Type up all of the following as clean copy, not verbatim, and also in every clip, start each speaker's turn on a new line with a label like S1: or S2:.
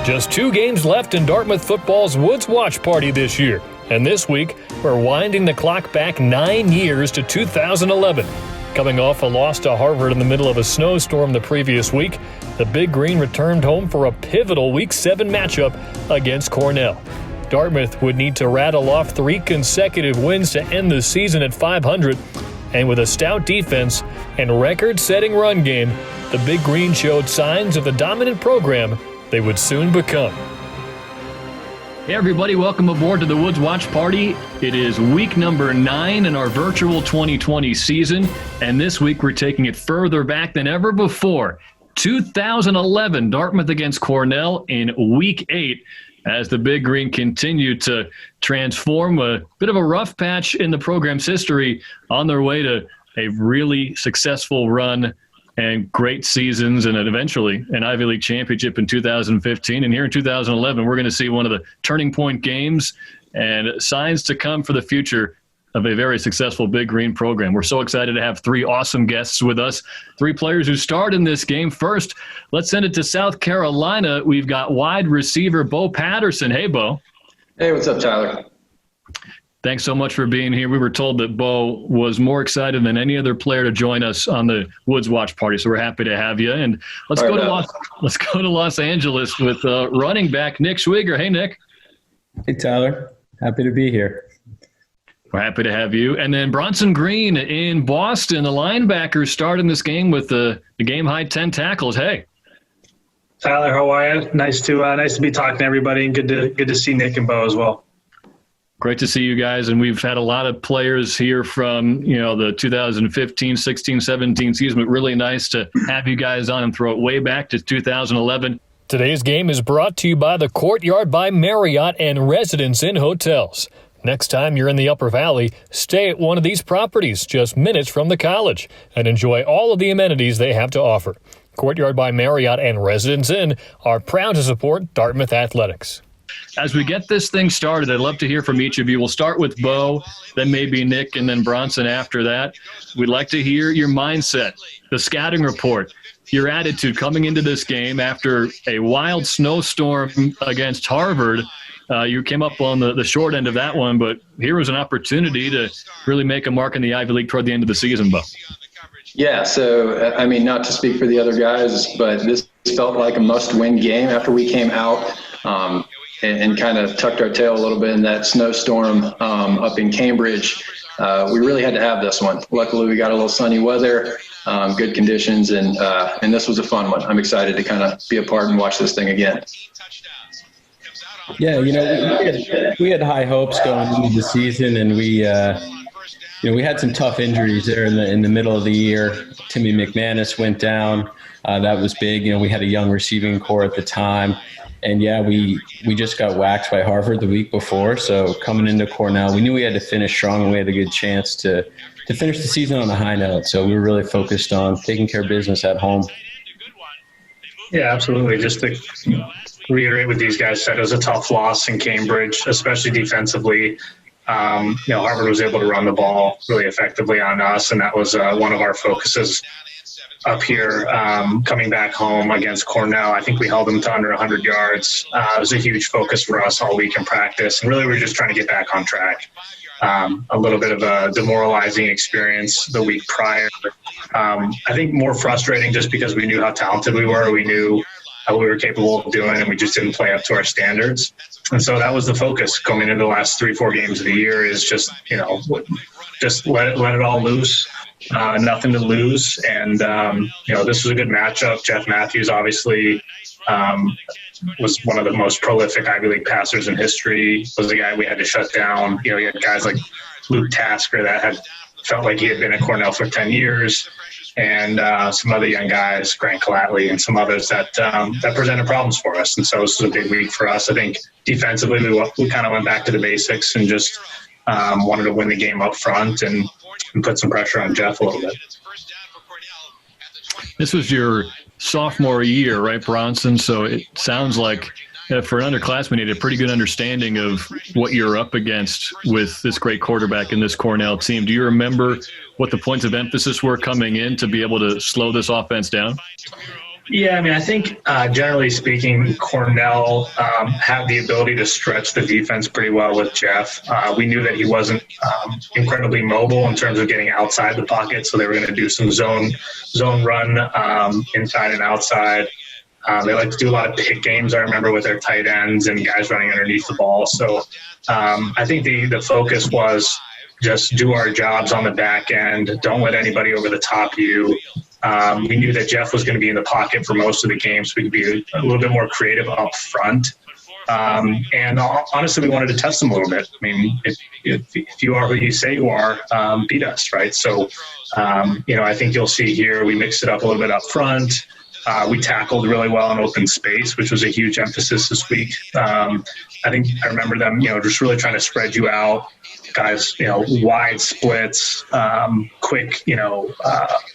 S1: Just 2 games left in Dartmouth football's Woods Watch Party this year. And this week, we're winding the clock back 9 years to 2011. Coming off a loss to Harvard in the middle of a snowstorm the previous week, the Big Green returned home for a pivotal Week 7 matchup against Cornell. Dartmouth would need to rattle off 3 consecutive wins to end the season at 500. And with a stout defense and record-setting run game, the Big Green showed signs of the dominant program they would soon become.
S2: Hey everybody, welcome aboard to the Woods Watch Party. It is week number 9 in our virtual 2020 season, and this week we're taking it further back than ever before. 2011, Dartmouth against Cornell in week 8, as the Big Green continued to transform a bit of a rough patch in the program's history on their way to a really successful run and great seasons, and eventually an Ivy League championship in 2015. And here in 2011, we're going to see one of the turning point games and signs to come for the future of a very successful Big Green program. We're so excited to have 3 awesome guests with us, 3 players who starred in this game. First, let's send it to South Carolina. We've got wide receiver Bo Patterson. Hey, Bo.
S3: Hey, what's up, Tyler?
S2: Thanks so much for being here. We were told that Bo was more excited than any other player to join us on the Woods Watch Party, so we're happy to have you. And let's go to Los Angeles with running back Nick SCHWIEGER. Hey, Nick.
S4: Hey, Tyler. Happy to be here.
S2: We're happy to have you. And then Bronson Green in Boston, the linebacker, starting this game with the game-high 10 tackles. Hey.
S5: Tyler, how are you? Nice to be talking to everybody, and good to see Nick and Bo as well.
S2: Great to see you guys, and we've had a lot of players here from, the 2015, 16, 17 season, but really nice to have you guys on and throw it way back to 2011.
S1: Today's game is brought to you by the Courtyard by Marriott and Residence Inn Hotels. Next time you're in the Upper Valley, stay at one of these properties just minutes from the college and enjoy all of the amenities they have to offer. Courtyard by Marriott and Residence Inn are proud to support Dartmouth Athletics.
S2: As we get this thing started, I'd love to hear from each of you. We'll start with Bo, then maybe Nick, and then Bronson after that. We'd like to hear your mindset, the scouting report, your attitude coming into this game after a wild snowstorm against Harvard. You came up on the short end of that one, but here was an opportunity to really make a mark in the Ivy League toward the end of the season, Bo.
S3: Yeah, so, not to speak for the other guys, but this felt like a must-win game after we came out and kind of tucked our tail a little bit in that snowstorm up in Cambridge. We really had to have this one. Luckily, we got a little sunny weather, good conditions, and this was a fun one. I'm excited to kind of be a part and watch this thing again.
S4: Yeah, we had high hopes going into the season, and we had some tough injuries there in the middle of the year. Timmy McManus went down. That was big. We had a young receiving core at the time. And, yeah, we just got waxed by Harvard the week before. So coming into Cornell, we knew we had to finish strong, and we had a good chance to finish the season on a high note. So we were really focused on taking care of business at home.
S5: Yeah, absolutely. Just to reiterate what these guys said, it was a tough loss in Cambridge, especially defensively. Harvard was able to run the ball really effectively on us, and that was one of our focuses up here. Coming back home against Cornell, I think we held them to under 100 yards. It was a huge focus for us all week in practice, and really we were just trying to get back on track. A little bit of a demoralizing experience the week prior. I think more frustrating just because we knew how talented we were. We knew what we were capable of doing, and we just didn't play up to our standards. And so that was the focus coming into the last 3-4 games of the year, is just let it all loose. Nothing to lose. And, this was a good matchup. Jeff Matthews obviously was one of the most prolific Ivy League passers in history, was the guy we had to shut down. You had guys like Luke Tasker that had felt like he had been at Cornell for 10 years. And some other young guys, Grant Calatly and some others that presented problems for us. And so this was a big week for us. I think defensively we kind of went back to the basics and just wanted to win the game up front and put some pressure on Jeff a little bit.
S2: This was your sophomore year, right, Bronson? So it sounds like for an underclassman, you had a pretty good understanding of what you're up against with this great quarterback in this Cornell team. Do you remember what the points of emphasis were coming in to be able to slow this offense down?
S5: Yeah, I mean, I think generally speaking, Cornell had the ability to stretch the defense pretty well with Jeff. We knew that he wasn't incredibly mobile in terms of getting outside the pocket, so they were going to do some zone run inside and outside. They like to do a lot of pick games, I remember, with their tight ends and guys running underneath the ball. So I think the focus was just do our jobs on the back end. Don't let anybody over the top you. We knew that Jeff was going to be in the pocket for most of the game, so we could be a little bit more creative up front. And honestly, we wanted to test them a little bit. I mean, if you are who you say you are, beat us, right? So, I think you'll see here we mixed it up a little bit up front. We tackled really well in open space, which was a huge emphasis this week. I think I remember them, just really trying to spread you out. Guys, wide splits, quick,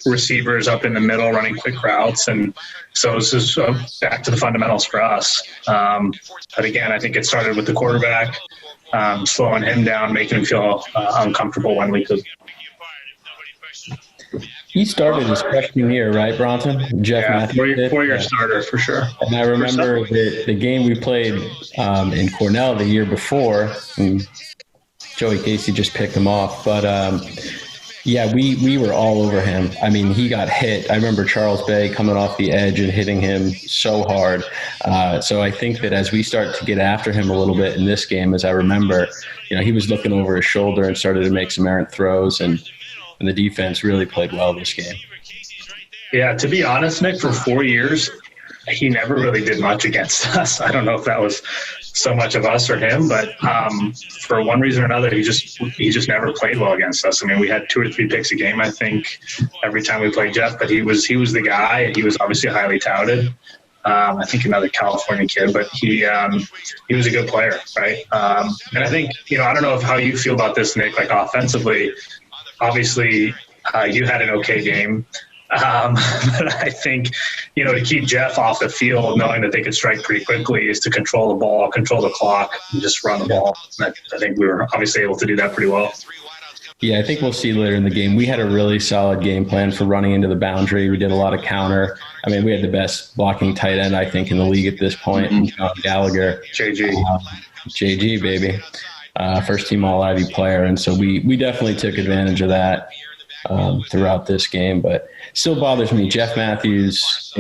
S5: receivers up in the middle running quick routes. And so this is back to the fundamentals for us. But again, I think it started with the quarterback, slowing him down, making him feel uncomfortable when we could.
S4: He started his freshman year, right, Bronson? Jeff Matthews.
S5: Four-year starter for sure.
S4: And I remember the game we played in Cornell the year before, and Joey Casey just picked him off. But, we were all over him. I mean, he got hit. I remember Charles Bay coming off the edge and hitting him so hard. So I think that as we start to get after him a little bit in this game, as I remember, he was looking over his shoulder and started to make some errant throws, and the defense really played well this game.
S5: Yeah, to be honest, Nick, for 4 years, he never really did much against us. I don't know if that was so much of us or him, but for one reason or another, he just never played well against us. I mean, we had 2 or 3 picks a game, I think, every time we played Jeff, but he was the guy, and he was obviously highly touted. I think another California kid, but he was a good player, right? And I think, I don't know how you feel about this, Nick, like offensively. Obviously, you had an okay game. But I think, to keep Jeff off the field, knowing that they could strike pretty quickly, is to control the ball, control the clock, and just run the ball. And I think we were obviously able to do that pretty well.
S4: Yeah, I think we'll see later in the game. We had a really solid game plan for running into the boundary. We did a lot of counter. I mean, we had the best blocking tight end, I think, in the league at this point.
S5: Mm-hmm.
S4: John Gallagher. JG, baby. First team All-Ivy player. And so we definitely took advantage of that throughout this game. But still bothers me. Jeff Matthews,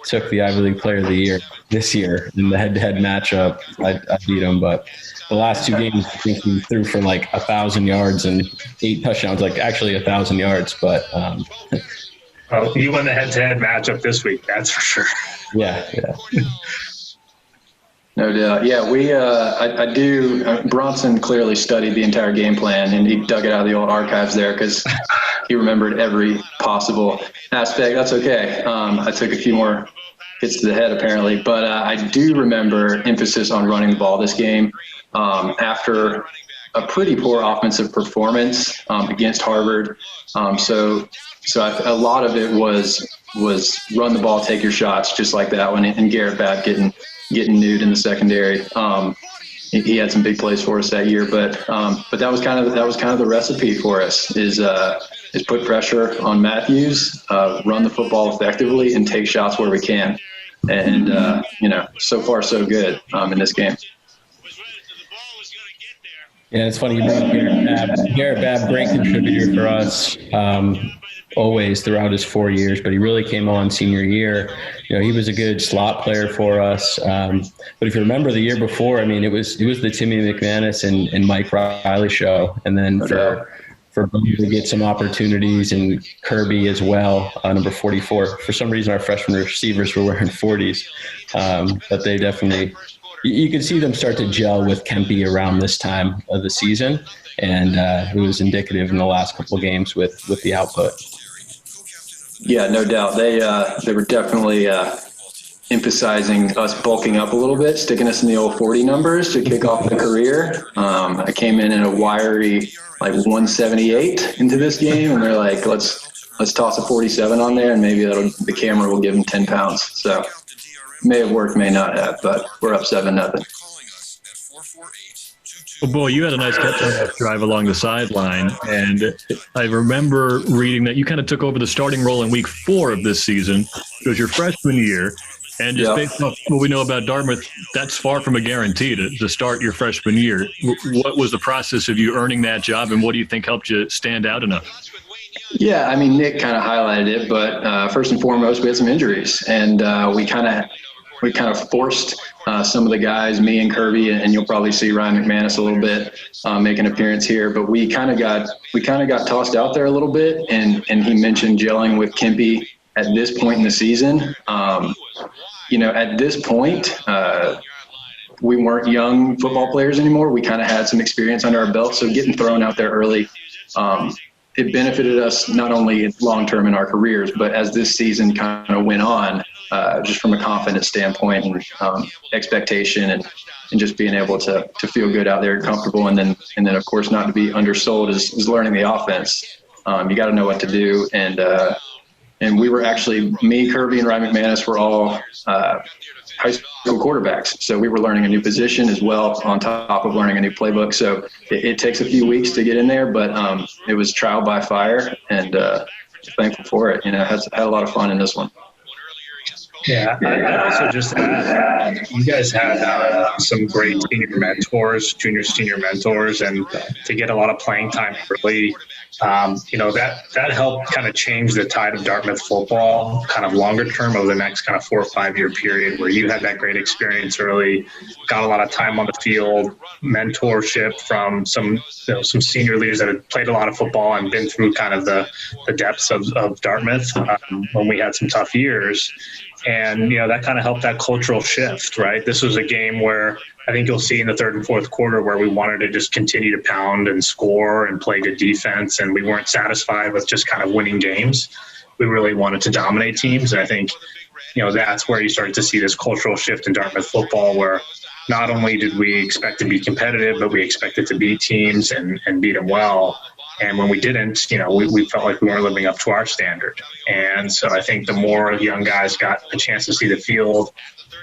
S4: took the Ivy League Player of the Year this year in the head-to-head matchup. I beat him, but the last 2 games, I think he threw for like 1,000 yards and 8 touchdowns, like actually 1,000 yards. But
S5: you won the head-to-head matchup this week, that's for sure.
S4: Yeah.
S3: No doubt. Yeah, I do. Bronson clearly studied the entire game plan, and he dug it out of the old archives there because he remembered every possible aspect. That's okay. I took a few more hits to the head apparently, but I do remember emphasis on running the ball this game after a pretty poor offensive performance against Harvard. So a lot of it was run the ball, take your shots, just like that one, and Garrett Babb getting nude in the secondary. He had some big plays for us that year, but that was kind of the recipe for us is put pressure on Matthews, run the football effectively, and take shots where we can. And so far so good in this game.
S4: Yeah, it's funny you bring up Garrett Babb. Garrett Babb, great contributor for us. Always throughout his 4 years, but he really came on senior year. He was a good slot player for us. But if you remember the year before, I mean, it was the Timmy McManus and Mike Riley show. And then for Boogie to get some opportunities, and Kirby as well, number 44. For some reason, our freshman receivers were wearing 40s. But they definitely, you could see them start to gel with Kempe around this time of the season. And it was indicative in the last couple of games with the output.
S3: Yeah, no doubt. They were definitely emphasizing us bulking up a little bit, sticking us in the old 40 numbers to kick off the career. I came in a wiry 178 into this game, and they're like, let's toss a 47 on there, and maybe the camera will give them 10 pounds. So may have worked, may not have, but we're up 7-0.
S2: Well, boy, you had a nice catch on that drive along the sideline. And I remember reading that you kind of took over the starting role in week 4 of this season. It was your freshman year. And just based on what we know about Dartmouth, that's far from a guarantee to start your freshman year. What was the process of you earning that job, and what do you think helped you stand out enough?
S3: Yeah, I mean, Nick kind of highlighted it, but first and foremost, we had some injuries, and we kind of forced some of the guys, me and Kirby, and you'll probably see Ryan McManus a little bit make an appearance here. But we kind of got tossed out there a little bit, and he mentioned gelling with Kempy at this point in the season. At this point, we weren't young football players anymore. We kind of had some experience under our belt, so getting thrown out there early, it benefited us not only long-term in our careers, but as this season kind of went on, just from a confidence standpoint and expectation and just being able to feel good out there and comfortable. And then of course, not to be undersold is learning the offense. You got to know what to do. And we were actually, me, Kirby, and Ryan McManus were all high school quarterbacks. So we were learning a new position as well on top of learning a new playbook. So it takes a few weeks to get in there, but it was trial by fire, and thankful for it. Had a lot of fun in this one.
S5: Yeah, I'd also just add, you guys had some great junior, senior mentors, and to get a lot of playing time early, that helped kind of change the tide of Dartmouth football kind of longer term over the next kind of 4 or 5 year period, where you had that great experience early, got a lot of time on the field, mentorship from some senior leaders that had played a lot of football and been through kind of the depths of Dartmouth when we had some tough years. And, that kind of helped that cultural shift, right? This was a game where I think you'll see in the third and fourth quarter where we wanted to just continue to pound and score and play good defense. And we weren't satisfied with just kind of winning games. We really wanted to dominate teams. And I think, that's where you started to see this cultural shift in Dartmouth football, where not only did we expect to be competitive, but we expected to beat teams and beat them well. And when we didn't, we felt like we weren't living up to our standard. And so I think the more young guys got a chance to see the field,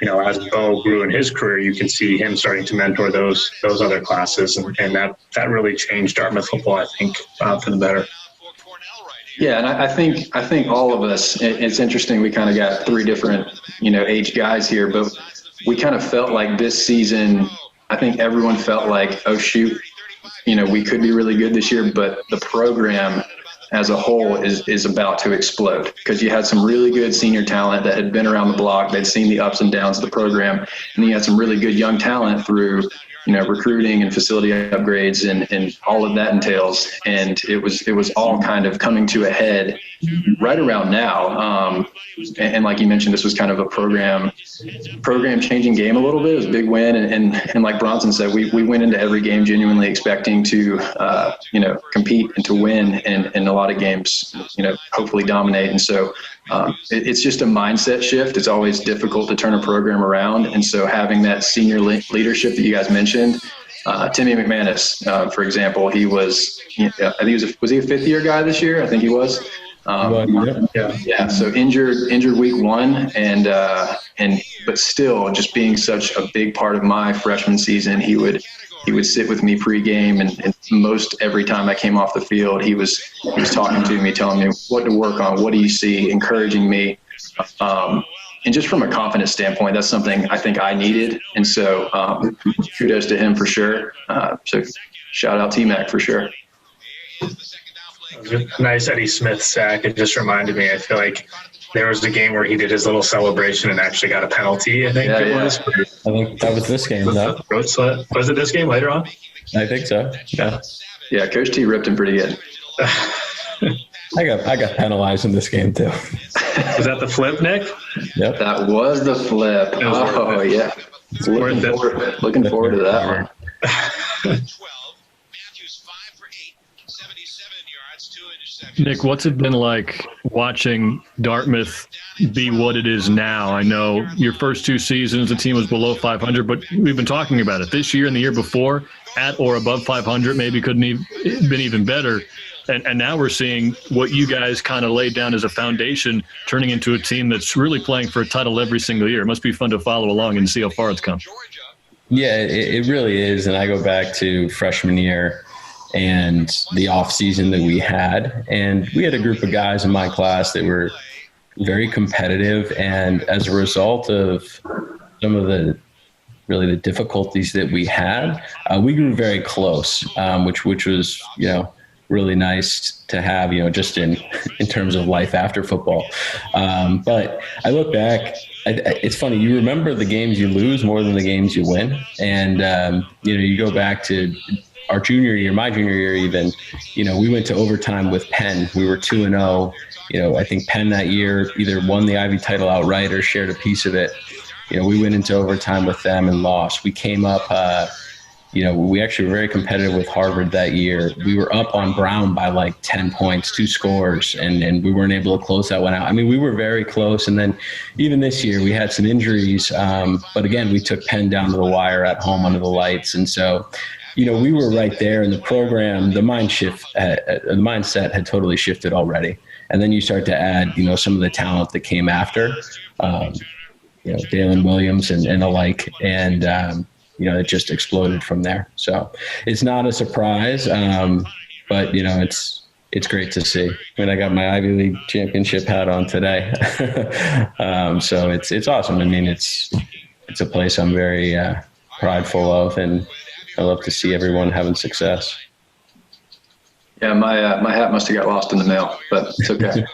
S5: as Bo grew in his career, you can see him starting to mentor those other classes. And that really changed Dartmouth football, I think, for the better.
S3: Yeah, and I think all of us, it's interesting, we kind of got 3 different, age guys here, but we kind of felt like this season, I think everyone felt like, oh, shoot, we could be really good this year, but the program as a whole is about to explode, because you had some really good senior talent that had been around the block. They'd seen the ups and downs of the program, and then you had some really good young talent through, recruiting and facility upgrades and all of that entails. And it was all kind of coming to a head right around now. And like you mentioned, this was kind of a program changing game a little bit. It was a big win. And like Bronson said, we went into every game genuinely expecting to, compete and to win, and a lot of games, hopefully dominate. And so it's just a mindset shift. It's always difficult to turn a program around. And so having that senior leadership that you guys mentioned, Timmy McManus, for example, he was, I think was he a 5th-year guy this year? I think he was. Yeah. So injured week 1, but still just being such a big part of my freshman season. He would sit with me pregame, and most every time I came off the field, he was talking to me, telling me what to work on, what do you see, encouraging me. And just from a confidence standpoint, that's something I think I needed. And so kudos to him for sure. So shout out T-Mac for sure.
S5: Nice Eddie Smith sack. It just reminded me, I feel like there was a game where he did his little celebration and actually got a penalty, I think was.
S4: I think that was this game, though.
S5: Was it this game later on?
S4: I think so, yeah.
S3: Yeah, Coach T ripped him pretty good.
S4: I got penalized in this game, too.
S5: Was that the flip, Nick?
S3: Yep. That was the flip. Oh, yeah. Looking forward to that one.
S2: Nick, what's it been like watching Dartmouth be what it is now? I know your first 2 seasons, the team was below 500, but we've been talking about it. This year and the year before, at or above 500, maybe couldn't have been even better. And now we're seeing what you guys kind of laid down as a foundation turning into a team that's really playing for a title every single year. It must be fun to follow along and see how far it's come.
S4: Yeah, it really is. And I go back to freshman year and the off season that we had. And we had a group of guys in my class that were very competitive. And as a result of some of the difficulties that we had, we grew very close, which was, really nice to have, just in terms of life after football. But I look back, it's funny, you remember the games you lose more than the games you win. And, you go back to our junior year, my junior year even, we went to overtime with Penn. We were 2-0. I think Penn that year either won the Ivy title outright or shared a piece of it. We went into overtime with them and lost. We came up, we actually were very competitive with Harvard that year. We were up on Brown by like 10 points, 2 scores, and we weren't able to close that one out. I mean, we were very close. And then even this year we had some injuries. But again, we took Penn down to the wire at home under the lights. And so, we were right there in the program. The mindset had totally shifted already. And then you start to add, some of the talent that came after, Dalen Williams and the like. And, it just exploded from there. So it's not a surprise, but, it's great to see. I mean, I got my Ivy League championship hat on today. So it's awesome. I mean, it's a place I'm very prideful of, and I love to see everyone having success.
S3: Yeah, my hat must have got lost in the mail, but it's okay.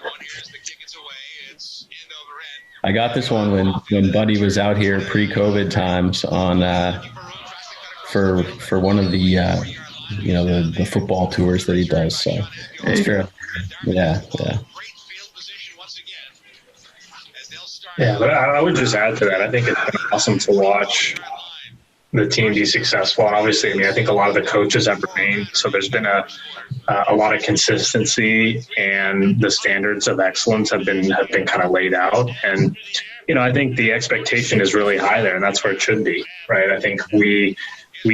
S4: I got this one when Buddy was out here pre-COVID times on for one of the the football tours that he does. So it's fair. Yeah.
S5: Yeah, but I would just add to that. I think it's been awesome to watch the team be successful. And obviously, I think a lot of the coaches have remained. So there's been a lot of consistency, and the standards of excellence have been kind of laid out. And, I think the expectation is really high there, and that's where it should be, right? I think we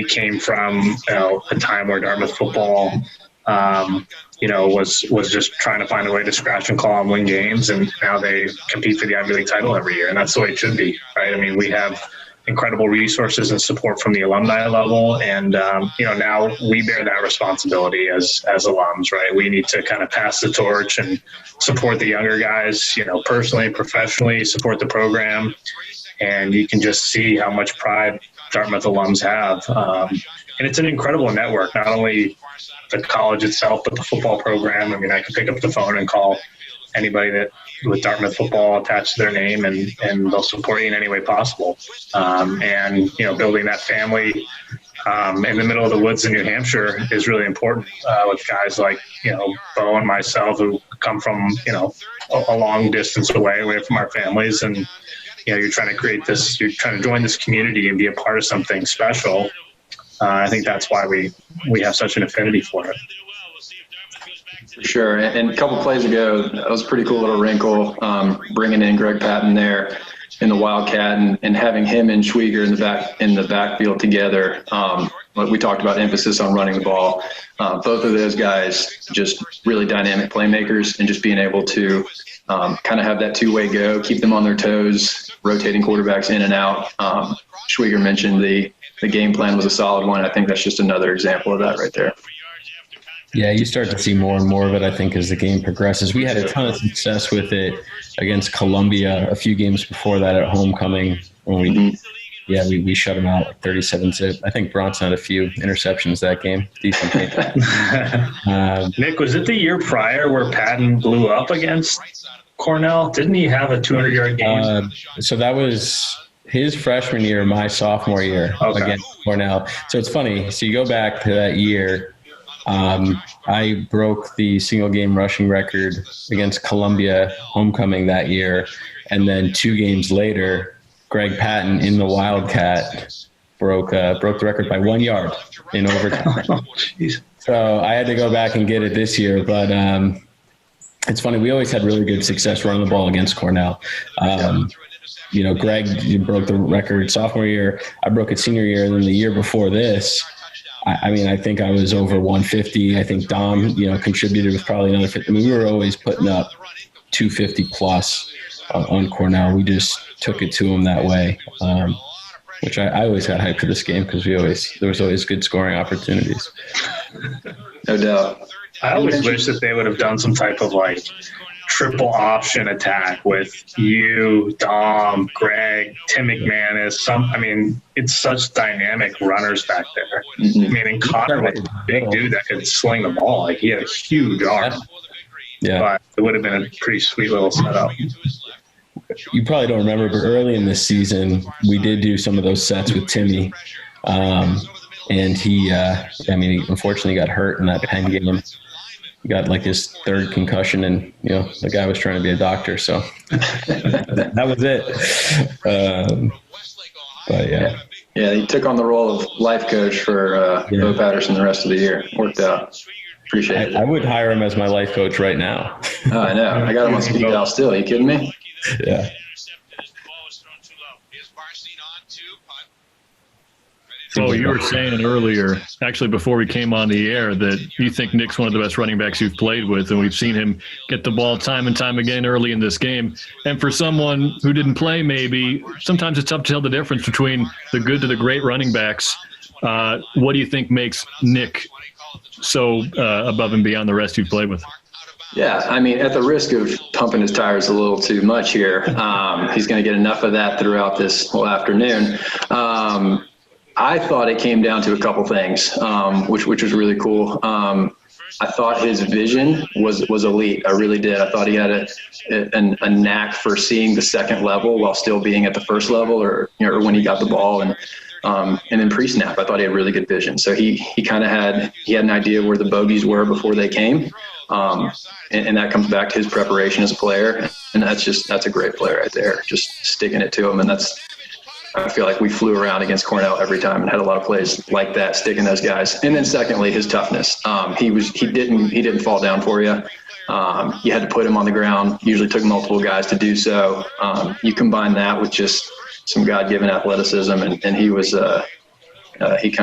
S5: came from, a time where Dartmouth football, was just trying to find a way to scratch and claw and win games. And now they compete for the Ivy League title every year. And that's the way it should be, right? I mean, we have incredible resources and support from the alumni level. And, now we bear that responsibility as alums, right? We need to kind of pass the torch and support the younger guys, personally, professionally, support the program. And you can just see how much pride Dartmouth alums have. And it's an incredible network, not only the college itself, but the football program. I mean, I can pick up the phone and call anybody that with Dartmouth football attached to their name, and they'll support you in any way possible. And, building that family in the middle of the woods in New Hampshire is really important with guys like, Bo and myself, who come from, a long distance away from our families. And, you're trying to create this, you're trying to join this community and be a part of something special. I think that's why we have such an affinity for it.
S3: For sure. And a couple plays ago, that was a pretty cool little wrinkle, bringing in Greg Patton there in the Wildcat and having him and SCHWIEGER in the backfield together. We talked about emphasis on running the ball. Both of those guys just really dynamic playmakers, and just being able to kind of have that two-way go, keep them on their toes, rotating quarterbacks in and out. SCHWIEGER mentioned the game plan was a solid one. I think that's just another example of that right there.
S4: Yeah, you start to see more and more of it, I think, as the game progresses. We had a ton of success with it against Columbia a few games before that at homecoming when we shut them out like 37-zip. I think Bronson had a few interceptions that game. Decent game.
S5: Nick, was it the year prior where Patton blew up against Cornell? Didn't he have a 200-yard game?
S4: So that was his freshman year, my sophomore year against Cornell. So it's funny. So you go back to that year. I broke the single game rushing record against Columbia homecoming that year. And then 2 games later, Greg Patton in the Wildcat broke the record by 1 yard in overtime. So I had to go back and get it this year. But it's funny. We always had really good success running the ball against Cornell. Greg broke the record sophomore year. I broke it senior year. And then the year before this, I think I was over 150. I think Dom, contributed with probably another 50. I mean, we were always putting up 250 plus on Cornell. We just took it to them that way. which I always got hyped for this game because there was always good scoring opportunities.
S3: No doubt.
S5: I always wish that they would have done some type of like triple option attack with you, Dom, Greg, Tim McManus. It's such dynamic runners back there.
S3: Mm-hmm.
S5: I mean, and Connor was a big dude that could sling the ball. Like, he had a huge arm.
S4: Yeah.
S5: But it would have been a pretty sweet little setup.
S4: You probably don't remember, but early in this season, we did do some of those sets with Timmy. And he unfortunately got hurt in that Penn game. He got like his third concussion, and the guy was trying to be a doctor, so that was it. But
S3: yeah, he took on the role of life coach for Bo Patterson the rest of the year. Worked out. Appreciate it.
S4: I would hire him as my life coach right now.
S3: Oh, I know. I got him on speed dial still. Are you kidding me?
S4: Yeah.
S1: So you were saying earlier, actually before we came on the air, that you think Nick's one of the best running backs you've played with, and we've seen him get the ball time and time again early in this game. And for someone who didn't play, maybe sometimes it's tough to tell the difference between the good to the great running backs. What do you think makes Nick so above and beyond the rest you've played with?
S3: Yeah, I mean, at the risk of pumping his tires a little too much here, he's going to get enough of that throughout this whole afternoon. I thought it came down to a couple things, which was really cool. I thought his vision was elite. I really did. I thought he had a knack for seeing the second level while still being at the first level, or when he got the ball. And then pre-snap, I thought he had really good vision. So he had an idea where the bogeys were before they came. And that comes back to his preparation as a player. And that's a great player right there, just sticking it to him. And I feel like we flew around against Cornell every time and had a lot of plays like that, sticking those guys. And then secondly, his toughness. He didn't fall down for you. You had to put him on the ground. Usually took multiple guys to do so. You combine that with just some God-given athleticism, and he was he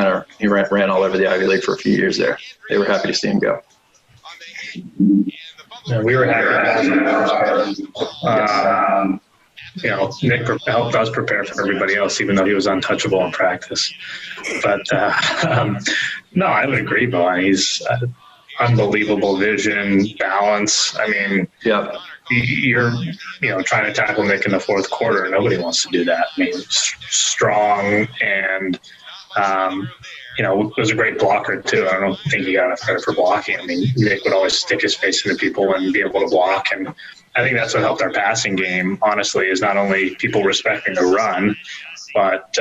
S3: ran all over the Ivy League for a few years there. They were happy to see him go.
S5: Yeah, we were happy to have him. Nick helped us prepare for everybody else, even though he was untouchable in practice. But no, I would agree, Bo. He's unbelievable vision, balance. I mean,
S3: yeah.
S5: You're trying to tackle Nick in the fourth quarter. Nobody wants to do that. I mean, strong and was a great blocker too. I don't think he got enough credit for blocking. I mean, Nick would always stick his face into people and be able to block, and I think that's what helped our passing game, honestly, is not only people respecting the run, but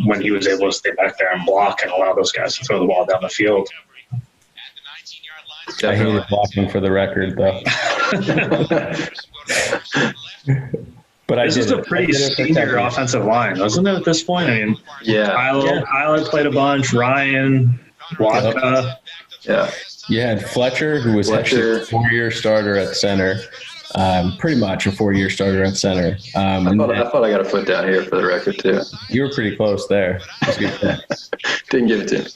S5: when he was able to stay back there and block and allow those guys to throw the ball down the field.
S4: I hated blocking, for the record, though. But
S5: this is a pretty senior offensive line, wasn't it, at this point? I mean,
S3: yeah.
S5: Kyler played a bunch, Ryan, Waka.
S3: Yeah.
S4: You had Fletcher, who was actually a 4-year starter at center. Pretty much a 4-year starter at center.
S3: I thought I got a foot down here for the record, too.
S4: You were pretty close there.
S3: Didn't give it to him.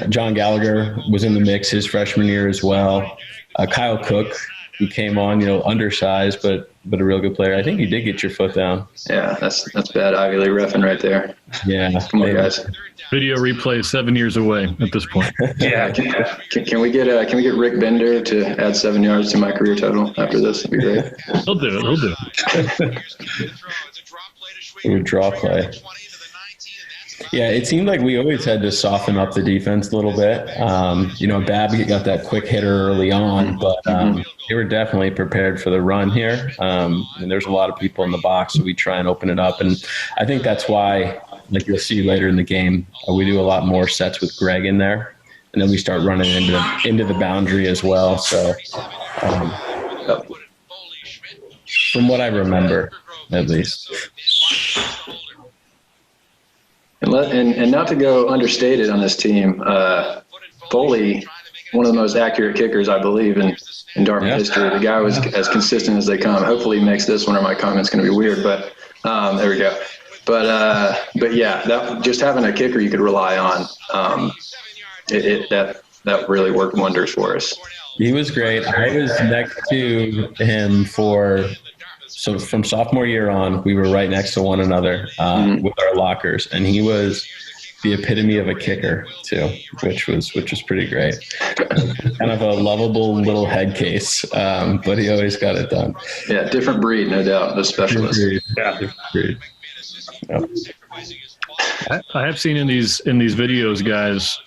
S4: John Gallagher was in the mix his freshman year as well. Kyle Cook, who came on, undersized, but a real good player. I think you did get your foot down.
S3: Yeah, that's bad Ivy League reffing right there.
S4: Yeah.
S3: Come on, guys.
S1: Video replay is 7 yeyears away at this point.
S3: Yeah. Can we get Rick Bender to add 7 yards to my career total after this? That'd be great.
S1: He'll do it.
S4: It would draw play. Yeah, it seemed like we always had to soften up the defense a little bit. Babbitt got that quick hitter early on, but they were definitely prepared for the run here. And there's a lot of people in the box, so we try and open it up. And I think that's why, like you'll see later in the game, we do a lot more sets with Greg in there. And then we start running into the boundary as well. So from what I remember, at least.
S3: And not to go understated on this team, Foley, one of the most accurate kickers, I believe, in Dartmouth history. The guy was as consistent as they come. Hopefully he makes this one, or my comment's going to be weird, but there we go. But yeah, just having a kicker you could rely on, that really worked wonders for us.
S4: He was great. I was next to him for so from sophomore year on, we were right next to one another with our lockers, and he was the epitome of a kicker too, which was pretty great. Kind of a lovable little head case, but he always got it done.
S3: Yeah, different breed, no doubt. The specialist.
S4: Different breed. Yep.
S2: I have seen in these videos, guys,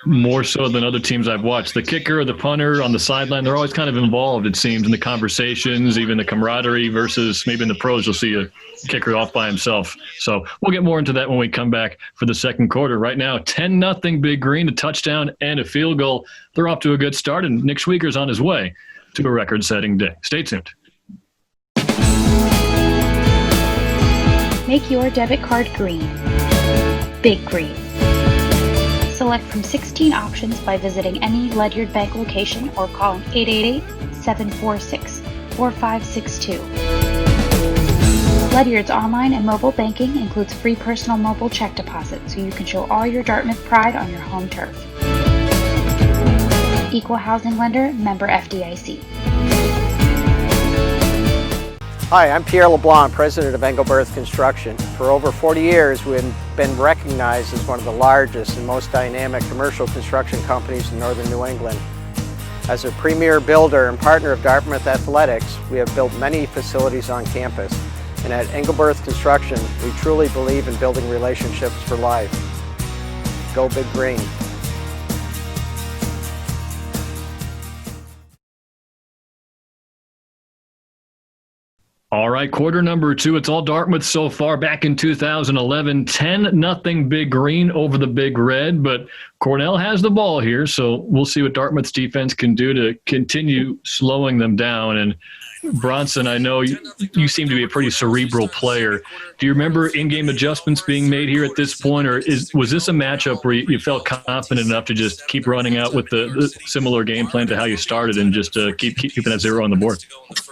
S2: more so than other teams I've watched. The kicker or the punter on the sideline, they're always kind of involved, it seems, in the conversations, even the camaraderie, versus maybe in the pros you'll see a kicker off by himself. So we'll get more into that when we come back for the second quarter. Right now, 10-0 Big Green, a touchdown and a field goal. They're off to a good start, and Nick SCHWIEGER's on his way to a record-setting day. Stay tuned.
S6: Make your debit card green. Big Green. Select from 16 options by visiting any Ledyard Bank location or calling 888-746-4562. Ledyard's online and mobile banking includes free personal mobile check deposit, so you can show all your Dartmouth pride on your home turf. Equal housing lender, member FDIC.
S7: Hi, I'm Pierre LeBlanc, president of Engelberth Construction. For over 40 years, we've been recognized as one of the largest and most dynamic commercial construction companies in northern New England. As a premier builder and partner of Dartmouth Athletics, we have built many facilities on campus. And at Engelberth Construction, we truly believe in building relationships for life. Go Big Green.
S2: All right, quarter number 2. It's all Dartmouth so far. Back in 2011, 10-0 Big Green over the Big Red. But Cornell has the ball here, so we'll see what Dartmouth's defense can do to continue slowing them down. And Bronson, I know you seem to be a pretty cerebral player. Do you remember in-game adjustments being made here at this point, or was this a matchup where you felt confident enough to just keep running out with the similar game plan to how you started and just keep keeping that 0 on the board?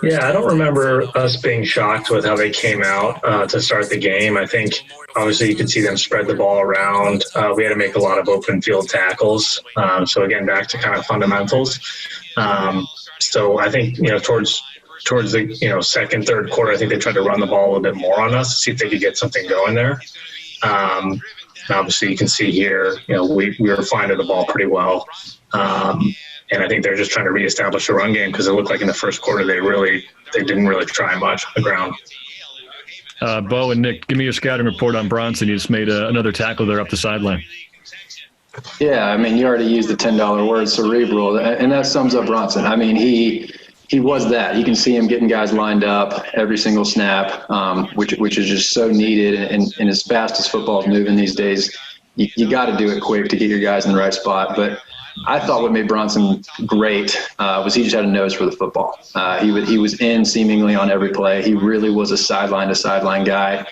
S5: Yeah, I don't remember us being shocked with how they came out to start the game. I think obviously you could see them spread the ball around. We had to make a lot of open field tackles. So again, back to kind of fundamentals. So I think, towards the second, third quarter, I think they tried to run the ball a little bit more on us to see if they could get something going there. And obviously you can see here, we were flying to the ball pretty well. And I think they're just trying to reestablish a run game because it looked like in the first quarter they didn't really try much on the ground.
S2: Bo and Nick, give me your scouting report on Bronson. He just made another tackle there up the sideline.
S3: Yeah, I mean, you already used the $10 word, cerebral, and that sums up Bronson. I mean, he was that. You can see him getting guys lined up every single snap, which is just so needed. And as fast as football is moving these days, you got to do it quick to get your guys in the right spot. But I thought what made Bronson great was he just had a nose for the football. He was in seemingly on every play. He really was a sideline-to-sideline guy.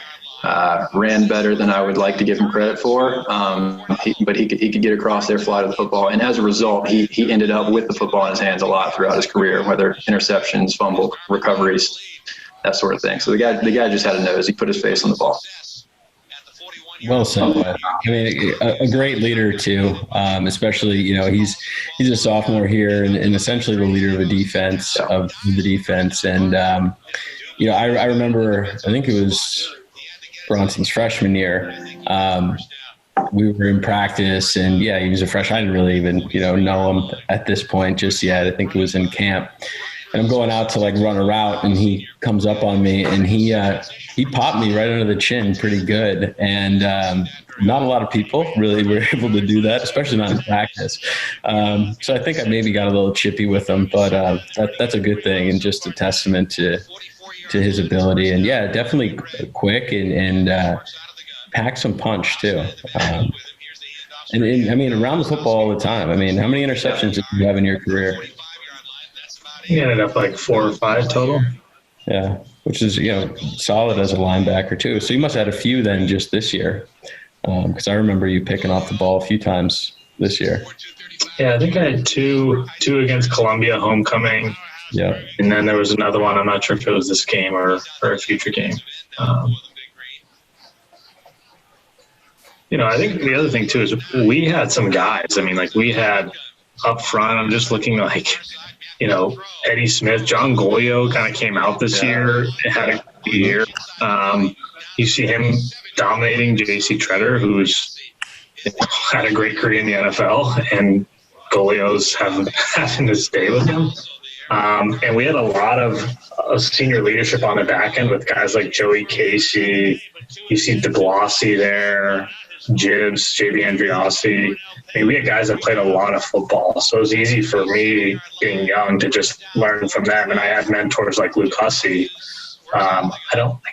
S3: Ran better than I would like to give him credit for, but he could get across there, fly to the football, and as a result, he ended up with the football in his hands a lot throughout his career, whether interceptions, fumble, recoveries, that sort of thing. So the guy just had a nose. He put his face on the ball.
S4: Well said. I mean, a great leader too. Especially, he's a sophomore here and essentially the leader of the defense. And I remember, I think it was Bronson's freshman year. We were in practice, and he was a freshman. I didn't really even know him at this point just yet. I think it was in camp. And I'm going out to run a route, and he comes up on me, and he popped me right under the chin pretty good. And not a lot of people really were able to do that, especially not in practice. So I think I maybe got a little chippy with him, but that's a good thing and just a testament to his ability. And definitely quick and pack some punch too. And I mean, around the football all the time. I mean, how many interceptions did you have in your career?
S5: He ended up 4 or 5 total.
S4: Yeah, which is, solid as a linebacker too. So you must have had a few then just this year. Because I remember you picking off the ball a few times this year.
S5: Yeah, I think I had two against Columbia homecoming.
S4: Yeah.
S5: And then there was another one. I'm not sure if it was this game or a future game. I think the other thing too is we had some guys. I mean, we had up front, I'm just looking Eddie Smith, John Golio kind of came out this year, had a good year. You see him dominating J.C. Treader, who's had a great career in the NFL, and Golio's having to stay with him. And we had a lot of senior leadership on the back end with guys like Joey Casey. You see DeGlossi there, Gibbs, J.B. Andriossi. I mean, we had guys that played a lot of football, so it was easy for me, being young, to just learn from them. And I had mentors like Luke Hussey. I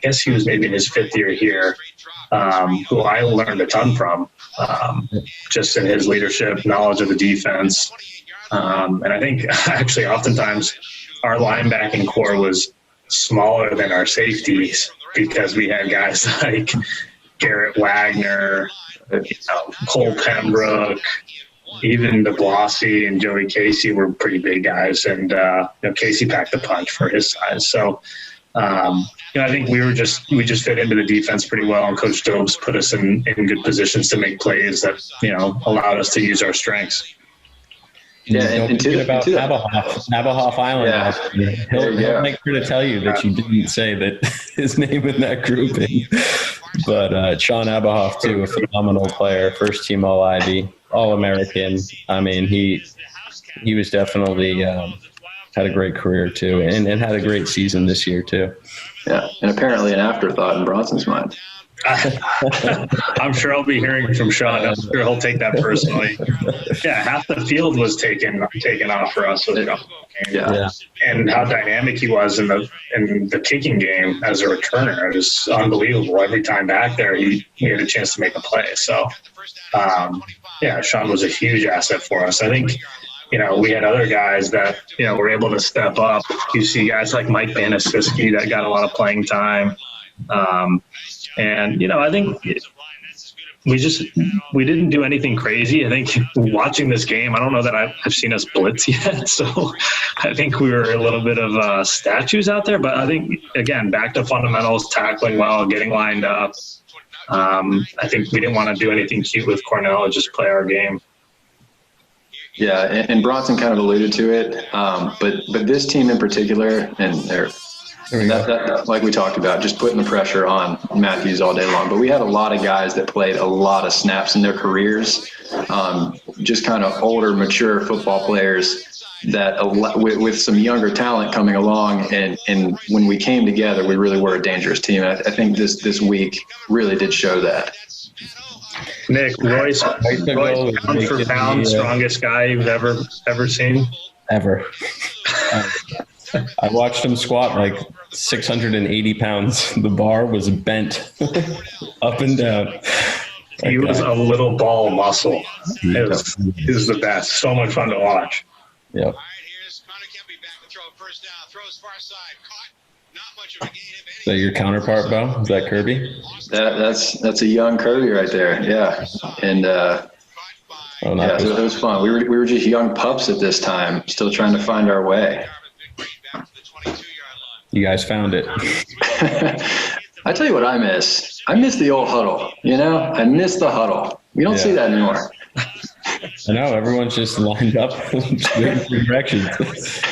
S5: guess he was maybe in his 5th year here, who I learned a ton from, just in his leadership, knowledge of the defense. And I think actually oftentimes our linebacking core was smaller than our safeties because we had guys like Garrett Wagner, Cole Pembroke, even DeGlossi and Joey Casey were pretty big guys. And Casey packed the punch for his size. So, I think we just fit into the defense pretty well, and Coach Dobes put us in good positions to make plays that, allowed us to use our strengths.
S4: Yeah, and don't forget about Navajo Island. Yeah. He'll make sure to tell you that you didn't say that his name in that grouping. But Sean Abahoff, too, a phenomenal player, first team All-Ivy, All-American. I mean, he was definitely had a great career, too, and had a great season this year, too.
S3: Yeah, and apparently an afterthought in Bronson's mind.
S5: I'm sure I'll be hearing from Sean. I'm sure he'll take that personally. Yeah, half the field was taken off for us.
S3: Yeah.
S5: And how dynamic he was in the kicking game as a returner. It was unbelievable. Every time back there, he had a chance to make a play. So, Sean was a huge asset for us. I think, we had other guys that, were able to step up. You see guys like Mike Banasiski that got a lot of playing time. And, I think we didn't do anything crazy. I think watching this game, I don't know that I've seen us blitz yet. So I think we were a little bit of statues out there. But I think, again, back to fundamentals, tackling well, getting lined up. I think we didn't want to do anything cute with Cornell and just play our game.
S3: Yeah, and Bronson kind of alluded to it. But this team in particular, and that, like we talked about, just putting the pressure on Matthews all day long. But we had a lot of guys that played a lot of snaps in their careers, just kind of older, mature football players that with some younger talent coming along. And when we came together, we really were a dangerous team. I think this week really did show that.
S5: Nick, Royce pound for pound, strongest guy you've ever seen?
S4: Ever. I watched him squat like 680 pounds. The bar was bent up and down.
S5: He was a little ball muscle. It was the best. So much fun to watch.
S4: Yep. Is that your counterpart, Bo? Is that Kirby?
S3: That's a young Kirby right there. Yeah. And it was fun. We were just young pups at this time, still trying to find our way.
S4: You guys found it.
S3: I tell you what I miss. I miss the old huddle. I miss the huddle. We don't see that anymore.
S4: I know. Everyone's just lined up in directions.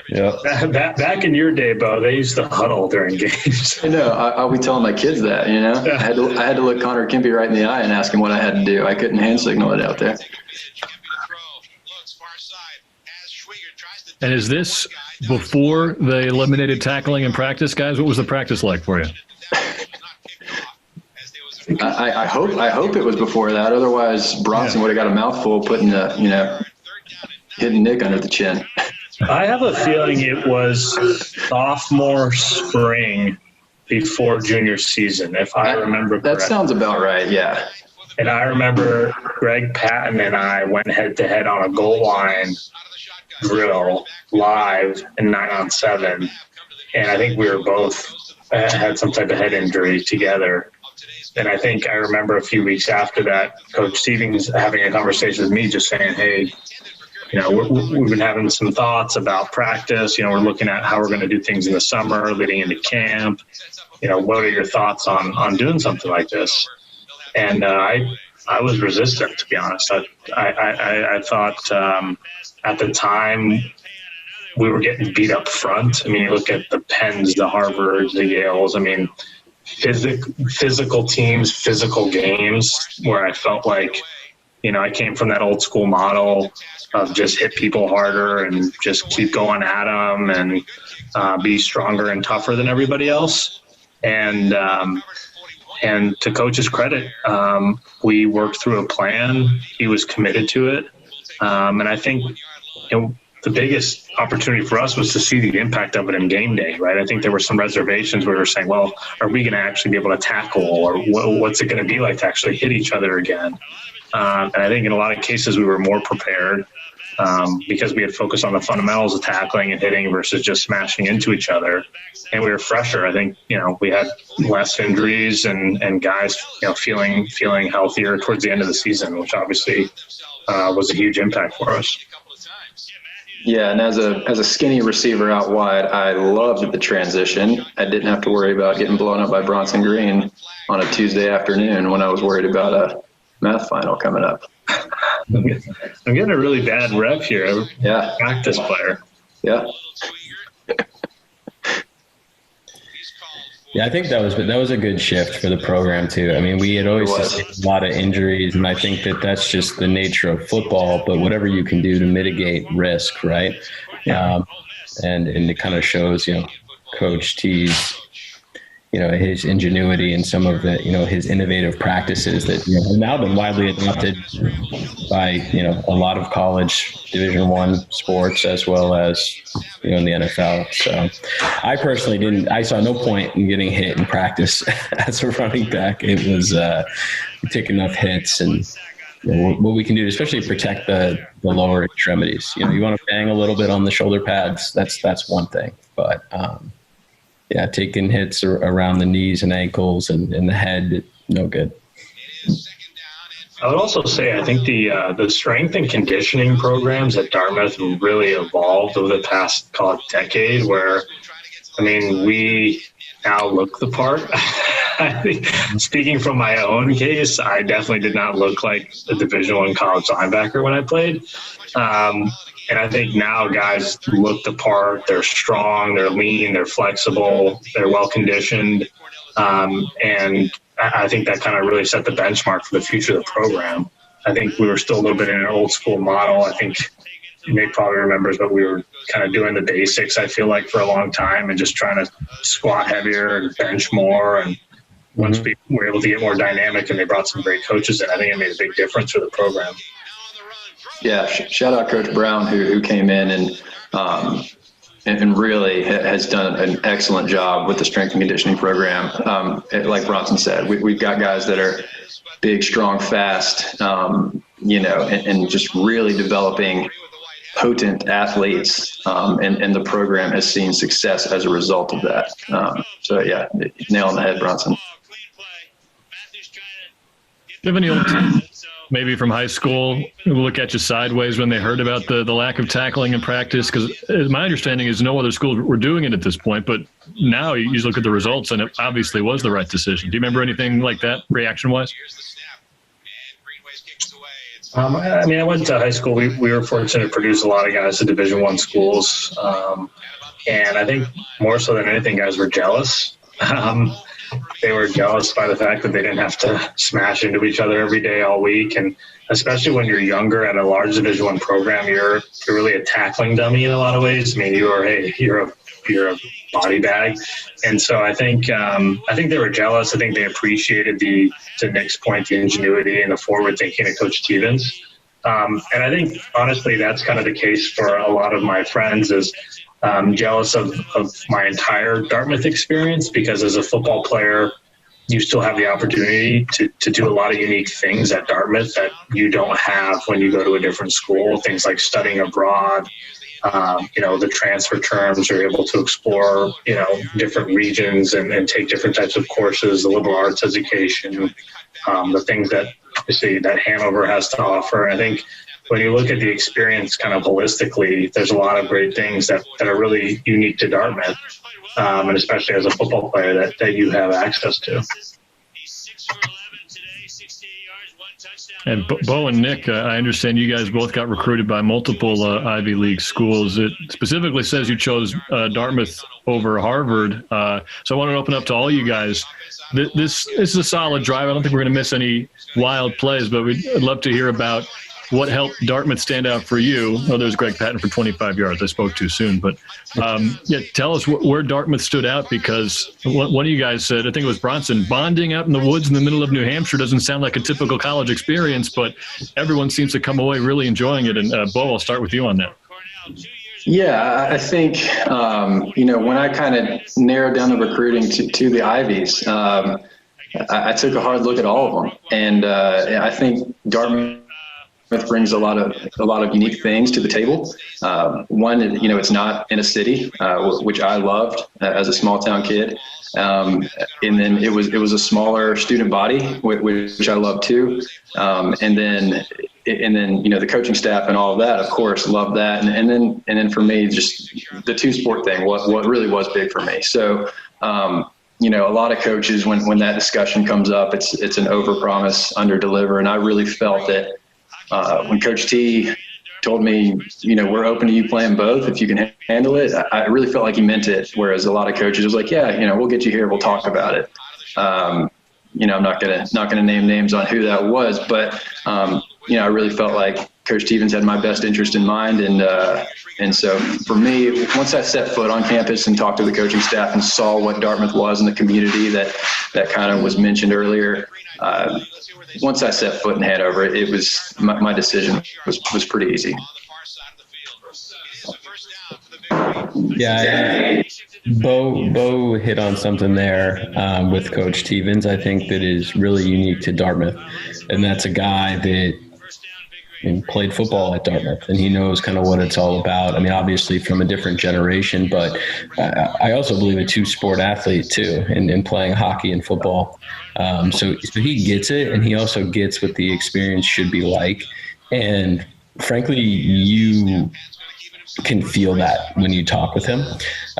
S4: Yeah.
S5: Back in your day, Bo, they used to huddle during games.
S3: I know. I'll be telling my kids that. I had to look Connor Kimpy right in the eye and ask him what I had to do. I couldn't hand signal it out there.
S2: And is this before they eliminated tackling in practice, guys? What was the practice like for you?
S3: I hope it was before that. Otherwise, Bronson would have got a mouthful putting hitting Nick under the chin.
S5: I have a feeling it was sophomore spring before junior season, if I remember correctly.
S3: That sounds about right, yeah.
S5: And I remember Greg Patton and I went head-to-head on a goal line drill live in 9-on-7, and I think we were both had some type of head injury together. And I think I remember a few weeks after that, Coach Stevens having a conversation with me, just saying, "Hey, we've been having some thoughts about practice. We're looking at how we're going to do things in the summer, leading into camp. What are your thoughts on doing something like this?" And I was resistant, to be honest. I thought at the time we were getting beat up front. I mean, you look at the Penns, the Harvards, the Yales. I mean, physical teams, physical games where I felt like, I came from that old school model of just hit people harder and just keep going at them and be stronger and tougher than everybody else. And to Coach's credit, we worked through a plan. He was committed to it. And I think the biggest opportunity for us was to see the impact of it in game day, right? I think there were some reservations where we were saying, well, are we going to actually be able to tackle, or what's it going to be like to actually hit each other again? And I think in a lot of cases we were more prepared because we had focused on the fundamentals of tackling and hitting versus just smashing into each other. And we were fresher. I think, we had less injuries and guys, feeling healthier towards the end of the season, which obviously was a huge impact for us.
S3: Yeah, and as a skinny receiver out wide, I loved the transition. I didn't have to worry about getting blown up by Bronson Green on a Tuesday afternoon when I was worried about a math final coming up.
S5: I'm getting a really bad rep here.
S3: Yeah.
S5: Practice player.
S3: Yeah.
S4: Yeah, I think that was a good shift for the program too. I mean, we had always seen a lot of injuries, and I think that's just the nature of football. But whatever you can do to mitigate risk, right? And it kind of shows, Coach T's, his ingenuity and some of the, his innovative practices that have now been widely adopted by, a lot of college Division I sports as well as, in the NFL. So I personally I saw no point in getting hit in practice as a running back. It was take enough hits and what we can do to especially protect the lower extremities. You want to bang a little bit on the shoulder pads. That's one thing, but yeah, taking hits around the knees and ankles and in the head, no good.
S5: I would also say I think the strength and conditioning programs at Dartmouth really evolved over the past, call it, decade, where, we now look the part. I think, speaking from my own case, I definitely did not look like a Division I college linebacker when I played. And I think now guys look the part. They're strong, they're lean, they're flexible, they're well-conditioned. And I think that kind of really set the benchmark for the future of the program. I think we were still a little bit in an old school model. I think Nick probably remembers, but we were kind of doing the basics, I feel like, for a long time and just trying to squat heavier and bench more. And once we were able to get more dynamic and they brought some great coaches in, I think it made a big difference for the program.
S3: Yeah, shout out Coach Brown who came in and really has done an excellent job with the strength and conditioning program. Like Bronson said, we've got guys that are big, strong, fast, and just really developing potent athletes, and the program has seen success as a result of that. So yeah, nail on the head, Bronson.
S1: Do you have any old teams, maybe from high school, who look at you sideways when they heard about the lack of tackling in practice? Because my understanding is no other schools were doing it at this point, but now you just look at the results and it obviously was the right decision. Do you remember anything like that reaction-wise?
S5: I went to high school. We were fortunate to produce a lot of guys at Division I schools. And I think more so than anything, guys were jealous. They were jealous by the fact that they didn't have to smash into each other every day all week. And especially when you're younger at a large Division I program, you're really a tackling dummy in a lot of ways. You're a body bag. And so I think they were jealous. I think they appreciated to Nick's point, the ingenuity and the forward thinking of Coach Stevens. And I think honestly, that's kind of the case for a lot of my friends is jealous of my entire Dartmouth experience, because as a football player, you still have the opportunity to do a lot of unique things at Dartmouth that you don't have when you go to a different school. Things like studying abroad, the transfer terms, you're able to explore, different regions and take different types of courses, the liberal arts education, the things that obviously that Hanover has to offer. And I think when you look at the experience kind of holistically, there's a lot of great things that are really unique to Dartmouth, and especially as a football player that you have access to.
S2: And Bo and Nick, I understand you guys both got recruited by multiple Ivy League schools. It specifically says you chose Dartmouth over Harvard. So I want to open up to all you guys. This is a solid drive. I don't think we're going to miss any wild plays, but I'd love to hear about what helped Dartmouth stand out for you. Oh, there's Greg Patton for 25 yards. I spoke too soon. But, tell us where Dartmouth stood out, because one of you guys said, I think it was Bronson, bonding out in the woods in the middle of New Hampshire doesn't sound like a typical college experience, but everyone seems to come away really enjoying it. And, Bo, I'll start with you on that.
S3: Yeah, I think, when I kind of narrowed down the recruiting to the Ivies, I took a hard look at all of them. And I think Dartmouth brings a lot of unique things to the table. One, it's not in a city, which I loved as a small town kid. And then it was a smaller student body, which I love too. And then the coaching staff and all of that, of course, loved that. And then for me, just the two sport thing, what really was big for me. So, a lot of coaches, when that discussion comes up, it's an overpromise, underdeliver. And I really felt that when Coach T told me, we're open to you playing both if you can handle it, I really felt like he meant it. Whereas a lot of coaches was like, yeah, we'll get you here, we'll talk about it. I'm not gonna name names on who that was, but I really felt like Coach Stevens had my best interest in mind, and so for me, once I set foot on campus and talked to the coaching staff and saw what Dartmouth was in the community that kind of was mentioned earlier, once I set foot in Hanover, it was my decision was pretty easy.
S4: Yeah, Bo hit on something there with Coach Stevens. I think that is really unique to Dartmouth, and that's a guy that played football at Dartmouth, and he knows kind of what it's all about. I mean, obviously from a different generation, but I also believe a two-sport athlete too, in playing hockey and football. So he gets it, and he also gets what the experience should be like. And frankly, you can feel that when you talk with him.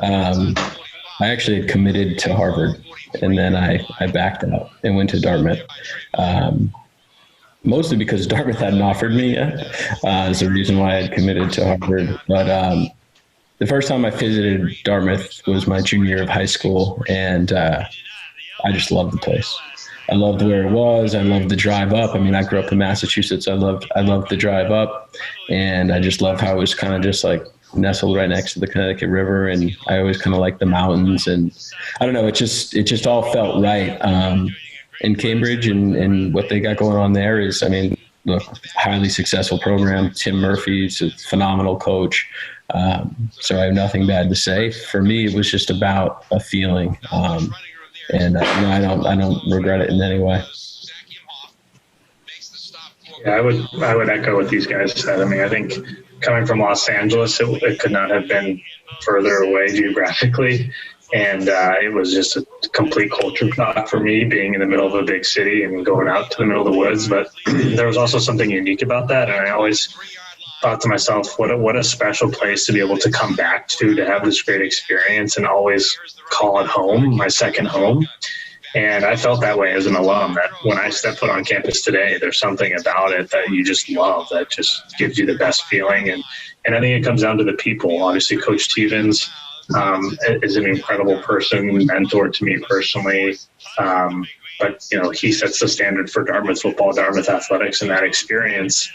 S4: I actually had committed to Harvard, and then I backed out and went to Dartmouth. Mostly because Dartmouth hadn't offered me yet. Is the reason why I had committed to Harvard. But the first time I visited Dartmouth was my junior year of high school, and I just loved the place. I loved where it was. I loved the drive up. I mean, I grew up in Massachusetts. I loved the drive up, and I just loved how it was kind of just like nestled right next to the Connecticut River, and I always kind of liked the mountains, and I don't know, it just all felt right. In Cambridge and what they got going on there is, I mean, look, highly successful program. Tim Murphy's a phenomenal coach. So I have nothing bad to say. For me, it was just about a feeling. And I don't regret it in any way.
S5: Yeah, I would echo what these guys said. I mean, I think coming from Los Angeles, it could not have been further away geographically. And it was just a complete culture shock for me, being in the middle of a big city and going out to the middle of the woods. But there was also something unique about that. And I always thought to myself, what a special place to be able to come back to have this great experience and always call it home, my second home. And I felt that way as an alum, that when I step foot on campus today, there's something about it that you just love, that just gives you the best feeling. And I think it comes down to the people. Obviously, Coach Stevens is an incredible person, mentor to me personally. But, he sets the standard for Dartmouth football, Dartmouth athletics, and that experience.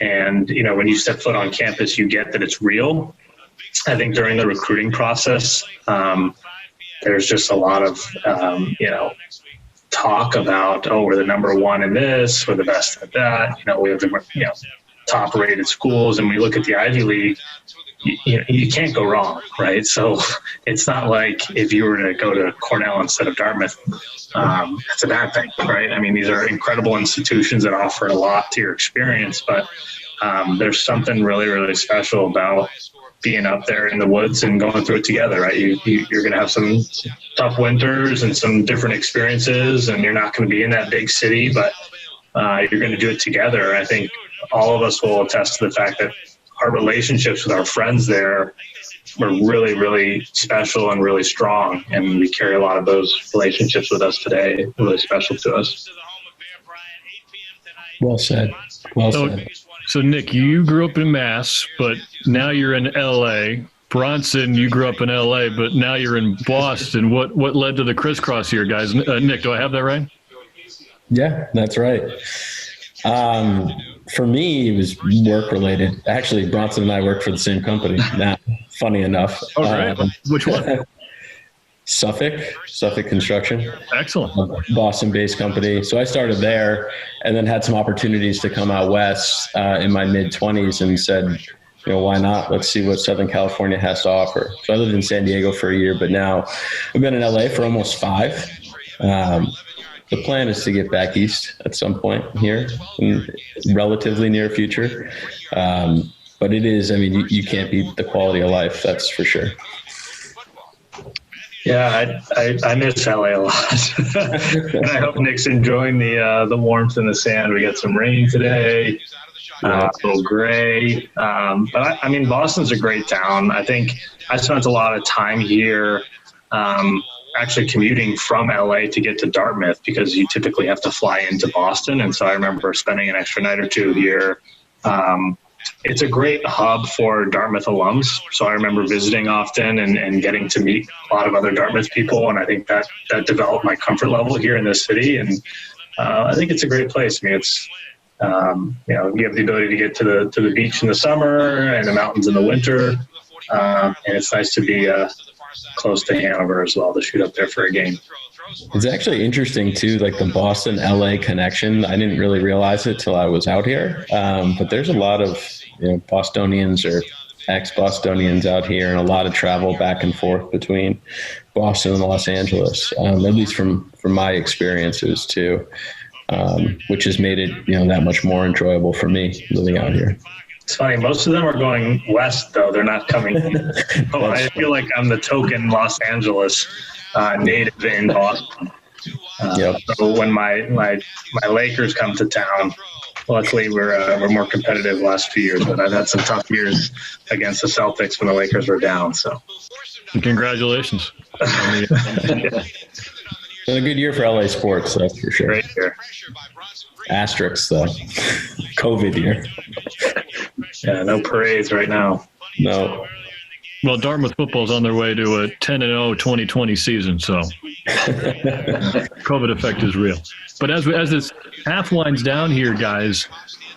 S5: And, when you step foot on campus, you get that it's real. I think during the recruiting process, there's just a lot of, talk about, we're the number one in this, we're the best at that. We have the top rated schools, and we look at the Ivy League, you can't go wrong, right? So it's not like if you were to go to Cornell instead of Dartmouth, that's a bad thing, right? I mean, these are incredible institutions that offer a lot to your experience, but there's something really, really special about being up there in the woods and going through it together, right? You're going to have some tough winters and some different experiences, and you're not going to be in that big city, but you're going to do it together. I think all of us will attest to the fact that our relationships with our friends there were really, really special and really strong. And we carry a lot of those relationships with us today, really special to us.
S4: Well said. Well
S2: So,
S4: said.
S2: so Nick, you grew up in Mass, but now you're in LA. Bronson, you grew up in LA, but now you're in Boston. What led to the crisscross here, guys? Nick, do I have that right?
S4: Yeah, that's right. For me, it was work related. Actually, Bronson and I work for the same company now, funny enough.
S2: Oh, great. Which one?
S4: Suffolk Construction.
S2: Excellent.
S4: Boston-based company. So I started there and then had some opportunities to come out west in my mid-20s and said, why not? Let's see what Southern California has to offer. So I lived in San Diego for a year, but now I've been in LA for almost 5. The plan is to get back east at some point here in relatively near future. But it is, you can't beat the quality of life, that's for sure.
S5: Yeah, I miss LA a lot. And I hope Nick's enjoying the warmth in the sand. We got some rain today, a little gray. But Boston's a great town. I think I spent a lot of time here actually commuting from LA to get to Dartmouth because you typically have to fly into Boston. And so I remember spending an extra night or two here. It's a great hub for Dartmouth alums. So I remember visiting often and getting to meet a lot of other Dartmouth people. And I think that developed my comfort level here in this city. And I think it's a great place. It's, you have the ability to get to the beach in the summer and the mountains in the winter. And it's nice to be close to Hanover as well to shoot up there for a game.
S4: It's actually interesting too, like the Boston LA connection. I didn't really realize it till I was out here. But there's a lot of Bostonians or ex-Bostonians out here, and a lot of travel back and forth between Boston and Los Angeles, at least from my experiences too, which has made it that much more enjoyable for me living out here.
S5: It's funny. Most of them are going west, though. They're not coming. I feel like I'm the token Los Angeles native in Boston. So when my Lakers come to town, luckily we're more competitive the last few years. But I've had some tough years against the Celtics when the Lakers were down. So,
S2: congratulations.
S4: Been a good year for LA sports, that's for sure.
S5: Great year.
S4: Asterisks, though. COVID year.
S5: Yeah, no parades right now.
S4: No.
S2: Well, Dartmouth football is on their way to a 10-0 2020 season, so COVID effect is real. But as this half winds down here, guys,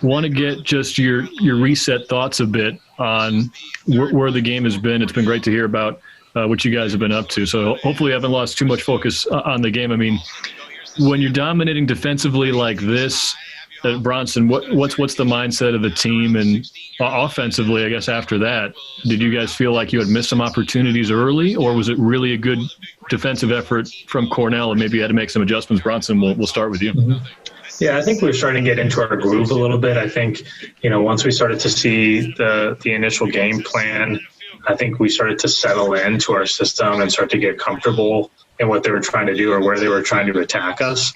S2: want to get just your reset thoughts a bit on where the game has been. It's been great to hear about what you guys have been up to. So hopefully you haven't lost too much focus on the game. When you're dominating defensively like this, Bronson, what's the mindset of the team? And offensively, I guess after that, did you guys feel like you had missed some opportunities early, or was it really a good defensive effort from Cornell and maybe you had to make some adjustments? Bronson, we'll start with you.
S5: Mm-hmm. Yeah, I think we're starting to get into our groove a little bit. I think, once we started to see the initial game plan, I think we started to settle into our system and start to get comfortable in what they were trying to do or where they were trying to attack us.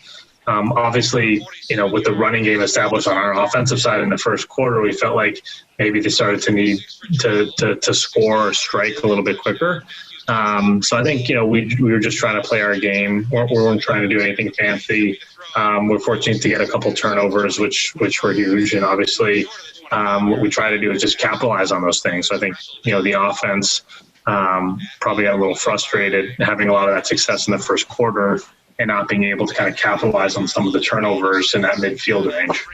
S5: Obviously, with the running game established on our offensive side in the first quarter, we felt like maybe they started to need to score or strike a little bit quicker. So I think, we were just trying to play our game. We weren't trying to do anything fancy. We're fortunate to get a couple turnovers, which were huge. And obviously, what we try to do is just capitalize on those things. So I think, the offense probably got a little frustrated having a lot of that success in the first quarter and not being able to kind of capitalize on some of the turnovers in that midfield range.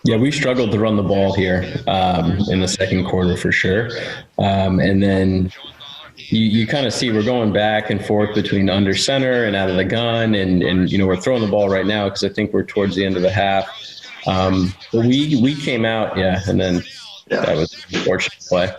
S4: Yeah, we struggled to run the ball here in the second quarter for sure. And then you kind of see we're going back and forth between under center and out of the gun. And we're throwing the ball right now because I think we're towards the end of the half. But we came out, and then that was an unfortunate play.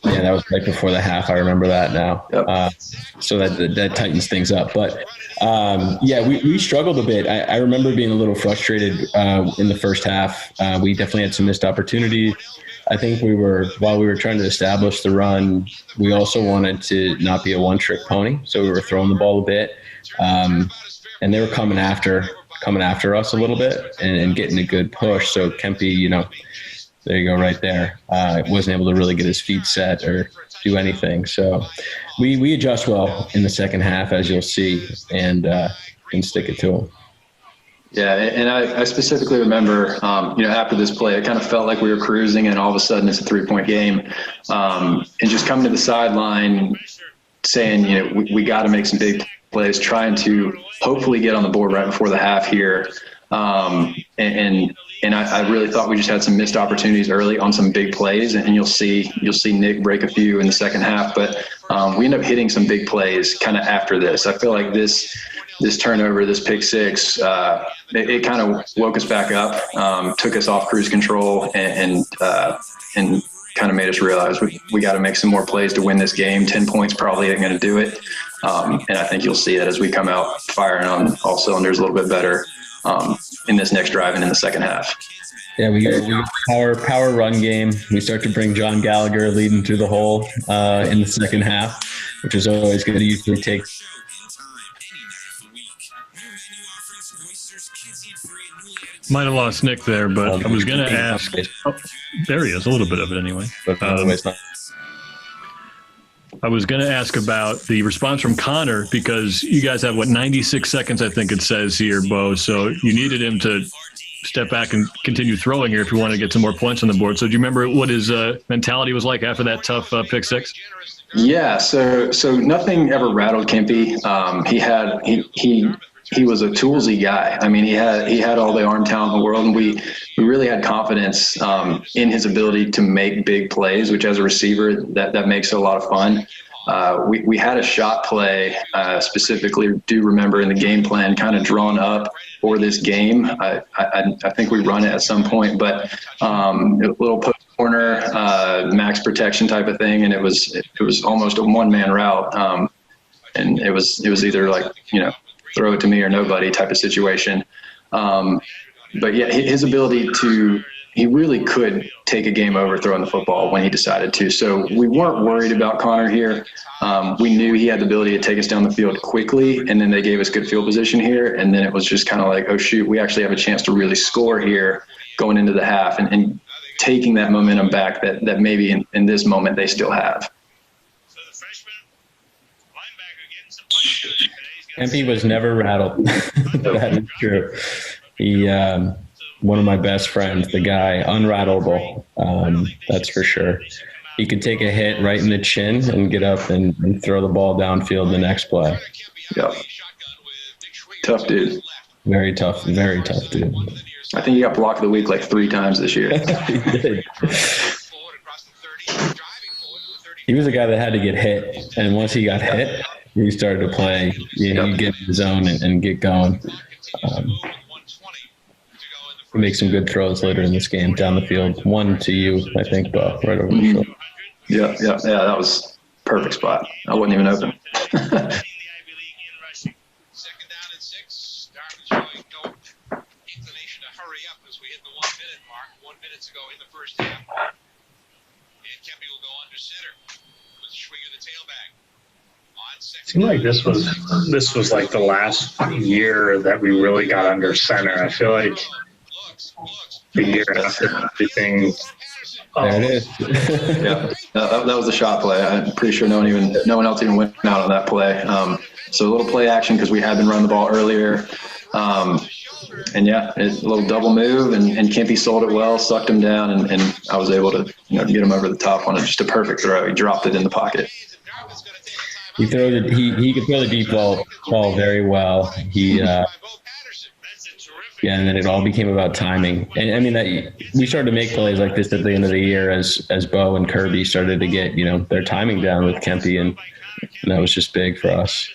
S4: That was right before the half. I remember that now. Yep. So that tightens things up. But, we struggled a bit. I remember being a little frustrated in the first half. We definitely had some missed opportunities. I think while we were trying to establish the run, we also wanted to not be a one-trick pony. So we were throwing the ball a bit. And they were coming after us a little bit and getting a good push. So Kempe, there you go right there. Wasn't able to really get his feet set or do anything. So we adjust well in the second half, as you'll see. And and stick it to them.
S3: Yeah, and I specifically remember, after this play, it kind of felt like we were cruising, and all of a sudden it's a 3-point game. And just coming to the sideline saying, we got to make some big plays, trying to hopefully get on the board right before the half here. And I really thought we just had some missed opportunities early on some big plays, and you'll see Nick break a few in the second half. But we end up hitting some big plays kind of after this. I feel like this turnover, this pick six, it kind of woke us back up, took us off cruise control, and kind of made us realize we got to make some more plays to win this game. 10 points probably ain't going to do it. And I think you'll see it as we come out firing on all cylinders a little bit better in this next drive and in the second half.
S4: Yeah, we power run game. We start to bring John Gallagher leading through the hole in the second half, which is always going to usually take.
S2: Might have lost Nick there, but I was going to ask. Oh, there he is, a little bit of it anyway. I was going to ask about the response from Connor, because you guys have, 96 seconds, I think it says here, Bo. So you needed him to step back and continue throwing here if you want to get some more points on the board. So do you remember what his mentality was like after that tough pick six?
S3: Yeah, so nothing ever rattled Kempy. He was a toolsy guy. I mean, he had all the arm talent in the world, and we really had confidence in his ability to make big plays, which as a receiver, that makes it a lot of fun. We had a shot play specifically, do remember, in the game plan kind of drawn up for this game. I think we run it at some point, but a little post corner, max protection type of thing, and it was almost a one-man route, and it was either throw it to me or nobody type of situation. But yeah, his ability he really could take a game over throwing the football when he decided to. So we weren't worried about Connor here. We knew he had the ability to take us down the field quickly, and then they gave us good field position here. And then it was just kind of like, oh shoot, we actually have a chance to really score here going into the half, and taking that momentum back that maybe in this moment they still have.
S4: Kempy was never rattled. That is true. He, one of my best friends, the guy, unrattleable. That's for sure. He could take a hit right in the chin and get up and throw the ball downfield the next play.
S3: Yeah. Tough dude.
S4: Very tough dude.
S3: I think he got block of the week 3 times this year.
S4: He did. He was a guy that had to get hit, and once he got hit, he started to play. He'd get in the zone and get going. He makes some good throws later in this game down the field. One to you, I think, Bo, right over the shoulder.
S3: Yeah, that was perfect spot. I wasn't even open.
S8: Second down and 6. Dartmouth showing no inclination to hurry up as we hit the 1 minute mark. 1 minute to go in the first half. And Kempy will go under center with Schwieger the tailback.
S5: It seemed like this was like the last year that we really got under center. I feel like the year after everything.
S4: There it is.
S3: Yeah, that was the shot play. I'm pretty sure no one else even went out on that play. So a little play action because we had been running the ball earlier. And yeah, a little double move, and Kempy sold it well, sucked him down, and I was able to get him over the top on it. Just a perfect throw. He dropped it in the pocket.
S4: He could throw the deep ball very well. And then it all became about timing. And I mean, we started to make plays like this at the end of the year as Bo and Kirby started to get their timing down with Kempy, and that was just big for us.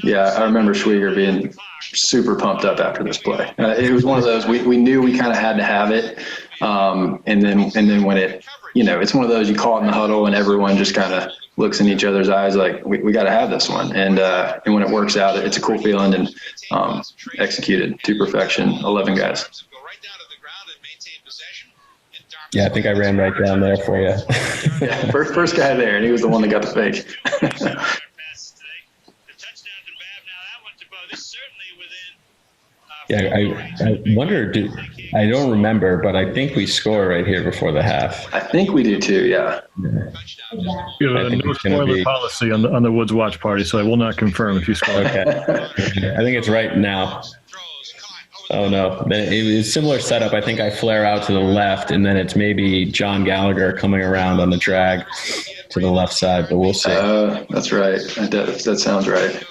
S3: Yeah, I remember Schwieger being super pumped up after this play. It was one of those we knew we kind of had to have it, and then when it it's one of those you call it in the huddle and everyone just kind of looks in each other's eyes like we got to have this one, and when it works out, it's a cool feeling, and executed to perfection. 11 guys.
S4: Yeah, I think I ran right down there for you.
S3: Yeah, first guy there, and he was the one that got the fake.
S4: Yeah, I wonder, I don't remember, but I think we score right here before the half.
S3: I think we do too. Yeah.
S1: You have
S4: I
S1: a
S4: think
S1: no
S4: it's gonna
S1: spoiler
S4: be-
S1: policy on the Woods Watch Party, so I will not confirm if you score.
S4: Okay. I think it's right now. Oh, no. It was similar setup. I think I flare out to the left, and then it's maybe John Gallagher coming around on the drag to the left side, but we'll see.
S3: That's right. That sounds right.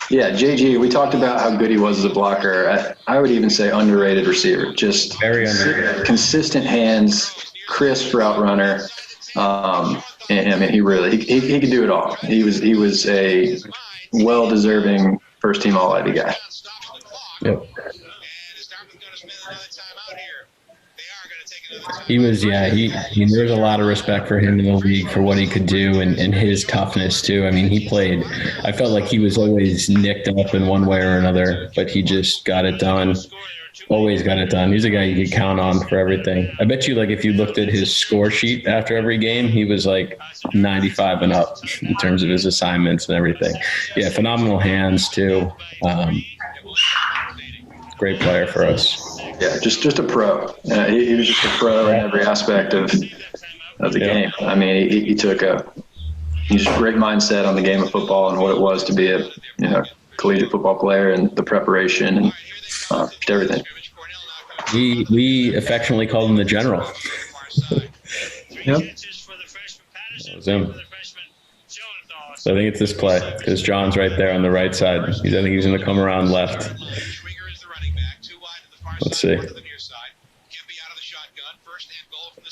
S3: Yeah, JG, we talked about how good he was as a blocker. I would even say underrated receiver. Just
S4: Very underrated.
S3: Consistent hands, crisp route runner. And I mean, he could do it all. He was a well-deserving first-team All-Ivy guy.
S4: Yep. He was, there's a lot of respect for him in the league for what he could do and his toughness too. I mean, I felt like he was always nicked up in one way or another, but he just got it done. Always got it done. He's a guy you could count on for everything. I bet you, like, if you looked at his score sheet after every game, he was like 95 and up in terms of his assignments and everything. Yeah, phenomenal hands too. Great player for us.
S3: Yeah, just a pro. He was just a pro in every aspect of the game. I mean, he took he's a great mindset on the game of football and what it was to be a collegiate football player and the preparation and just everything.
S4: We affectionately called him the General.
S3: Yep.
S4: That was him. So I think it's this play because John's right there on the right side. I think he's going to come around left. Let's see.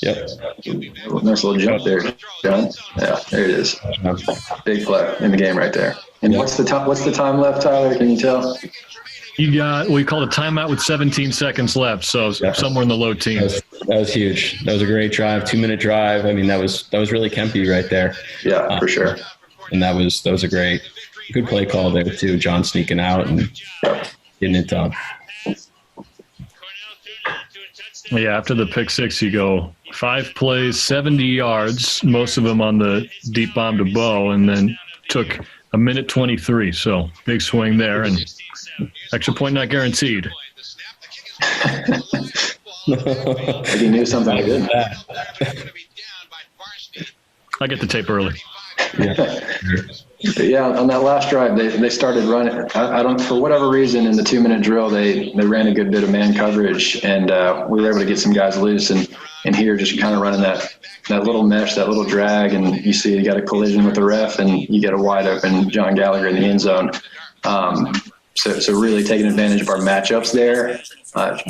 S4: Yep.
S3: Nice little jump there, John. Yeah, there it is. Big play in the game right there. And what's the time left, Tyler? Can you tell?
S1: We called a timeout with 17 seconds left, so somewhere in the low teens.
S4: That was huge. That was a great drive, 2-minute drive. I mean, that was really Kempy right there.
S3: Yeah, for sure.
S4: And that was a good play call there too. John sneaking out and getting it done.
S1: Yeah, after the pick six, you go 5 plays, 70 yards, most of them on the deep bomb to Bo, and then took a minute 23. So big swing there, and extra point not guaranteed.
S3: He knew something I didn't.
S1: I get the tape early.
S3: But yeah, on that last drive, they started running. I don't, for whatever reason, in the 2-minute drill, they ran a good bit of man coverage, and we were able to get some guys loose. And here, just kind of running that little mesh, that little drag, and you see you got a collision with the ref, and you get a wide open John Gallagher in the end zone. So really taking advantage of our matchups there.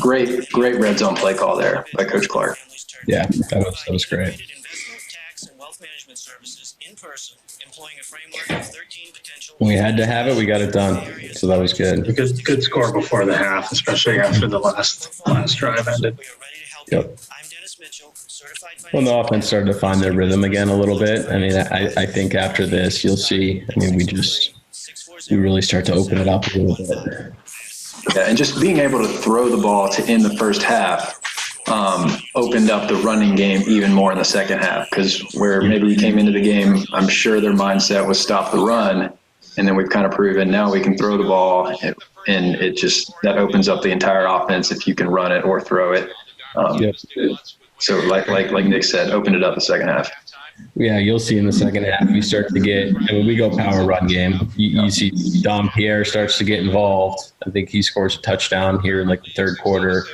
S3: Great red zone play call there by Coach Clark.
S4: Yeah, that was great. When we had to have it, we got it done. So that was good.
S5: Good score before the half, especially after the last drive ended.
S4: Yep. Well, the offense started to find their rhythm again a little bit. I mean, I think after this, you'll see. I mean, we really start to open it up a little bit.
S3: Yeah, and just being able to throw the ball to end the first half opened up the running game even more in the second half, because where maybe we came into the game, I'm sure their mindset was stop the run, and then we've kind of proven now we can throw the ball, and it just that opens up the entire offense if you can run it or throw it. So like Nick said, opened it up the second half.
S4: Yeah, you'll see in the second half we start to get, and when we go power run game, you see Dom Pierre starts to get involved. I think he scores a touchdown here in like the third quarter.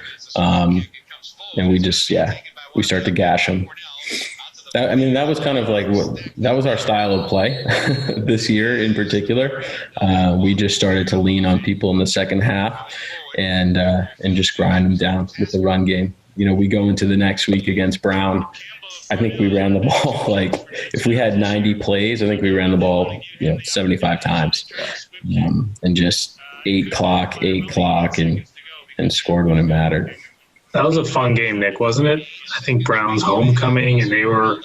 S4: And we just, we start to gash them. I mean, that was kind of like that was our style of play this year in particular. We just started to lean on people in the second half and just grind them down with the run game. You know, we go into the next week against Brown. I think we ran the ball like if we had 90 plays, I think we ran the ball 75 times, and just 8 clock, and scored when it mattered.
S5: That was a fun game, Nick, wasn't it? I think Brown's homecoming, and they were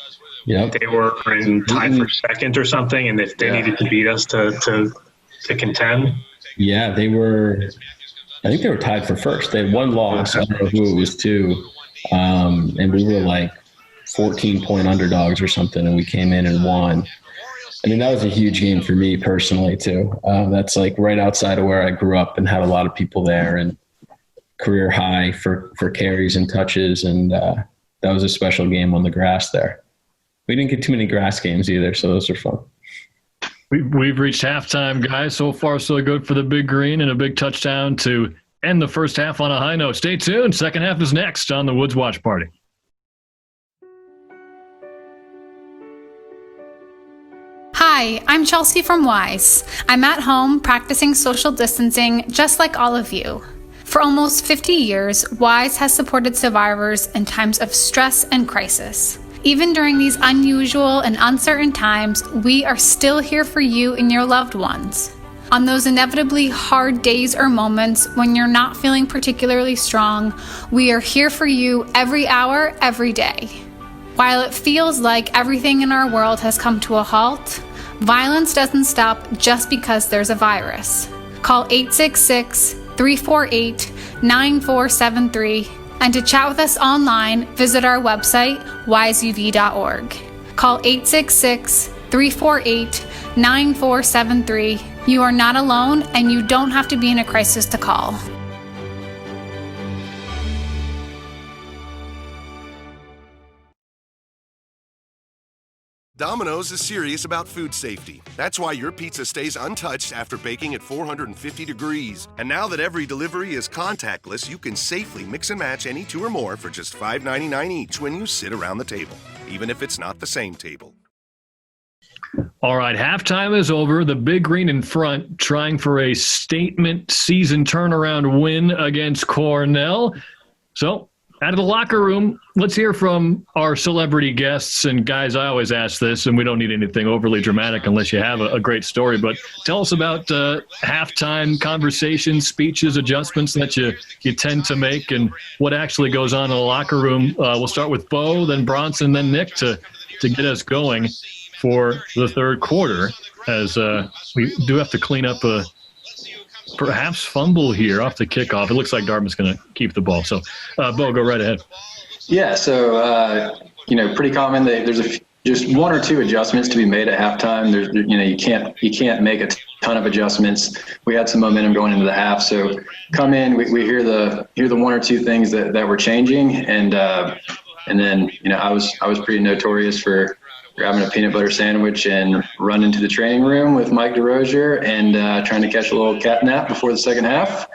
S5: in tied for second or something, and if they needed to beat us to contend.
S4: Yeah, they were. I think they were tied for first. They had one loss. I don't know who it was to, and we were like 14-point underdogs or something, and we came in and won. I mean, that was a huge game for me personally too. That's like right outside of where I grew up and had a lot of people there, and career high for carries and touches. And that was a special game on the grass there. We didn't get too many grass games either, so those are fun.
S2: We've reached halftime, guys. So far, so good for the Big Green, and a big touchdown to end the first half on a high note. Stay tuned. Second half is next on the Woods Watch Party.
S9: Hi, I'm Chelsea from WISE. I'm at home practicing social distancing just like all of you. For almost 50 years, WISE has supported survivors in times of stress and crisis. Even during these unusual and uncertain times, we are still here for you and your loved ones. On those inevitably hard days or moments when you're not feeling particularly strong, we are here for you every hour, every day. While it feels like everything in our world has come to a halt, violence doesn't stop just because there's a virus. Call 866-348-9473, and to chat with us online, visit our website, wiseuv.org. Call 866-348-9473. You are not alone, and you don't have to be in a crisis to call.
S10: Domino's is serious about food safety. That's why your pizza stays untouched after baking at 450 degrees. And now that every delivery is contactless, you can safely mix and match any two or more for just $5.99 each when you sit around the table, even if it's not the same table.
S2: All right, halftime is over. The Big Green in front, trying for a statement season turnaround win against Cornell. So, out of the locker room, let's hear from our celebrity guests. And guys, I always ask this, and we don't need anything overly dramatic unless you have a great story. But tell us about halftime conversations, speeches, adjustments that you tend to make, and what actually goes on in the locker room. We'll start with Bo, then Bronson, then Nick to get us going for the third quarter, as we do have to clean up a perhaps fumble here off the kickoff. It looks like Dartmouth's going to keep the ball. So, Bo, go right ahead.
S3: Yeah, so, pretty common. There's just one or two adjustments to be made at halftime. You can't make a ton of adjustments. We had some momentum going into the half, so come in, we hear the one or two things that were changing, and then I was pretty notorious for grabbing a peanut butter sandwich and running to the training room with Mike DeRozier and trying to catch a little cat nap before the second half.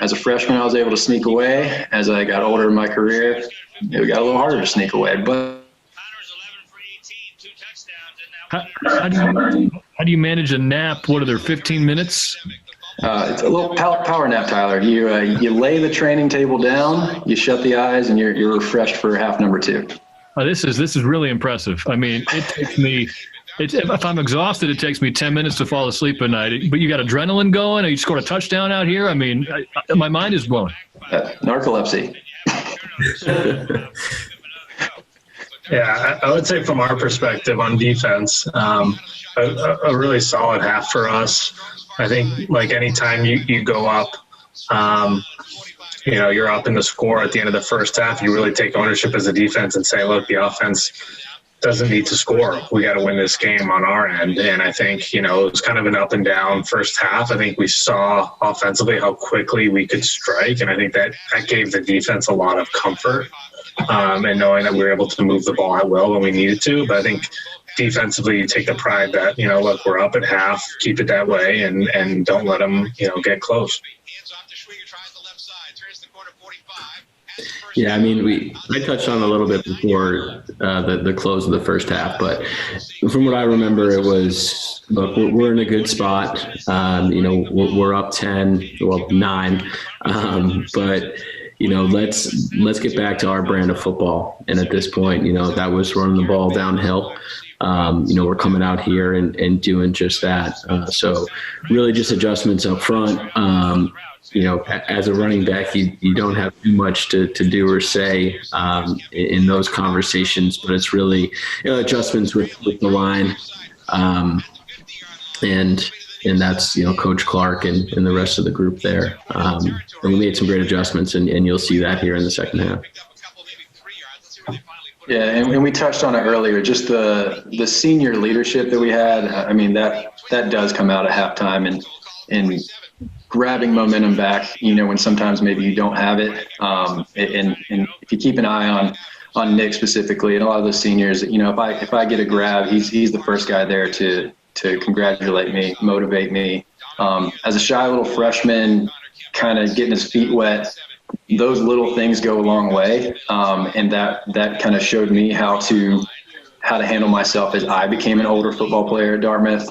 S3: As a freshman, I was able to sneak away. As I got older in my career, it got a little harder to sneak away. But
S2: how do you manage a nap? What are there, 15 minutes?
S3: It's a little power nap, Tyler. You lay the training table down, you shut the eyes, and you're refreshed for half number two.
S2: This is really impressive. I mean, it takes me if I'm exhausted, it takes me 10 minutes to fall asleep at night. But you got adrenaline going, and you scored a touchdown out here. I mean, my mind is blown.
S3: Narcolepsy.
S5: Yeah, I would say from our perspective on defense, a really solid half for us. I think like anytime you go up, you're up in the score at the end of the first half, you really take ownership as a defense and say, look, the offense doesn't need to score. We got to win this game on our end. And I think, it was kind of an up and down first half. I think we saw offensively how quickly we could strike. And I think that gave the defense a lot of comfort and knowing that we were able to move the ball at will when we needed to. But I think defensively, you take the pride that, look, we're up at half, keep it that way, and don't let them, get close.
S4: Yeah, I mean, I touched on a little bit before the close of the first half, but from what I remember, it was, look, we're in a good spot. We're up 9, but let's get back to our brand of football. And at this point, that was running the ball downhill. We're coming out here and doing just that. So really just adjustments up front. As a running back, you don't have too much to do or say in those conversations, but it's really adjustments with the line, and that's Coach Clark and the rest of the group there. And we made some great adjustments, and you'll see that here in the second half.
S3: Yeah, and we touched on it earlier, just the senior leadership that we had. I mean, that does come out at halftime and grabbing momentum back, when sometimes maybe you don't have it. And if you keep an eye on Nick specifically and a lot of those seniors, if I get a grab, he's the first guy there to congratulate me, motivate me. As a shy little freshman, kind of getting his feet wet, those little things go a long way. And that kind of showed me how to handle myself as I became an older football player at Dartmouth.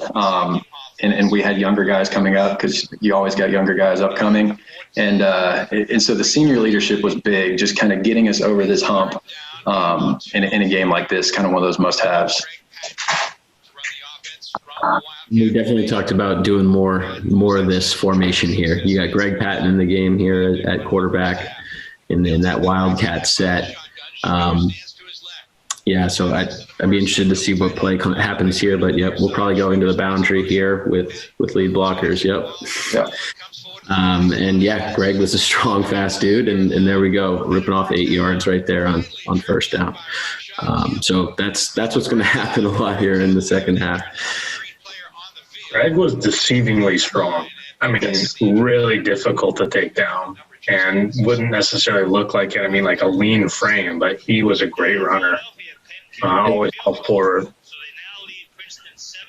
S3: And we had younger guys coming up, because you always got younger guys upcoming. And so the senior leadership was big, just kind of getting us over this hump in a game like this, kind of one of those must-haves.
S4: We definitely talked about doing more of this formation here. You got Greg Patton in the game here at quarterback in that Wildcat set. Yeah, so I'd be interested to see what play happens here. But, yep, we'll probably go into the boundary here with lead blockers. Yep. And, yeah, Greg was a strong, fast dude. And there we go, ripping off 8 yards right there on first down. So that's what's going to happen a lot here in the second half.
S5: Greg was deceivingly strong. I mean, really difficult to take down, and wouldn't necessarily look like it. I mean, like a lean frame, but he was a great runner. Always helped forward.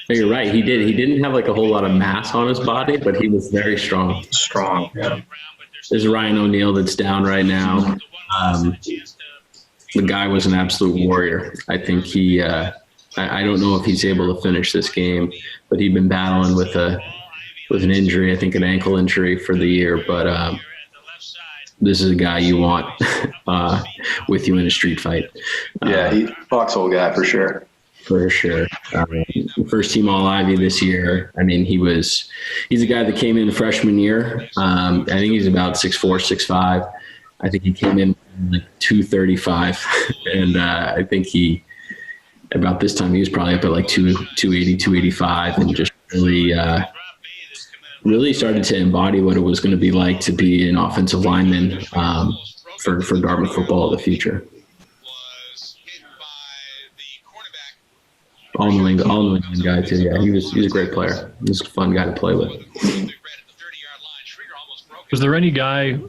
S4: You're right. He did. He didn't have like a whole lot of mass on his body, but he was very strong.
S5: Strong, yeah.
S4: There's Ryan O'Neal that's down right now. The guy was an absolute warrior. I think he I don't know if he's able to finish this game, but he'd been battling with an injury, I think an ankle injury for the year. But this is a guy you want with you in a street fight.
S3: Yeah, he's a foxhole guy for sure.
S4: For sure. First team All-Ivy this year. I mean, he's a guy that came in freshman year. I think he's about 6'4", 6'5". I think he came in like 235, and I think about this time he was probably up at like 280, 285, and just really started to embody what it was going to be like to be an offensive lineman for Dartmouth football of the future. All New England guy too. Yeah, he was a great player. He was a fun guy to play with.
S2: Was there any guy,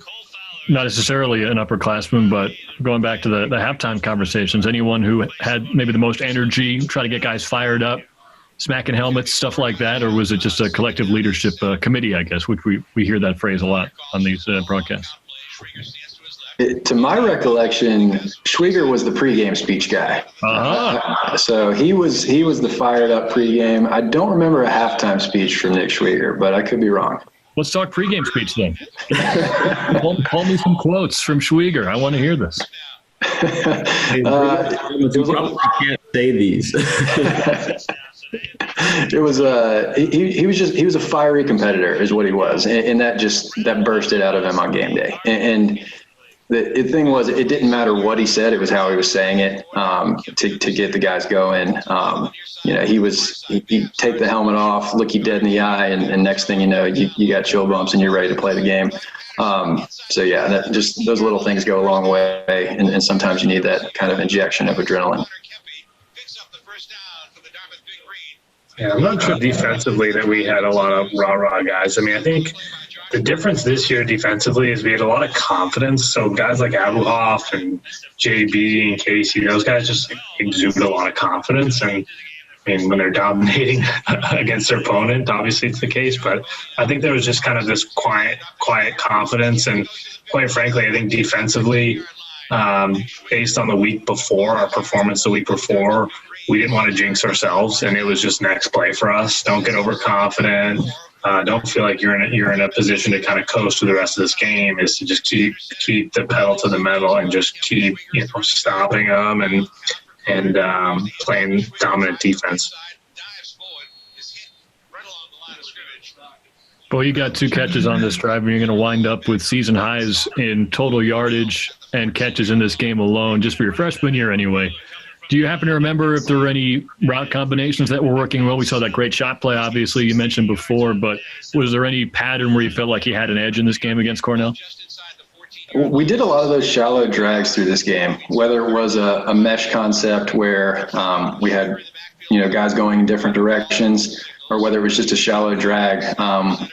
S2: not necessarily an upperclassman, but going back to the halftime conversations, anyone who had maybe the most energy, try to get guys fired up, smacking helmets, stuff like that? Or was it just a collective leadership committee, I guess, which we hear that phrase a lot on these broadcasts?
S3: To my recollection, SCHWIEGER was the pregame speech guy. So he was the fired up pregame. I don't remember a halftime speech from Nick SCHWIEGER, but I could be wrong.
S2: Let's talk pregame speech then. Call me some quotes from SCHWIEGER. I want to hear this.
S4: You probably can't say these.
S3: It was he was a fiery competitor is what he was, and that bursted out of him on game day. And the thing was, it didn't matter what he said; it was how he was saying it to get the guys going. He'd take the helmet off, look you dead in the eye, and next thing you know, you got chill bumps and you're ready to play the game. So yeah, just those little things go a long way, and sometimes you need that kind of injection of adrenaline.
S5: Yeah, I'm not sure defensively that we had a lot of rah-rah guys. I mean, I think the difference this year defensively is we had a lot of confidence. So guys like Abuhoff and JB and Casey, those guys just exude a lot of confidence. And I mean, when they're dominating against their opponent, obviously it's the case. But I think there was just kind of this quiet confidence. And quite frankly, I think defensively, based on the week before, our performance the week before, we didn't want to jinx ourselves, and it was just next play for us. Don't get overconfident. Don't feel like you're in a position to kind of coast through the rest of this game. Is to just keep the pedal to the metal and just keep stopping them and playing dominant defense.
S2: Well, you got 2 catches on this drive, and you're going to wind up with season highs in total yardage and catches in this game alone, just for your freshman year anyway. Do you happen to remember if there were any route combinations that were working well? We saw that great shot play, obviously, you mentioned before, but was there any pattern where you felt like you had an edge in this game against Cornell?
S3: We did a lot of those shallow drags through this game, whether it was a mesh concept where we had, guys going in different directions, or whether it was just a shallow drag.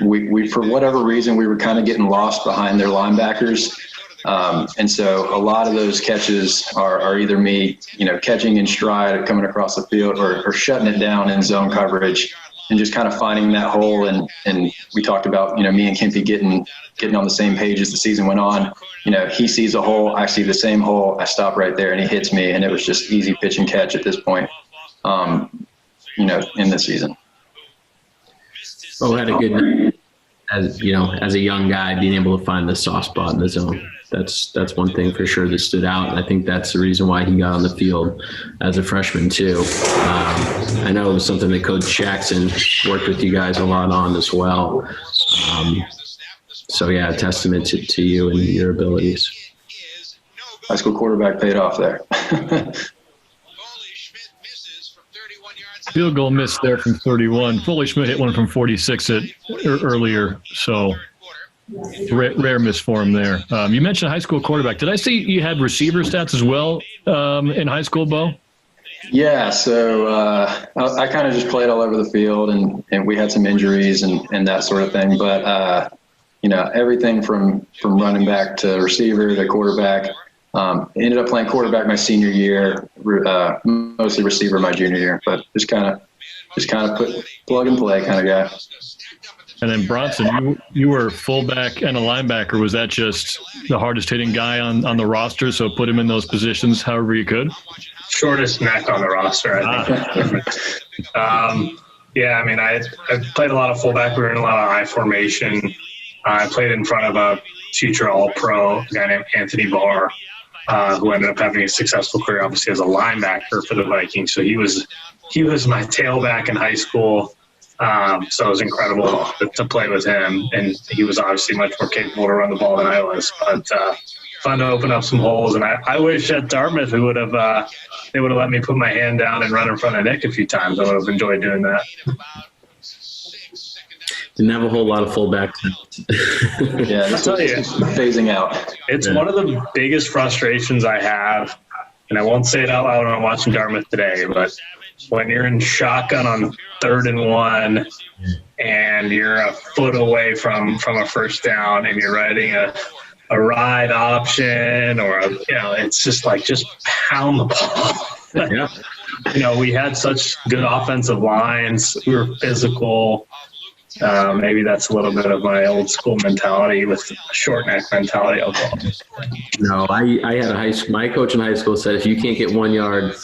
S3: We for whatever reason, we were kind of getting lost behind their linebackers. And so a lot of those catches are either me, catching in stride, coming across the field, or shutting it down in zone coverage and just kind of finding that hole. And we talked about, me and Kempy getting on the same page as the season went on. He sees a hole, I see the same hole, I stop right there and he hits me. And it was just easy pitch and catch at this point, in the season.
S4: Oh, had a good night. As a young guy, being able to find the soft spot in the zone. That's one thing for sure that stood out. And I think that's the reason why he got on the field as a freshman too. I know it was something that Coach Jackson worked with you guys a lot on as well. So yeah, a testament to you and your abilities.
S3: High school quarterback paid off there.
S1: Field goal missed there from 31. Foley Schmidt hit one from 46 earlier, so rare miss for him there. You mentioned high school quarterback. Did I see you had receiver stats as well in high school, Bo?
S3: Yeah, so I kind of just played all over the field, and we had some injuries and that sort of thing. But, everything from running back to receiver to quarterback. Ended up playing quarterback my senior year, mostly receiver my junior year, but just kind of put plug and play kind of guy.
S1: And then Bronson, you were fullback and a linebacker. Was that just the hardest hitting guy on the roster? So put him in those positions however you could?
S5: Shortest neck on the roster, I think. I played a lot of fullback. We were in a lot of I formation. I played in front of a future All-Pro, a guy named Anthony Barr, who ended up having a successful career, obviously, as a linebacker for the Vikings. So he was my tailback in high school. So it was incredible to play with him. And he was obviously much more capable to run the ball than I was. But fun to open up some holes. And I wish at Dartmouth they would have let me put my hand down and run in front of Nick a few times. I would have enjoyed doing that.
S4: Didn't have a whole lot of fullbacks.
S3: Yeah, I'll tell you, phasing out.
S5: It's one of the biggest frustrations I have, and I won't say it out loud when I'm watching Dartmouth today, but when you're in shotgun on 3rd and 1 and you're a foot away from a first down and you're riding a ride option or it's just pound the ball.
S4: Yeah.
S5: We had such good offensive lines. We were physical. Maybe that's a little bit of my old school mentality with short neck mentality. I'll call it.
S4: No, I had my coach in high school said, if you can't get 1 yard,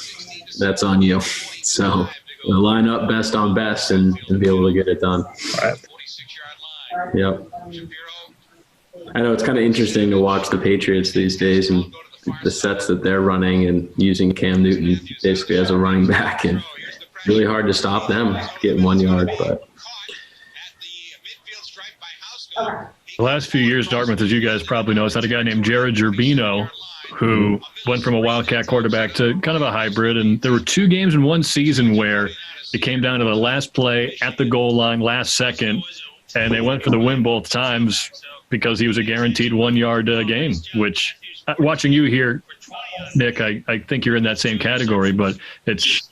S4: that's on you. So line up best on best and be able to get it done.
S5: Right.
S4: Yep. I know it's kind of interesting to watch the Patriots these days and the sets that they're running and using Cam Newton basically as a running back, and really hard to stop them getting 1 yard, but.
S1: The last few years, Dartmouth, as you guys probably know, has had a guy named Jared Gerbino who went from a Wildcat quarterback to kind of a hybrid. And there were 2 games in one season where it came down to the last play at the goal line, last second, and they went for the win both times because he was a guaranteed 1 yard game, which watching you here, Nick, I think you're in that same category, but it's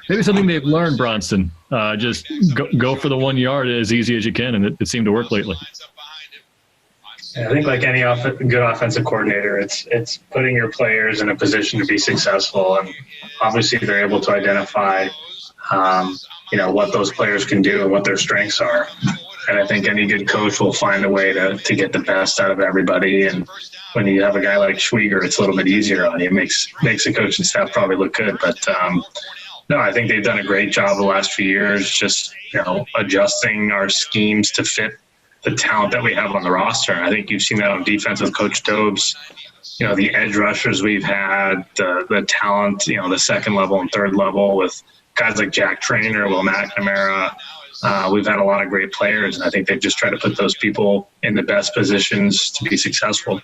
S1: maybe something they've learned, Bronson. Just go for the 1 yard as easy as you can, and it seemed to work lately.
S5: I think like any good offensive coordinator, it's putting your players in a position to be successful, and obviously they're able to identify, what those players can do and what their strengths are. And I think any good coach will find a way to get the best out of everybody. And when you have a guy like SCHWIEGER, it's a little bit easier on you. It makes the coaching staff probably look good. But no, I think they've done a great job the last few years, just adjusting our schemes to fit the talent that we have on the roster. And I think you've seen that on defense with Coach Dobes. The edge rushers we've had, the talent, the second level and third level with guys like Jack Trainer, Will McNamara. We've had a lot of great players, and I think they've just tried to put those people in the best positions to be successful.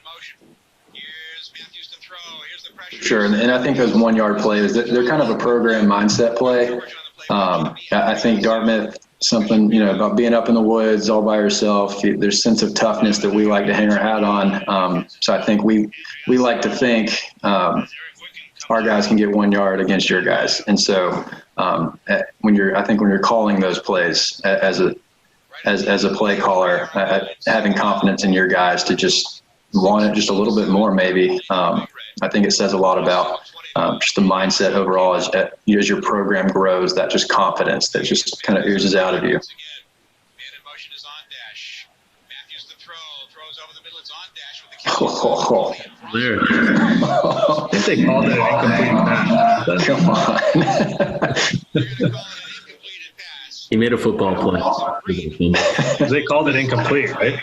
S3: Sure, and I think those 1 yard plays, they're kind of a program mindset play. I think Dartmouth, something, about being up in the woods all by yourself. There's a sense of toughness that we like to hang our hat on. So I think we like to think our guys can get 1 yard against your guys. And so when you're calling those plays as a play caller, having confidence in your guys to just want it just a little bit more, maybe, I think it says a lot about just the mindset overall as your program grows, that just confidence that just kind of oozes out of you.
S5: Oh, there. I think they called it an incomplete pass.
S3: Come on.
S4: He made a football play.
S5: They called it incomplete, right?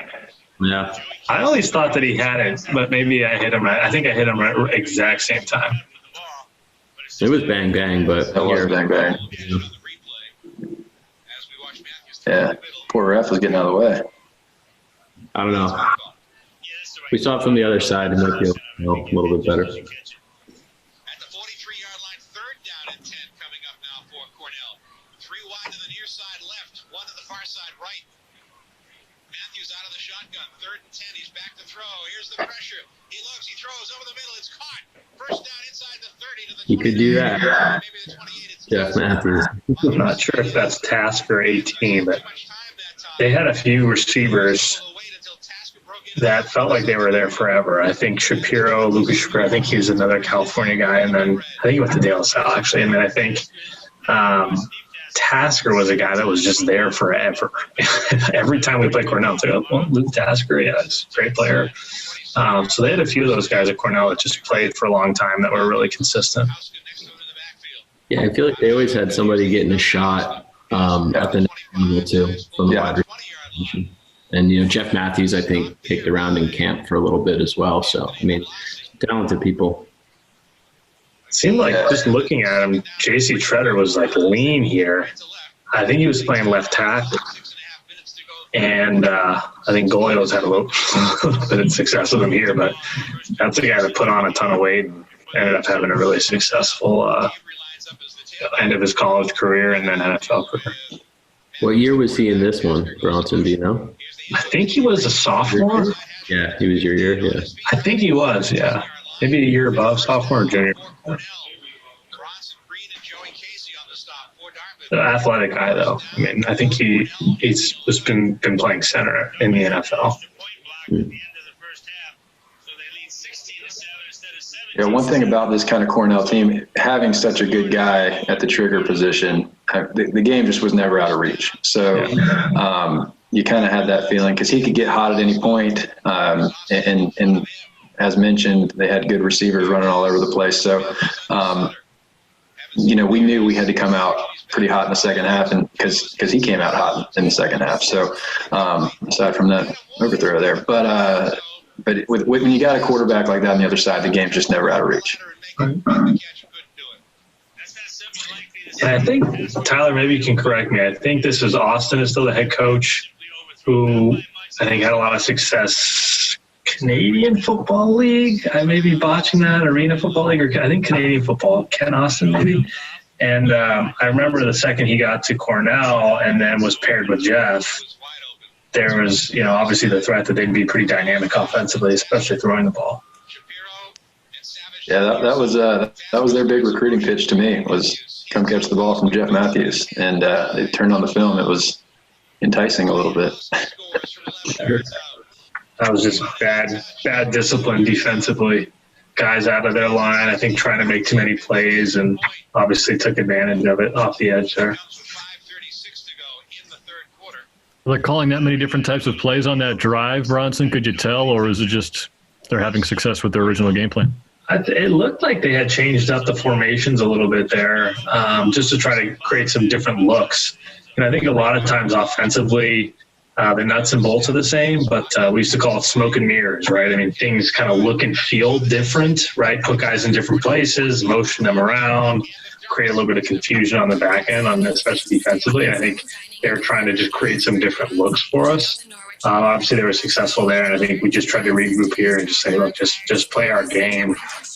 S4: Yeah.
S5: I always thought that he had it, but maybe I hit him right. I think I hit him right exact same time.
S4: It was bang bang, but
S3: that was bang bang. Yeah, poor ref was getting out of the way.
S4: I don't know. We saw it from the other side and might feel a little bit better.
S8: At the 43-yard line, 3rd down and 10 coming up now for Cornell. 3 wide to the near side left, 1 to the far side right. Matthews out of the shotgun, 3rd and 10. He's back to throw. Here's the pressure. He looks. He throws over the middle. It's caught. First down inside the 30 to the 20.
S4: You could do that.
S8: Maybe the 28.
S4: Jeff Matthews.
S5: I'm not sure if that's Tasker 18, but they had a few receivers that felt like they were there forever. I think Lucas Shapiro, I think he was another California guy, and then I think he went to De La Salle, actually, and then I think Tasker was a guy that was just there forever. Every time we played Cornell, it's like, Luke Tasker, yeah, he's a great player. So they had a few of those guys at Cornell that just played for a long time that were really consistent.
S4: Yeah, I feel like they always had somebody getting a shot at the next level too from the wide receiver. And, Jeff Matthews, I think, kicked around in camp for a little bit as well. So, I mean, talented people.
S5: It seemed like just looking at him, J.C. Treader was like lean here. I think he was playing left tackle. And I think Goyles had a little bit of success with him here. But that's a guy that put on a ton of weight and ended up having a really successful end of his college career and then NFL career.
S4: What year was he in this one, Bronson? Do you know?
S5: I think he was a sophomore.
S4: Yeah, he was your year. Yeah,
S5: I think he was. Yeah, maybe a year above sophomore or junior. The athletic guy, though. I mean, I think he's just been playing center in the NFL.
S3: Yeah, one thing about this kind of Cornell team, having such a good guy at the trigger position, the game just was never out of reach. So you kind of had that feeling because he could get hot at any point. And as mentioned, they had good receivers running all over the place. So, we knew we had to come out pretty hot in the second half, and because he came out hot in the second half. So aside from that overthrow there, but when you got a quarterback like that on the other side, the game's just never out of reach.
S5: And I think, Tyler, maybe you can correct me. I think this is Austin is still the head coach, who I think had a lot of success. Canadian Football League. I may be botching that. Arena Football League, or I think Canadian Football. Ken Austin, maybe. And I remember the second he got to Cornell and then was paired with Jeff, there was, obviously the threat that they'd be pretty dynamic offensively, especially throwing the ball.
S3: Yeah, that was their big recruiting pitch to me, was come catch the ball from Jeff Matthews. And they turned on the film. It was enticing a little bit.
S5: That was just bad discipline defensively. Guys out of their line, I think, trying to make too many plays, and obviously took advantage of it off the edge there.
S2: They're calling that many different types of plays on that drive, Bronson. Could you tell, or is it just they're having success with their original game plan?
S5: It looked like they had changed up the formations a little bit there, just to try to create some different looks. And I think a lot of times offensively, the nuts and bolts are the same, but we used to call it smoke and mirrors, right? I mean, things kind of look and feel different, right? Put guys in different places, motion them around, create a little bit of confusion on the back end, especially defensively. And I think they're trying to just create some different looks for us. Obviously, they were successful there, and I think we just tried to regroup here and just say, look, just play our game.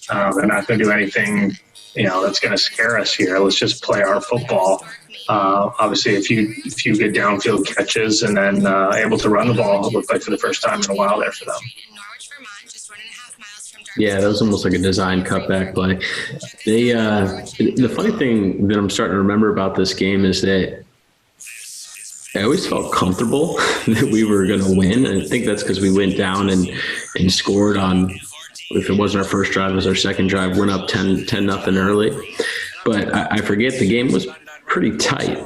S5: They're not going to do anything that's going to scare us here. Let's just play our football. Obviously, a few good downfield catches, and then able to run the ball. It looked like for the first time in a while there for them.
S4: Yeah, that was almost like a design cutback play. They the funny thing that I'm starting to remember about this game is that I always felt comfortable that we were going to win. And I think that's because we went down and scored on, if it wasn't our first drive, it was our second drive, went up 10-0 early. But I forget the game was pretty tight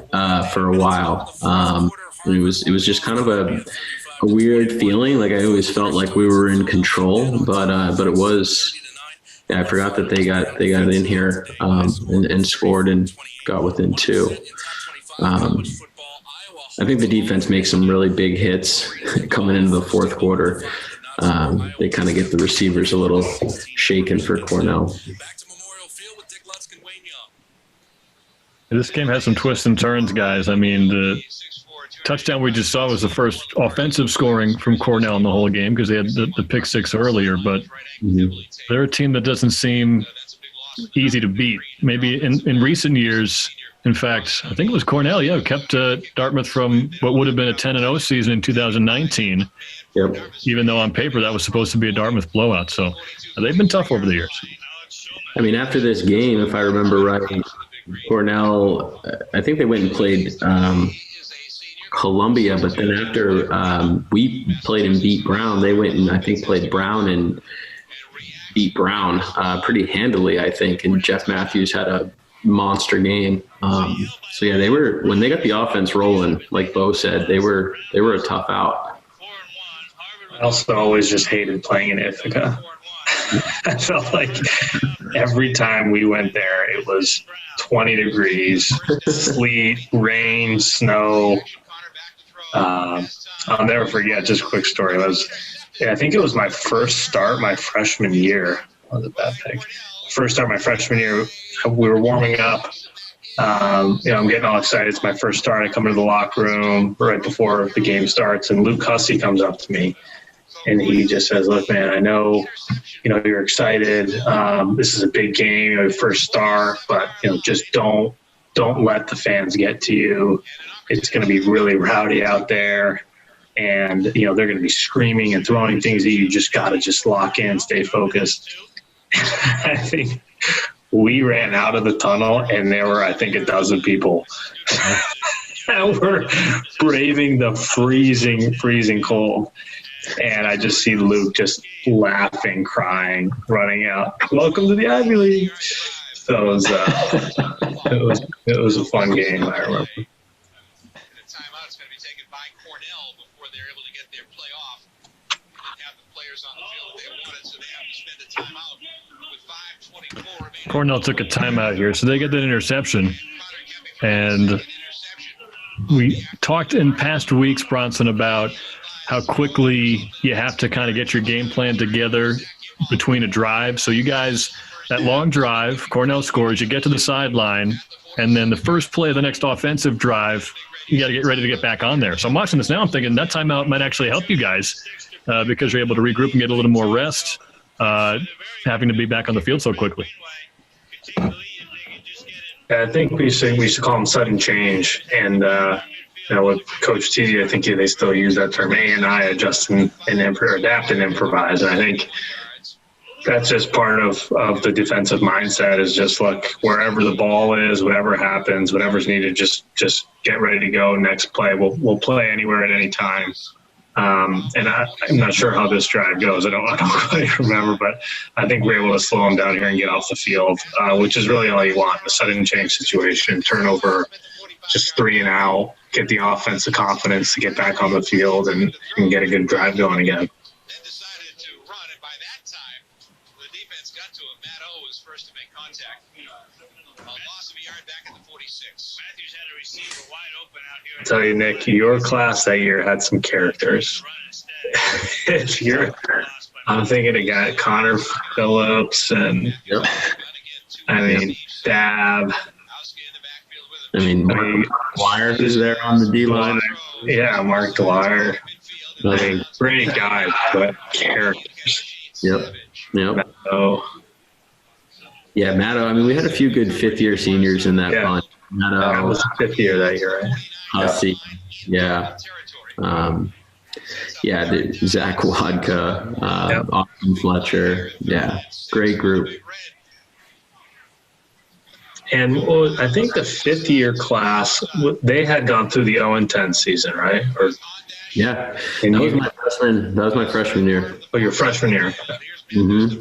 S4: for a while. It was just kind of a weird feeling. Like I always felt like we were in control, but it was. Yeah, I forgot that they got in here and scored and got within 2. I think the defense makes some really big hits coming into the fourth quarter. They kind of get the receivers a little shaken for Cornell.
S1: This game has some twists and turns, guys. I mean, the touchdown we just saw was the first offensive scoring from Cornell in the whole game because they had the pick 6 earlier, but they're a team that doesn't seem easy to beat. Maybe in recent years, in fact, I think it was Cornell, kept Dartmouth from what would have been a 10-0 season in 2019, even though on paper that was supposed to be a Dartmouth blowout. So they've been tough over the years.
S4: I mean, after this game, if I remember right, Cornell, I think they went and played Columbia, but then after we played and beat Brown, they went and I think played Brown and beat Brown pretty handily, I think. And Jeff Matthews had a monster game. So yeah, they were, when they got the offense rolling, like Bo said, they were a tough out.
S5: I also always just hated playing in Ithaca. I felt like every time we went there, it was 20 degrees, sleet, rain, snow. I'll never forget, just a quick story. I think it was my first start my freshman year. Was it that big? First start my freshman year, we were warming up. I'm getting all excited. It's my first start. I come into the locker room right before the game starts, and Luke Hussey comes up to me, and he just says, "Look, man, I know, you're excited. This is a big game, your first start, but just don't let the fans get to you. It's going to be really rowdy out there, and they're going to be screaming and throwing things at you. You just got to just lock in, stay focused." I think we ran out of the tunnel, and there were, I think, 12 people that were braving the freezing cold. And I just see Luke just laughing, crying, running out. "Welcome to the Ivy League." So it was a fun game, I remember.
S8: The timeout's going to be taken by Cornell before they're able to get their play off. They didn't have the players on the field that they wanted, so they have to spend a timeout with 5:24 remaining.
S1: Cornell took a timeout here, so they get that interception. And we talked in past weeks, Bronson, about how quickly you have to kind of get your game plan together between a drive. So you guys, that long drive, Cornell scores, you get to the sideline, and then the first play of the next offensive drive, you got to get ready to get back on there. So I'm watching this now, I'm thinking that timeout might actually help you guys because you're able to regroup and get a little more rest, having to be back on the field so quickly.
S5: I think we used to call them sudden change, and with Coach T, I think they still use that term, A&I, adjust and adapt and improvise. And I think that's just part of the defensive mindset is just look, wherever the ball is, whatever happens, whatever's needed, just get ready to go. Next play, we'll play anywhere at any time. And I'm not sure how this drive goes. I don't quite remember, but I think we're able to slow them down here and get off the field, which is really all you want. A sudden change situation, turnover, just 3 and out, get the offense the confidence to get back on the field and get a good drive going again.
S8: Then decided to run, and by that time, the defense got to him. Matt O was first to make contact. A loss of a yard back at the 46. Matthews had a receiver wide open out here.
S5: I'll tell you, Nick, your class that year had some characters. I'm thinking of guy Connor Phillips and Dab.
S4: Mark Dwyer is there on the D-line.
S5: Yeah, Mark Dwyer. Great guys, but characters.
S4: Yep.
S5: So,
S4: Yeah, Matto. I mean, we had a few good fifth-year seniors in that bunch. Matto,
S5: That was fifth year that year, right?
S4: Hussey, yeah. Zach Wadka, Austin Fletcher. Yeah, great group.
S5: And I think the fifth-year class, they had gone through the 0-10 season, right?
S4: Yeah, that was my freshman year.
S5: Oh, your freshman year.
S4: Mm-hmm.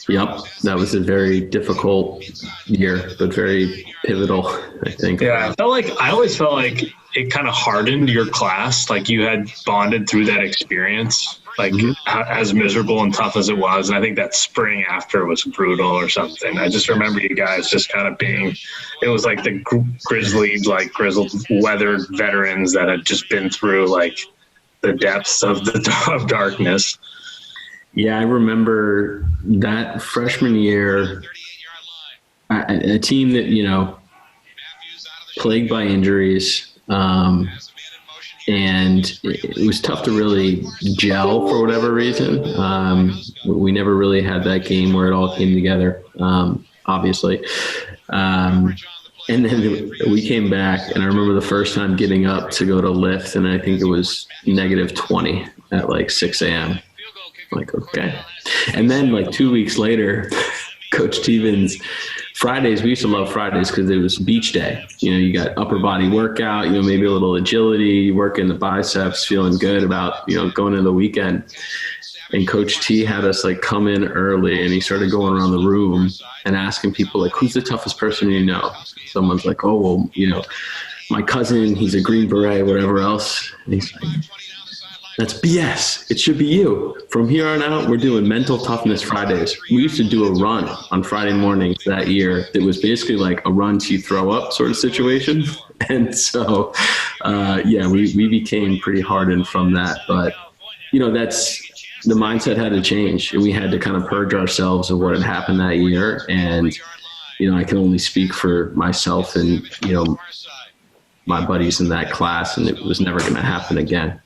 S4: Yep, that was a very difficult year, but very pivotal, I think.
S5: Yeah, I always felt like it kind of hardened your class. Like you had bonded through that experience, like as miserable and tough as it was. And I think that spring after was brutal or something. I just remember you guys just kind of it was like the grizzled, weathered veterans that had just been through like the depths of darkness.
S4: Yeah, I remember that freshman year, a team that, plagued by injuries, and it was tough to really gel for whatever reason. We never really had that game where it all came together, obviously. And then we came back, and I remember the first time getting up to go to lift, and I think it was -20 at like 6 a.m. Like, okay. And then like 2 weeks later, Coach Stevens, Fridays, we used to love Fridays because it was beach day. You got upper body workout, maybe a little agility, working the biceps, feeling good about, going into the weekend. And Coach T had us like come in early, and he started going around the room and asking people like, who's the toughest person you know? Someone's like, oh, well, my cousin, he's a Green Beret, whatever else. And he's like, that's BS. It should be you. From here on out, we're doing mental toughness Fridays. We used to do a run on Friday mornings that year that was basically like a run to throw up sort of situation. And so, we became pretty hardened from that. But, that's the mindset had to change. And we had to kind of purge ourselves of what had happened that year. And, I can only speak for myself and, my buddies in that class, and it was never going to happen again.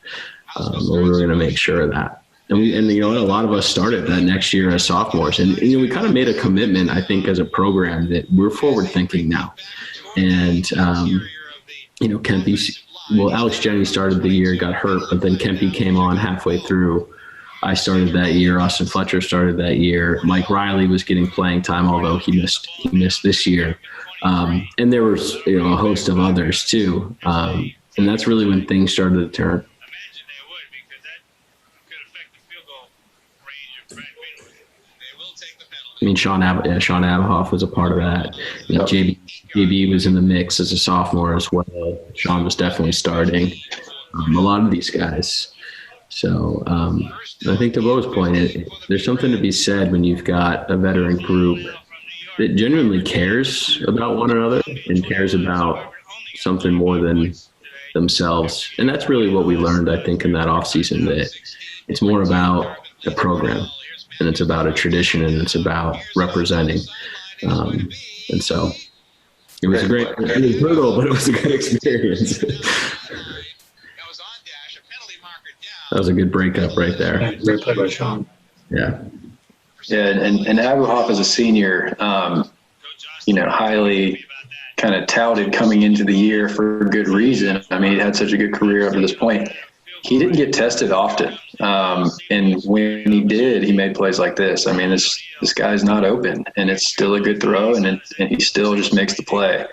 S4: We were going to make sure of that. And a lot of us started that next year as sophomores. And, we kind of made a commitment, I think, as a program that we're forward thinking now. And, Alex Jenny started the year, got hurt, but then Kempe came on halfway through. I started that year. Austin Fletcher started that year. Mike Riley was getting playing time, although he missed this year. And there was, a host of others too. And that's really when things started to turn. I mean, Sean Abahoff was a part of that. JB was in the mix as a sophomore as well. Sean was definitely starting. A lot of these guys. So I think to Bo's point, there's something to be said when you've got a veteran group that genuinely cares about one another and cares about something more than themselves. And that's really what we learned, I think, in that offseason, that it's more about the program. And it's about a tradition, and it's about representing. And so it was it was brutal, but it was a good experience. That was a good breakup right there.
S5: Great play by Sean.
S4: Yeah.
S3: Yeah, and Abuhoff as a senior, highly kind of touted coming into the year for good reason. I mean, he had such a good career up to this point. He didn't get tested often. And when he did, he made plays like this. I mean, this guy's not open, and it's still a good throw, and he still just makes the play.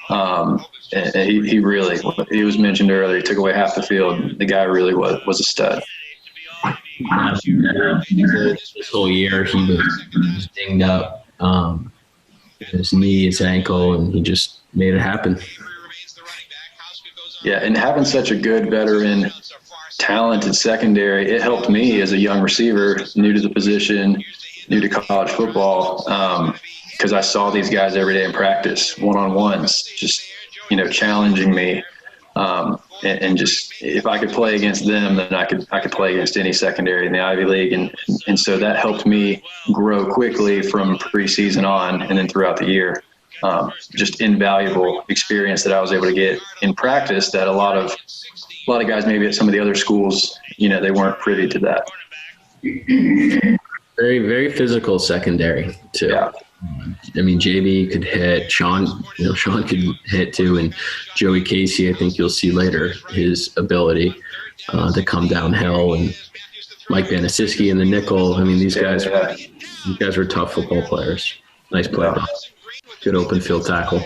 S3: And he was mentioned earlier, he took away half the field. The guy really was a stud.
S4: This whole year, he was dinged up, his knee, his ankle, and he just made it happen.
S3: Yeah, and having such a good veteran, talented secondary, it helped me as a young receiver, new to the position, new to college football, because I saw these guys every day in practice, one-on-ones, just, challenging me. And just, if I could play against them, then I could play against any secondary in the Ivy League. And so that helped me grow quickly from preseason on and then throughout the year. Just invaluable experience that I was able to get in practice that a lot of guys maybe at some of the other schools, they weren't privy to that.
S4: Very, very physical secondary too.
S3: Yeah.
S4: I mean, JB could hit. Sean could hit too, and Joey Casey. I think you'll see later his ability to come downhill, and Mike Banasiski in the nickel. I mean, these guys were tough football players. Nice play. Yeah. Good open field tackle.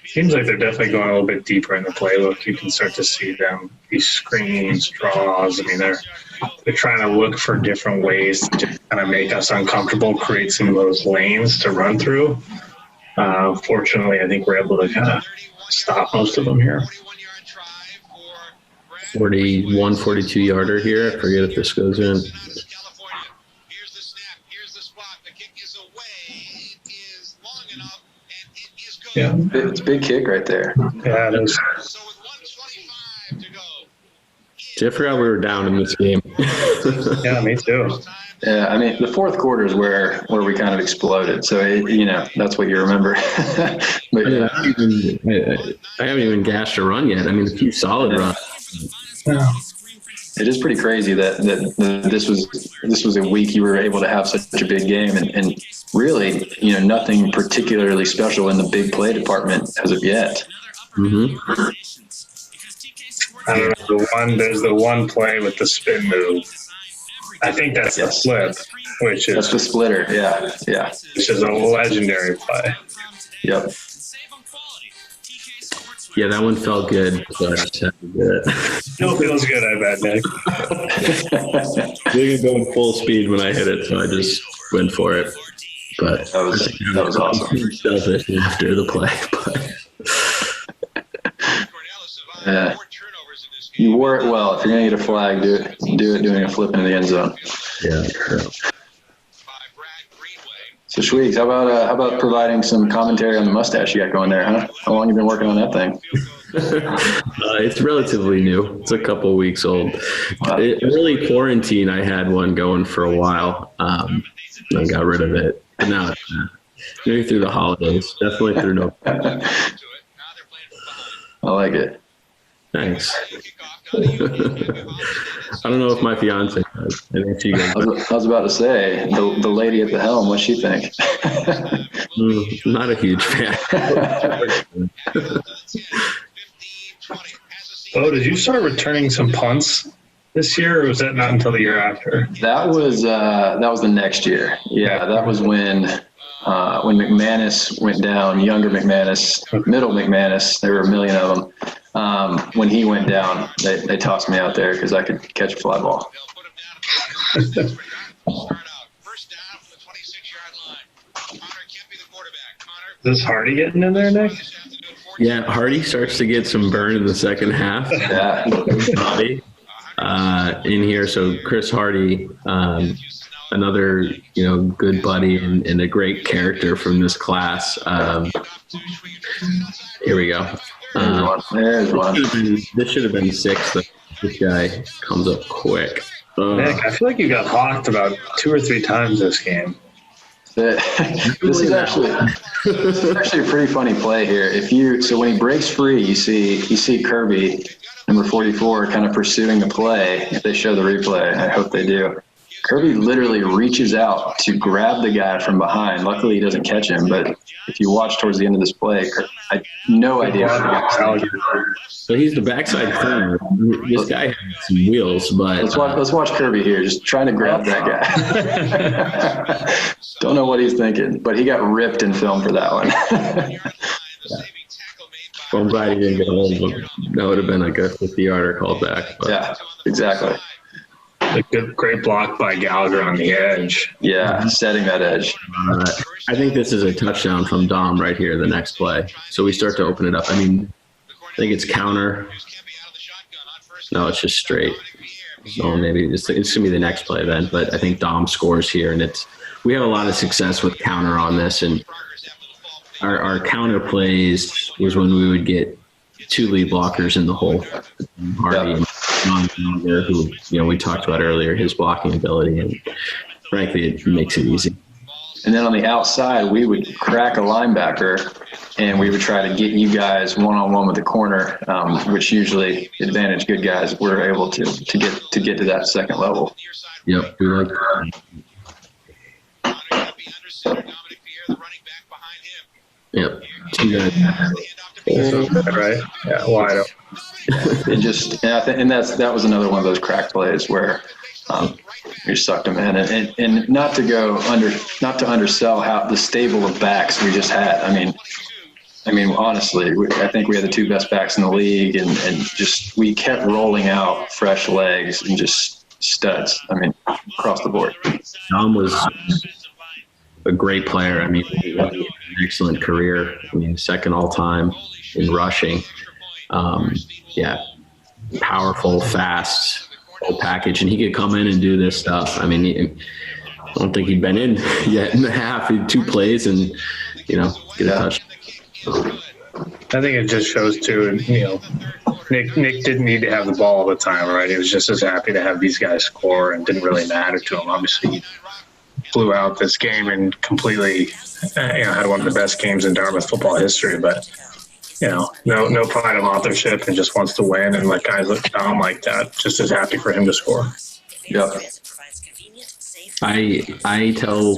S5: Seems like they're definitely going a little bit deeper in the playbook. You can start to see them, these screens, draws. I mean, they're trying to look for different ways to just kind of make us uncomfortable, create some of those lanes to run through. Fortunately, I think we're able to kind of stop most of them here.
S4: 41, 42 yarder here. I forget if this goes in.
S5: Yeah,
S3: it's a big kick right there.
S5: Yeah, it is.
S4: See, I forgot we were down in this game.
S5: Yeah, me too.
S3: Yeah, I mean, the fourth quarter is where we kind of exploded. So, that's what you remember. But,
S4: yeah. I haven't even gashed a run yet. I mean, a few solid runs.
S5: Yeah.
S3: It is pretty crazy that this was a week you were able to have such a big game and really, nothing particularly special in the big play department as of yet.
S4: Mm-hmm.
S5: I don't know, there's the one play with the spin move. I think that's the flip,
S3: that's the splitter. Yeah.
S5: Which is a legendary play.
S3: Yep.
S4: Yeah, that one felt good, so I just had to do it.
S5: Still feels good, I bet, Nick.
S4: We were going full speed when I hit it, so I just went for it. But
S3: that was awesome.
S4: Does it after the play, but
S3: you wore it well. If you're gonna get a flag, do it doing a flip into the end zone.
S4: Yeah, true.
S3: So Schwiegs, how about providing some commentary on the mustache you got going there, huh? How long have you been working on that thing?
S4: It's relatively new. It's a couple weeks old.
S3: Wow.
S4: Early quarantine, I had one going for a while. I got rid of it. But now maybe through the holidays. Definitely through November.
S3: I like it.
S4: Thanks. I don't know if my fiance does. I think she goes.
S3: I was about to say, the lady at the helm, what's she think?
S4: Not a huge fan.
S5: Oh, did you start returning some punts this year, or was that not until the year after?
S3: That was the next year. Yeah, that was when McManus went down, younger McManus, middle McManus, there were a million of them. When he went down, they tossed me out there because I could catch a fly ball.
S5: Is Hardy getting in there, Nick?
S4: Yeah, Hardy starts to get some burn in the second half.
S3: Yeah.
S4: Body, in here. So Chris Hardy, another good buddy and a great character from this class. Here we go.
S3: There's one.
S4: This should have been 6. This guy comes up quick.
S5: Nick, I feel like you got hawked about 2 or 3 times this game.
S3: This is actually a pretty funny play here. So when he breaks free, you see Kirby, number 44, kind of pursuing the play. If they show the replay, I hope they do. Kirby literally reaches out to grab the guy from behind. Luckily, he doesn't catch him. But if you watch towards the end of this play, I have no idea what the guy's thinking.
S4: So he's the backside corner. This guy has some wheels, but
S3: let's watch Kirby here, just trying to grab that guy. Don't know what he's thinking, but he got ripped in film for that one.
S4: Yeah. Well, I'm glad he didn't get a hold of him. That would have been like a 50-yarder called back. But.
S3: Yeah, exactly.
S5: A great block by Gallagher on the edge.
S3: Yeah, setting that edge.
S4: I think this is a touchdown from Dom right here, the next play. So we start to open it up. I mean, I think it's counter. No, it's just straight. So maybe it's going to be the next play then. But I think Dom scores here, and we have a lot of success with counter on this. And our counter plays was when we would get 2 lead blockers in the hole. Harvey and John Gallagher, who we talked about earlier, his blocking ability, and frankly, it makes it easy.
S3: And then on the outside, we would crack a linebacker, and we would try to get you guys one-on-one with the corner, which usually advantage good guys. We're able to get to that second level.
S4: Yep, we like Yep. Too good.
S5: Right? Yeah, wide open.
S3: And that was another one of those crack plays where we sucked them in, and not to undersell how the stable of backs we just had. I mean, honestly, I think we had the two best backs in the league, and just we kept rolling out fresh legs and just studs. I mean, across the board.
S4: Dom was a great player. I mean, he had an excellent career. I mean, second all time in rushing. Powerful, fast, whole package, and he could come in and do this stuff. I mean, I don't think he'd been in yet in the half. He had 2 plays and, get a touch.
S5: I think it just shows too, Nick didn't need to have the ball all the time, right? He was just as happy to have these guys score, and didn't really matter to him. Obviously, he blew out this game and completely, had one of the best games in Dartmouth football history. But no pride of authorship, and just wants to win. And like guys like Dom like that, just as happy for him to score.
S3: Yep.
S4: I tell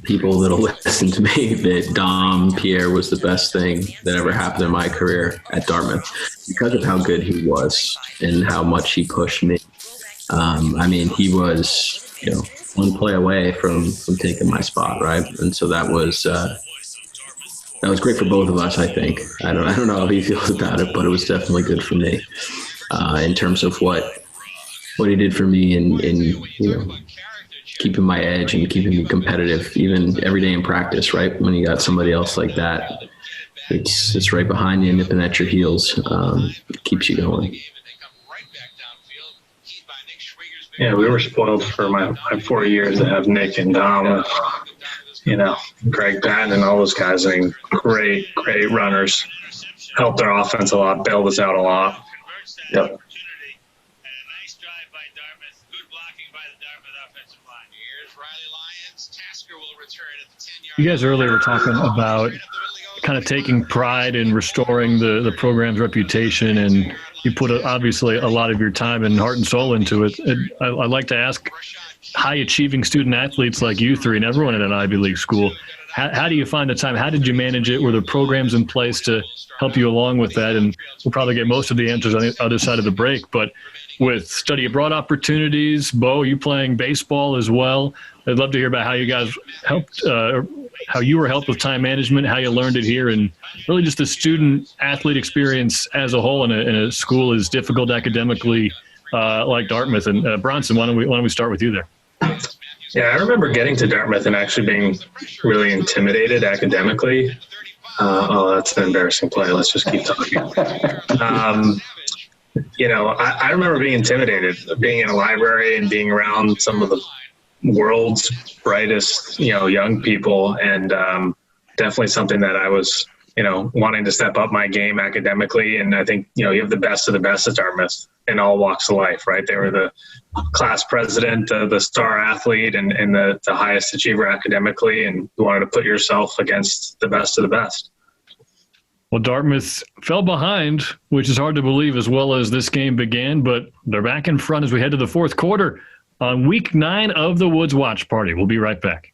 S4: people that'll listen to me that Dom Pierre was the best thing that ever happened in my career at Dartmouth because of how good he was and how much he pushed me. He was, one play away from taking my spot, right? And so that was great for both of us, I think. I don't know how he feels about it, but it was definitely good for me in terms of what he did for me and keeping my edge and keeping me competitive, even every day in practice, right? When you got somebody else like that, it's right behind you, nipping at your heels. It keeps you going.
S5: Yeah, we were spoiled for my 4 years to have Nick and Dom, Greg Patton and all those guys. I mean, great runners. Helped our offense a lot, bailed us out a lot. Yep.
S1: You guys earlier were talking about kind of taking pride in restoring the program's reputation, and you put obviously a lot of your time and heart and soul into it. I'd like to ask high-achieving student athletes like you three and everyone at an Ivy League school, how do you find the time? How did you manage it? Were there programs in place to help you along with that? And we'll probably get most of the answers on the other side of the break. But with study abroad opportunities, Bo, you playing baseball as well. I'd love to hear about how you guys helped, how you were helped with time management, how you learned it here, and really just the student-athlete experience as a whole in a school as difficult academically like Dartmouth. And Bronson, why don't we start with you there?
S5: Yeah, I remember getting to Dartmouth and actually being really intimidated academically. That's an embarrassing play. Let's just keep talking. I remember being intimidated, being in a library and being around some of the world's brightest, young people, and definitely something that I was, wanting to step up my game academically. And I think, you have the best of the best at Dartmouth in all walks of life, right? They were the class president, the star athlete, and the highest achiever academically, and you wanted to put yourself against the best of the best.
S1: Well, Dartmouth fell behind, which is hard to believe as well as this game began, but they're back in front as we head to the fourth quarter on week 9 of the Woods Watch Party. We'll be right back.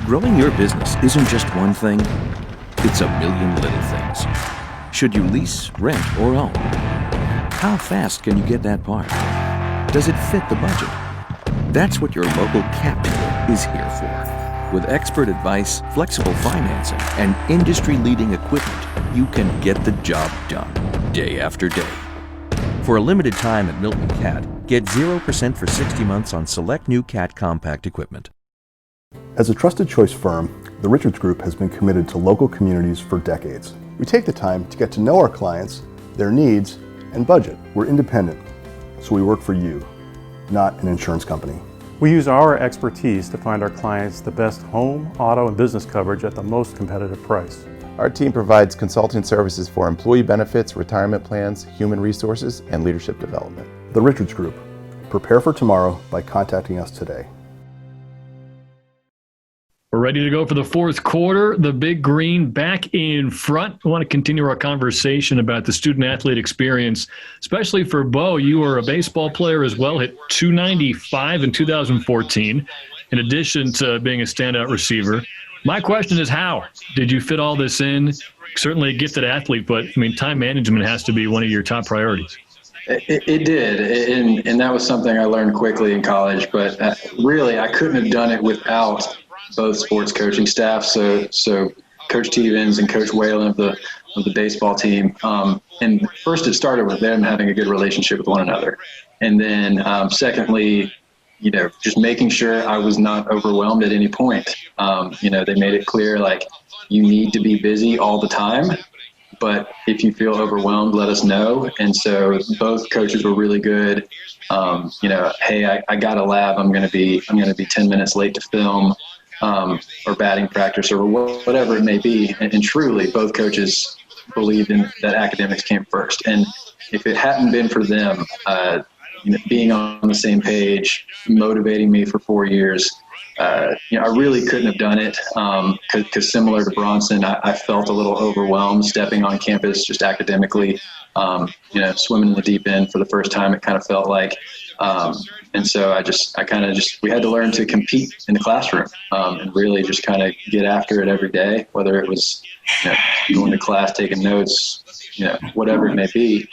S11: Growing your business isn't just one thing, it's a million little things. Should you lease, rent, or own? How fast can you get that part? Does it fit the budget? That's what your local CAP dealer is here for. With expert advice, flexible financing, and industry-leading equipment, you can get the job done day after day. For a limited time at Milton Cat, get 0% for 60 months on select new Cat compact equipment.
S12: As a trusted choice firm, the Richards Group has been committed to local communities for decades. We take the time to get to know our clients, their needs, and budget. We're independent, so we work for you, not an insurance company.
S13: We use our expertise to find our clients the best home, auto, and business coverage at the most competitive price.
S14: Our team provides consulting services for employee benefits, retirement plans, human resources, and leadership development.
S12: The Richards Group. Prepare for tomorrow by contacting us today.
S1: We're ready to go for the fourth quarter. The Big Green back in front. I want to continue our conversation about the student-athlete experience, especially for Bo. You were a baseball player as well, hit .295 in 2014. And
S2: in addition to being a standout receiver. My question is, how did you fit all this in? Certainly a gifted athlete, but I mean, time management has to be one of your top priorities.
S3: It did, and that was something I learned quickly in college. But really, I couldn't have done it without both sports coaching staff. So Coach Stevens and Coach Whalen of the baseball team. And first, it started with them having a good relationship with one another, and then secondly, just making sure I was not overwhelmed at any point. They made it clear, like, you need to be busy all the time, but if you feel overwhelmed, let us know. And so both coaches were really good. Hey, I got a lab. I'm going to be 10 minutes late to film, or batting practice, or whatever it may be. And truly, both coaches believed in that academics came first. And if it hadn't been for them, being on the same page, motivating me for 4 years, I really couldn't have done it. Because similar to Bronson, I felt a little overwhelmed stepping on campus just academically. Swimming in the deep end for the first time, it kind of felt like. And so we had to learn to compete in the classroom, and really just kind of get after it every day, whether it was going to class, taking notes, whatever it may be.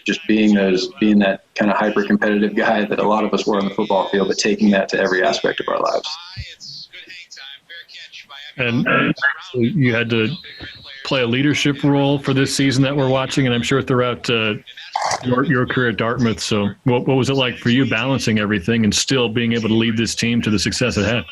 S3: Just being that kind of hyper competitive guy that a lot of us were on the football field, but taking that to every aspect of our lives.
S2: And you had to play a leadership role for this season that we're watching, and I'm sure throughout your career at Dartmouth. So what was it like for you balancing everything and still being able to lead this team to the success it had?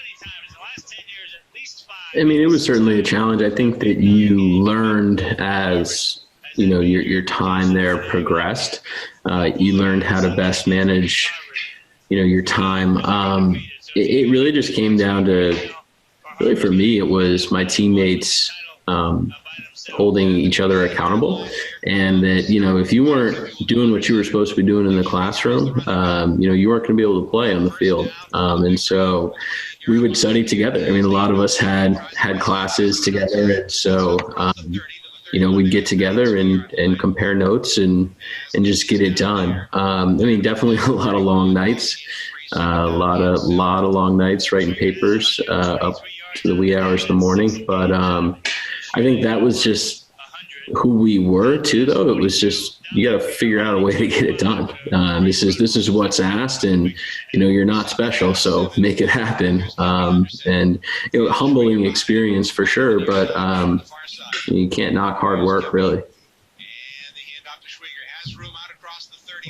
S15: I mean, it was certainly a challenge. I think that you learned as your time there progressed. You learned how to best manage, your time. It really just came down to, really for me, it was my teammates holding each other accountable, and that, if you weren't doing what you were supposed to be doing in the classroom, you weren't going to be able to play on the field. And so we would study together. I mean, a lot of us had classes together, and so we'd get together and compare notes and just get it done. Definitely a lot of long nights, a lot of long nights writing papers up to the wee hours of the morning. But I think that was just who we were too, though. It was just, you got to figure out a way to get it done. This is what's asked, and you're not special, so make it happen. And humbling experience for sure, but you can't knock hard work, really.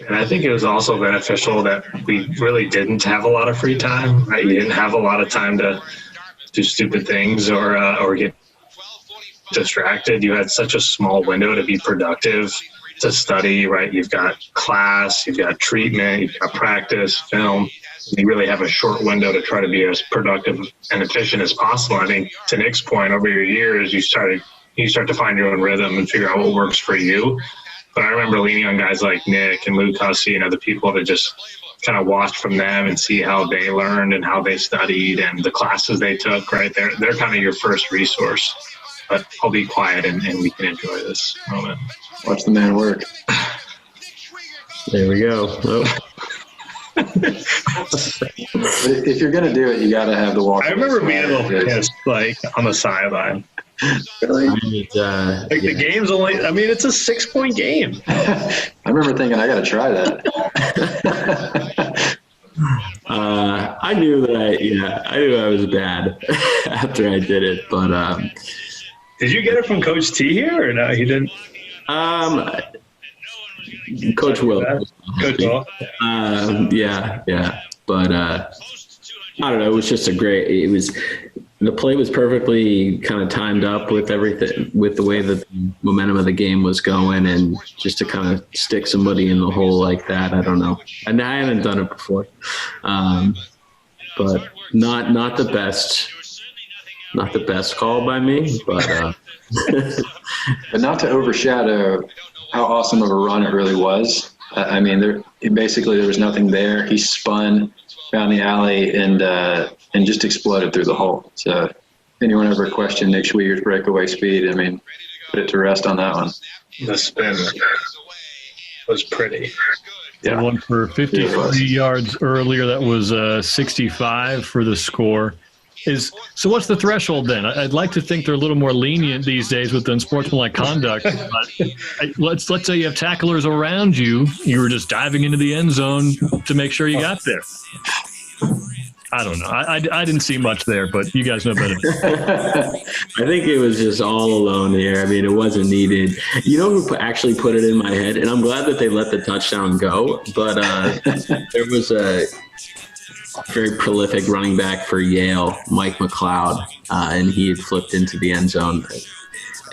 S5: And I think it was also beneficial that we really didn't have a lot of free time, right? You didn't have a lot of time to do stupid things or get distracted. You had such a small window to be productive, to study, right? You've got class, you've got treatment, you've got practice, film. You really have a short window to try to be as productive and efficient as possible. I think to Nick's point, over your years, you start to find your own rhythm and figure out what works for you. But I remember leaning on guys like Nick and Luke Hussey, the people that just kind of watched from them and see how they learned and how they studied and the classes they took, right? They're kind of your first resource. But I'll be quiet and we can enjoy this moment.
S3: Watch the man work.
S15: There we go. Oh.
S3: If you're going to do it, you got to have the walk.
S5: I remember being a little pissed, on the sideline.
S3: Really?
S5: The game's only, it's a 6-point game.
S3: I remember thinking, I got to try that.
S15: I knew that I knew I was bad after I did it, but
S5: did you get it from Coach T here, or no? He didn't.
S15: Coach Will.
S5: Coach Will.
S15: Yeah. But I don't know. It was just the play was perfectly kind of timed up with everything, with the way that the momentum of the game was going, and just to kind of stick somebody in the hole like that, I don't know. And I haven't done it before, but not the best. Not the best call by me, but
S3: but not to overshadow how awesome of a run it really was. There was nothing there. He spun, found the alley, and just exploded through the hole. So if anyone ever questioned Nick SCHWIEGER's breakaway speed, put it to rest on that one.
S5: The spin was pretty.
S2: The one for 53 yards earlier, that was 65 for the score. So what's the threshold then? I'd like to think they're a little more lenient these days with unsportsmanlike conduct. But let's say you have tacklers around you. You were just diving into the end zone to make sure you got there. I don't know. I didn't see much there, but you guys know better.
S15: I think it was just all alone here. I mean, it wasn't needed. You know who actually put it in my head? And I'm glad that they let the touchdown go. But there was a very prolific running back for Yale, Mike McLeod, and he had flipped into the end zone.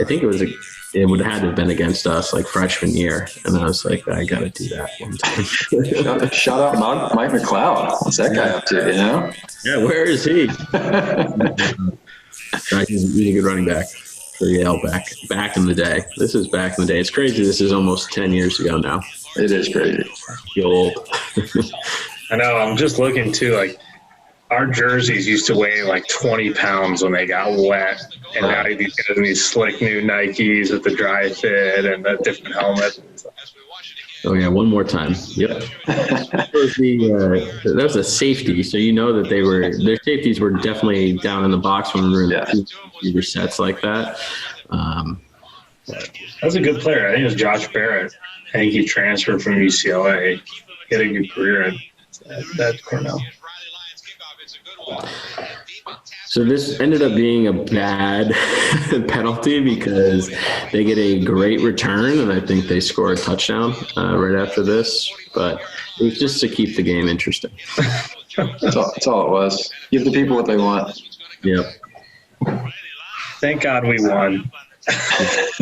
S15: I think it would have had to have been against us, like freshman year. And I was like, I got to do that one time.
S3: Shout out Mike McLeod. What's that guy up to, you know?
S15: Yeah, where is he? He's a good running back for Yale back in the day. This is back in the day. It's crazy. This is almost 10 years ago now.
S3: It is crazy.
S15: Feel old.
S5: I know. I'm just looking too. Like our jerseys used to weigh like 20 pounds when they got wet, and now you get these slick new Nikes with the dry fit and the different helmet.
S15: Oh yeah, one more time. Yep. That was a safety, so you know that their safeties were definitely down in the box when we were in receiver sets like that.
S5: That's a good player. I think it was Josh Barrett. I think he transferred from UCLA. He had a good career at Cornell.
S15: So this ended up being a bad penalty because they get a great return, and I think they score a touchdown right after this. But it was just to keep the game interesting.
S3: That's all it was. Give the people what they want.
S15: Yep.
S5: Thank God we won.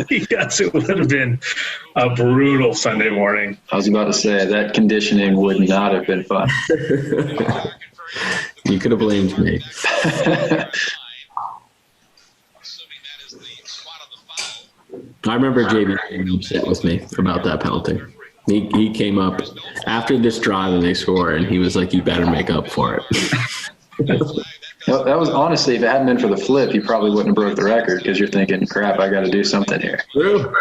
S5: Because it would have been a brutal Sunday morning.
S3: I was about to say that conditioning would not have been fun.
S15: You could have blamed me. I remember JB being upset with me about that penalty. He came up after this drive and they score, and he was like, "You better make up for it."
S3: That was honestly, if it hadn't been for the flip, he probably wouldn't have broke the record because you're thinking, crap, I got to do something here.
S15: True.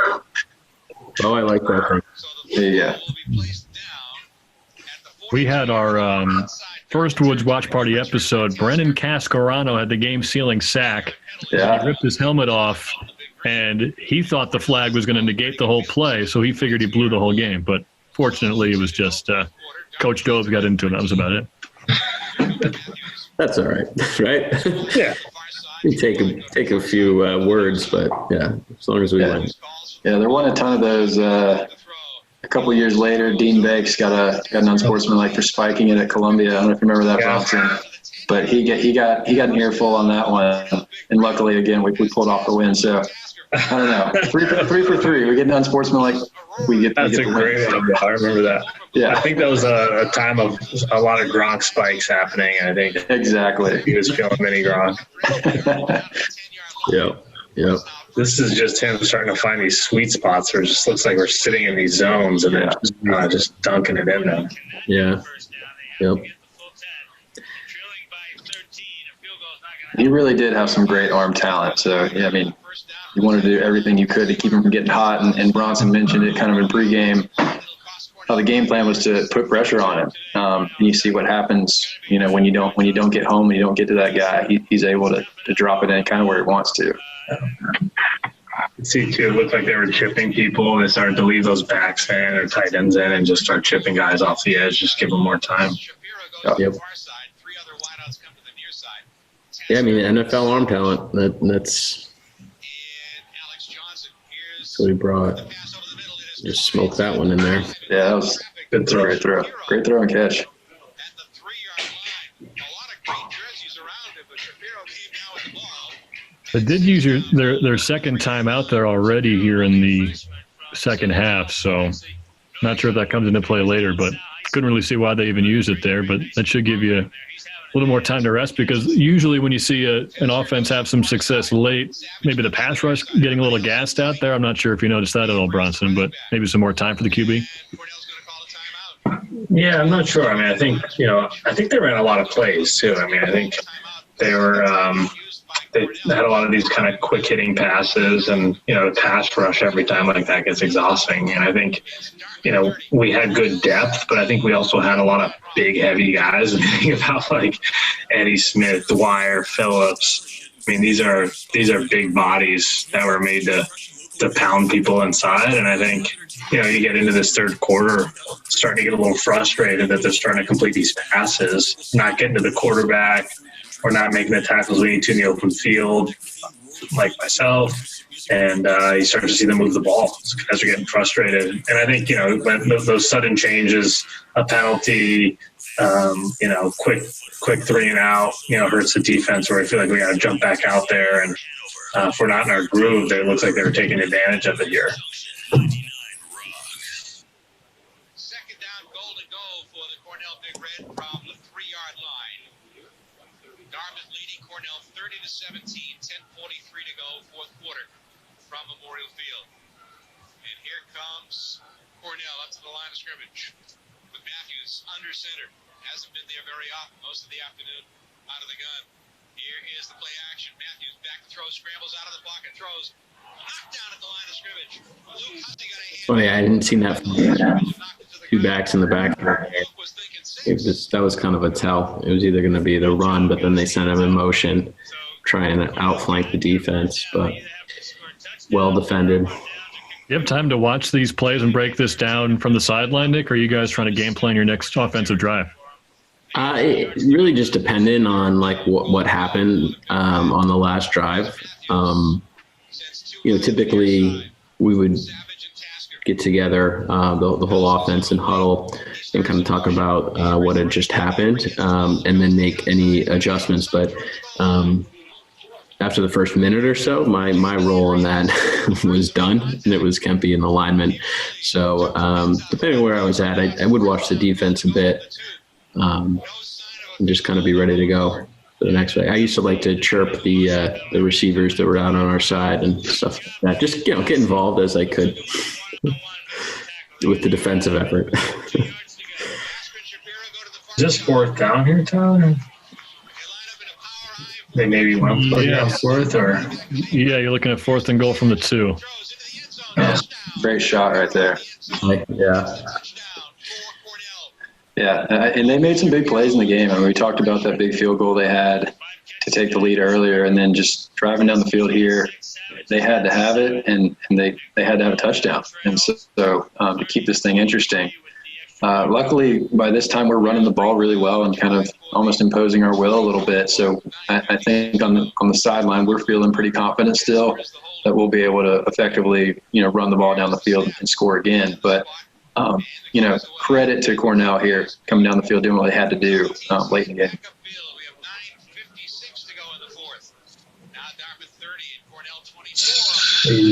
S15: Oh, I like that thing.
S3: Yeah.
S2: We had our first Woods Watch Party episode. Brennan Cascarano had the game-sealing sack.
S3: Yeah.
S2: He ripped his helmet off, and he thought the flag was going to negate the whole play, so he figured he blew the whole game. But fortunately, it was just Coach Dove got into it. That was about it.
S15: That's all right, right?
S5: Yeah.
S15: You take a few words, but yeah, as long as we win.
S3: Yeah, there weren't a ton of those. A couple of years later, Dean Banks got an unsportsmanlike for spiking it at Columbia. I don't know if you remember that, Bronson. But he got an earful on that one, and luckily again we pulled off the win. So I don't know, three for three. We get an unsportsmanlike.
S5: That's a great one. I remember that.
S3: Yeah,
S5: I think that was a time of a lot of Gronk spikes happening. I think
S3: exactly
S5: he was feeling mini Gronk.
S15: Yep.
S5: This is just him starting to find these sweet spots where it just looks like we're sitting in these zones and then just dunking it in them.
S15: Yeah. Yep.
S3: He really did have some great arm talent. So, yeah, I mean, you wanted to do everything you could to keep him from getting hot. And Bronson mentioned it kind of in pregame, how the game plan was to put pressure on him. And you see what happens, you know, when you don't get home and you don't get to that guy, he's able to drop it in kind of where he wants to.
S5: See, too, it looked like they were chipping people. They started to leave those backs in or tight ends in and just start chipping guys off the edge, just give them more time.
S15: Yep. Yeah, I mean, NFL arm talent, that's what he brought. Just smoked that one in there.
S3: Yeah, that was good throw. Great throw and catch.
S2: They did use their second time out there already here in the second half, so not sure if that comes into play later, but couldn't really see why they even used it there, but that should give you a little more time to rest, because usually when you see an offense have some success late, maybe the pass rush getting a little gassed out there. I'm not sure if you noticed that at all, Bronson, but maybe some more time for the QB.
S5: Yeah, I'm not sure. I mean, I think they ran a lot of plays too. I mean, I think they were they had a lot of these kind of quick hitting passes, and, the pass rush every time like that gets exhausting. And I think, we had good depth, but I think we also had a lot of big, heavy guys. And think about like Eddie Smith, Dwyer, Phillips. I mean, these are big bodies that were made to pound people inside. And I think, you get into this third quarter, starting to get a little frustrated that they're starting to complete these passes, not getting to the quarterback, or not making the tackles we need to in the open field, like myself. And you start to see them move the ball. So guys are getting frustrated. And I think, when those sudden changes, a penalty, quick 3 and out, hurts the defense, where I feel like we got to jump back out there. And if we're not in our groove, it looks like they were taking advantage of it here.
S8: Second down, goal to go for the Cornell Big Red from the 3-yard line. Dartmouth leading Cornell 30-17, 10:43 to go, fourth quarter from Memorial Field. And here comes Cornell up to the line of scrimmage with Matthews under center. Hasn't been there very often, most of the afternoon out of the gun. Here is the play action. Matthews back to throw, scrambles out of the pocket, throws. Knocked down at the line of scrimmage. Luke Hussey got a hand.
S15: Oh yeah, I didn't see that. 2 backs in the back. That was kind of a tell. It was either going to be the run, but then they sent him in motion, trying to outflank the defense. But well defended.
S2: You have time to watch these plays and break this down from the sideline, Nick, or are you guys trying to game plan your next offensive drive?
S15: It really just depended on like what happened on the last drive. Typically we would get together, the whole offense, and huddle and kind of talk about what had just happened, and then make any adjustments. But after the first minute or so, my role in that was done, and it was Kempe in the lineman. So depending on where I was at, I would watch the defense a bit. And just kind of be ready to go for the next play. I used to like to chirp the receivers that were out on our side and stuff like that. Just get involved as I could with the defensive effort.
S5: Is this fourth down here, Tyler? They maybe went for fourth, or
S2: yeah, you're looking at 4th and goal from the 2.
S3: Yeah, great shot right there. Yeah, and they made some big plays in the game. I mean, we talked about that big field goal they had to take the lead earlier, and then just driving down the field here, they had to have it, and they had to have a touchdown. And so to keep this thing interesting. Luckily, by this time, we're running the ball really well and kind of almost imposing our will a little bit. So I think on the sideline, we're feeling pretty confident still that we'll be able to effectively, run the ball down the field and score again. But credit to Cornell here, coming down the field, doing what they had to do late in the game.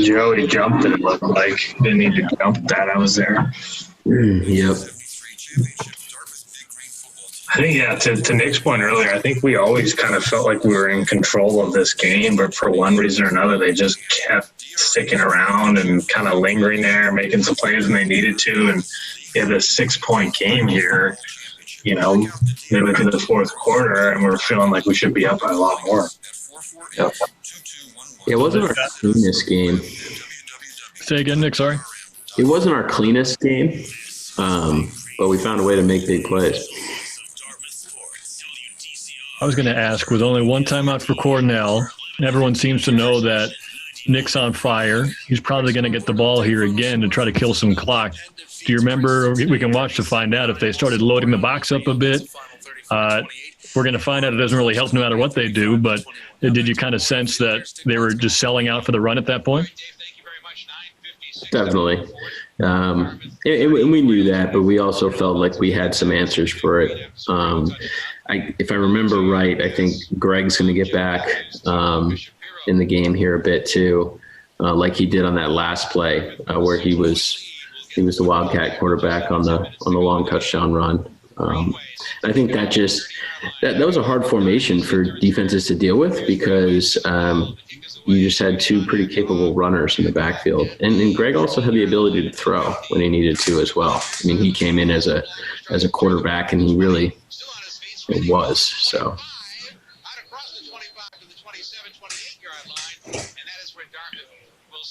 S5: Joey jumped it, looked like. Didn't need to jump that. I was there.
S15: Yep.
S5: I think, to Nick's point earlier, I think we always kind of felt like we were in control of this game, but for one reason or another, they just kept sticking around and kind of lingering there, making some plays when they needed to. And yeah, this 6-point game here, maybe to the fourth quarter, and we're feeling like we should be up by a lot more.
S3: Yep.
S15: It wasn't our cleanest game.
S2: Say again, Nick, sorry?
S15: It wasn't our cleanest game, but we found a way to make big plays.
S2: I was going to ask, with only one timeout for Cornell, everyone seems to know that Nick's on fire. He's probably going to get the ball here again to try to kill some clock. Do you remember, we can watch to find out if they started loading the box up a bit? We're going to find out it doesn't really help no matter what they do, but did you kind of sense that they were just selling out for the run at that point?
S15: Definitely. And we knew that, but we also felt like we had some answers for it. If I remember right, I think Greg's going to get back in the game here a bit too, like he did on that last play where he was the Wildcat quarterback on the long touchdown run. I think that was a hard formation for defenses to deal with because you just had two pretty capable runners in the backfield. And Greg also had the ability to throw when he needed to as well. I mean, he came in as a quarterback, and he really was. So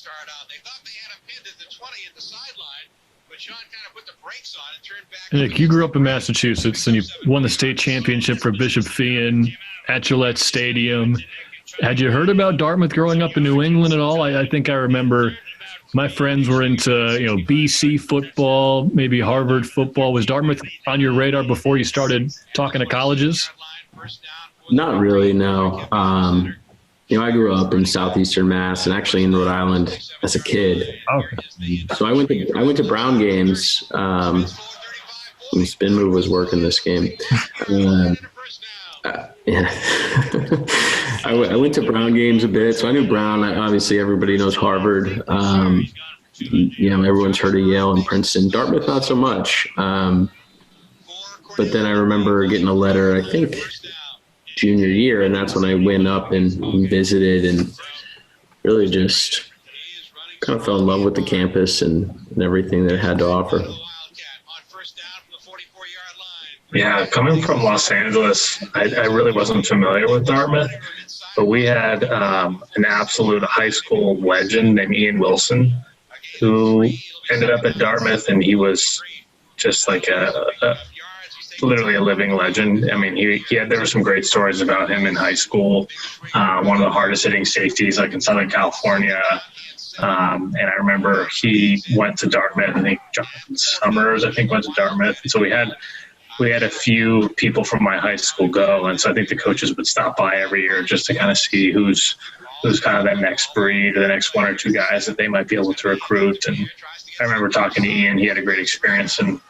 S8: started out. They thought they had him pinned at the 20 at the sideline, but Sean kind of put the brakes on and turned back.
S1: Nick, you grew up in Massachusetts and you won the state championship for Bishop Feehan at Gillette Stadium. Had you heard about Dartmouth growing up in New England at all? I think I remember my friends were into, BC football, maybe Harvard football. Was Dartmouth on your radar before you started talking to colleges?
S15: Not really, no. I grew up in southeastern Mass and actually in Rhode Island as a kid.
S1: Okay.
S15: So I went to Brown games. When Spin Move was working this game. Yeah. I went to Brown games a bit, so I knew Brown. Obviously, everybody knows Harvard. Everyone's heard of Yale and Princeton. Dartmouth, not so much. But then I remember getting a letter, I think, junior year, and that's when I went up and visited and really just kind of fell in love with the campus and everything that it had to offer.
S5: Yeah, coming from Los Angeles, I really wasn't familiar with Dartmouth, but we had an absolute high school legend named Ian Wilson, who ended up at Dartmouth, and he was just like literally a living legend. I mean, there were some great stories about him in high school. One of the hardest hitting safeties, like in Southern California. And I remember he went to Dartmouth. I think Jonathan Summers, went to Dartmouth. And so we had a few people from my high school go, and so I think the coaches would stop by every year just to kind of see who's kind of that next breed or the next one or two guys that they might be able to recruit. And I remember talking to Ian. He had a great experience, and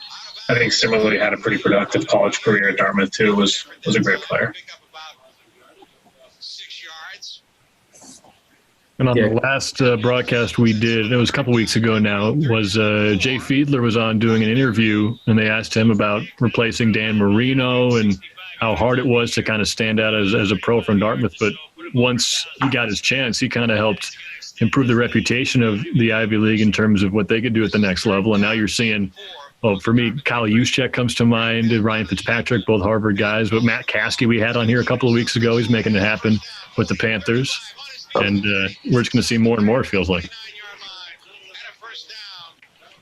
S5: I think similarly had a pretty productive college career at Dartmouth too. Was a great player.
S1: And on the last broadcast we did, it was a couple weeks ago now, was Jay Fiedler was on doing an interview, and they asked him about replacing Dan Marino and how hard it was to kind of stand out as a pro from Dartmouth. But once he got his chance, he kind of helped improve the reputation of the Ivy League in terms of what they could do at the next level. And now you're seeing, well, for me, Kyle Juszczyk comes to mind, Ryan Fitzpatrick, both Harvard guys. But Matt Caskey we had on here a couple of weeks ago. He's making it happen with the Panthers. And we're just going to see more and more, it feels like.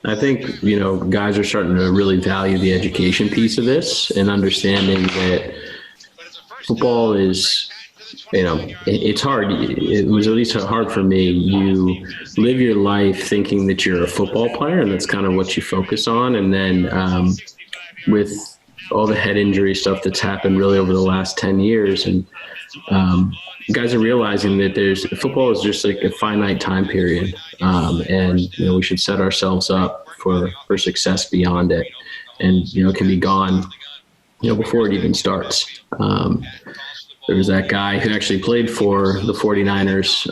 S15: I think, guys are starting to really value the education piece of this and understanding that football is, it's hard. It was at least hard for me. You live your life thinking that you're a football player, and that's kind of what you focus on. And then with all the head injury stuff that's happened really over the last 10 years, and guys are realizing that football is just like a finite time period. And, we should set ourselves up for success beyond it. And, it can be gone, before it even starts. There was that guy who actually played for the 49ers,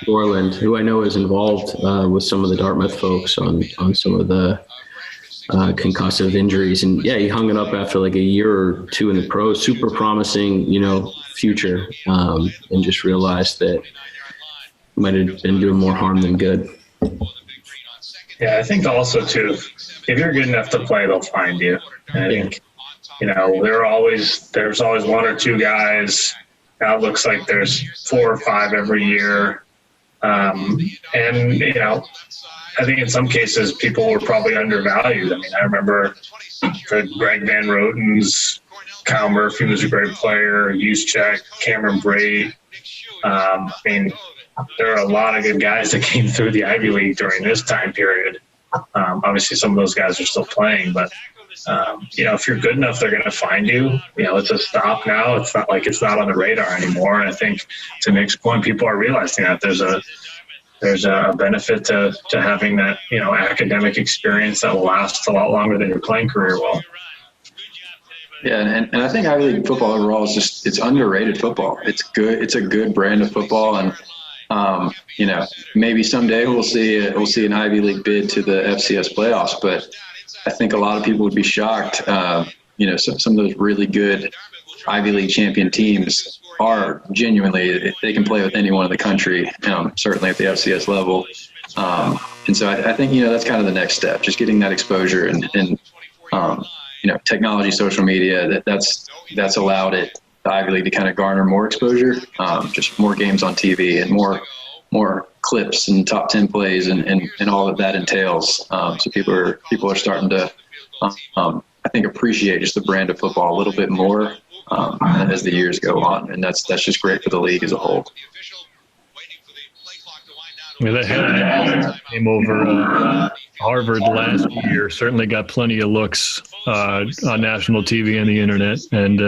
S15: Orland, who I know is involved with some of the Dartmouth folks on some of the concussive injuries. And yeah, he hung it up after like a year or two in the pros, super promising, future, and just realized that might have been doing more harm than good.
S5: Yeah, I think also too, if you're good enough to play, they'll find you. And I think, there's always one or two guys. Now it looks like there's 4 or 5 every year. I think in some cases people were probably undervalued. I mean, I remember the Greg Van Rotens, Kyle Murphy was a great player, Juszczyk, Cameron Brate. There are a lot of good guys that came through the Ivy League during this time period. Obviously, some of those guys are still playing, but if you're good enough, they're going to find you. It's a stop now. It's not like it's not on the radar anymore. And I think to Nick's point, people are realizing that there's a benefit to having that, academic experience that will last a lot longer than your playing career will.
S3: Yeah, and I think Ivy League football overall is it's underrated football. It's good. It's a good brand of football, and maybe someday we'll see an Ivy League bid to the FCS playoffs. But I think a lot of people would be shocked. Some of those really good Ivy League champion teams are genuinely, they can play with anyone in the country, certainly at the FCS level. And so I think, that's kind of the next step, just getting that exposure and technology, social media, that's allowed it the Ivy League to kind of garner more exposure, just more games on TV and more clips and top 10 plays and all that entails. So people are starting to, I think, appreciate just the brand of football a little bit more as the years go on, and that's just great for the league as a whole.
S1: Yeah, that head came over Harvard last year. Certainly got plenty of looks on national TV and the internet. And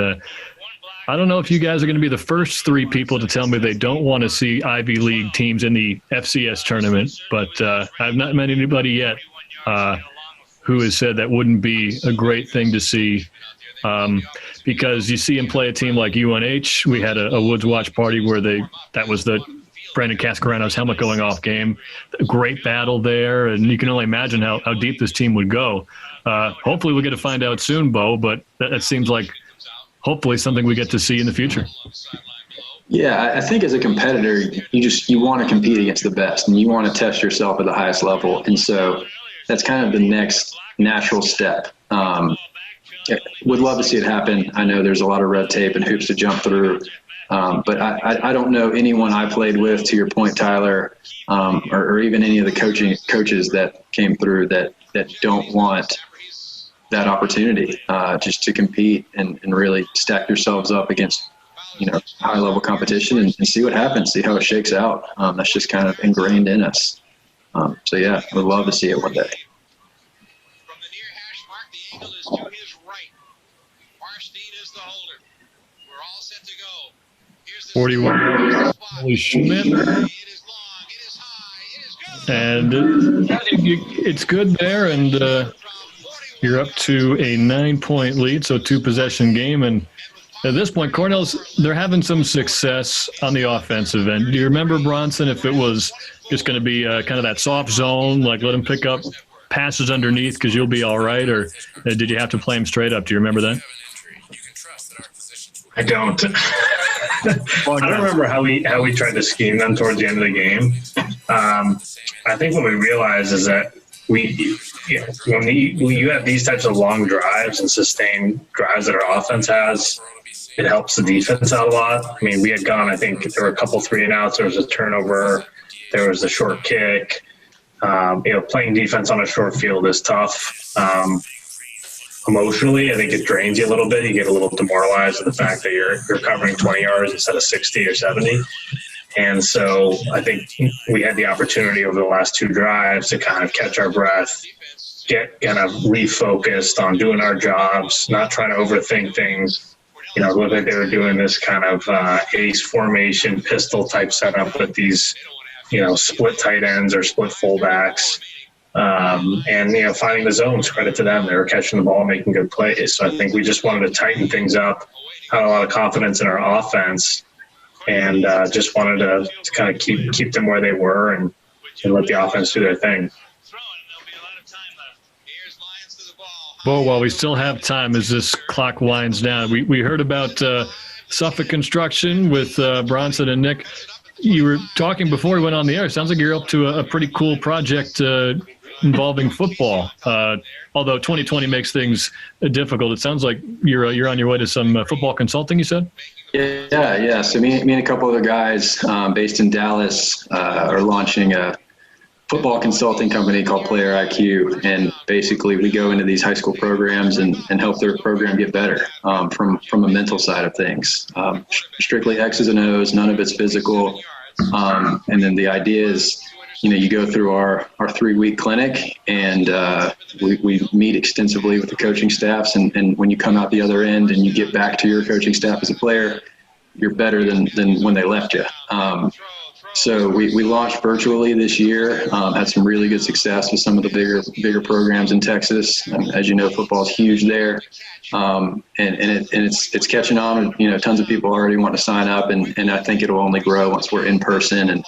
S1: I don't know if you guys are going to be the first three people to tell me they don't want to see Ivy League teams in the FCS tournament, but I've not met anybody yet who has said that wouldn't be a great thing to see. Because you see him play a team like UNH. We had a Woods watch party where that was the Brandon Cascarano's helmet going off game. A great battle there, and you can only imagine how deep this team would go. Hopefully we'll get to find out soon, Bo, but that seems like hopefully something we get to see in the future.
S3: Yeah, I think as a competitor, you want to compete against the best, and you want to test yourself at the highest level. And so that's kind of the next natural step. Would love to see it happen. I know there's a lot of red tape and hoops to jump through. But I don't know anyone I played with, to your point, Tyler, or even any of the coaches that came through that don't want that opportunity just to compete and really stack yourselves up against, high level competition and see what happens, see how it shakes out. That's just kind of ingrained in us. So yeah, would love to see it one day.
S8: From the near hash mark, the eagle is to his right. Marstein is the holder. We're all set to go.
S1: 41. Holy Schmidt. And it's good there, and you're up to a 9-point lead, so 2-possession game. And at this point, they're having some success on the offensive end. Do you remember, Bronson, if it was just going to be kind of that soft zone, like let him pick up passes underneath because you'll be all right, or did you have to play him straight up? Do you remember that?
S5: I don't. I don't remember how we tried to scheme them towards the end of the game. I think what we realized is that when you have these types of long drives and sustained drives that our offense has, it helps the defense out a lot. I mean, we had gone, I think there were a couple 3-and-outs. There was a turnover. There was a short kick. Playing defense on a short field is tough. Emotionally, I think it drains you a little bit. You get a little demoralized with the fact that you're covering 20 yards instead of 60 or 70. And so I think we had the opportunity over the last 2 drives to kind of catch our breath, get kind of refocused on doing our jobs, not trying to overthink things. It looked like they were doing this kind of ace formation, pistol type setup with these, split tight ends or split fullbacks. And finding the zones, credit to them. They were catching the ball, making good plays. So I think we just wanted to tighten things up, had a lot of confidence in our offense, and just wanted to kind of keep them where they were and let the offense do their thing.
S1: Bo, while we still have time as this clock winds down, we heard about Suffolk Construction with Bronson and Nick. You were talking before we went on the air. Sounds like you're up to a pretty cool project involving football. Although 2020 makes things difficult, it sounds like you're on your way to some football consulting, you said?
S3: Yeah. So me and a couple other guys based in Dallas are launching a football consulting company called Player IQ, and basically we go into these high school programs and help their program get better from a mental side of things. Strictly X's and O's, none of it's physical. And then the idea is, you go through our 3-week clinic, and we meet extensively with the coaching staffs. And when you come out the other end and you get back to your coaching staff as a player, you're better than when they left you. So we launched virtually this year, had some really good success with some of the bigger programs in Texas. As you know, football is huge there. And it's catching on. Tons of people already want to sign up, and I think it'll only grow once we're in person. And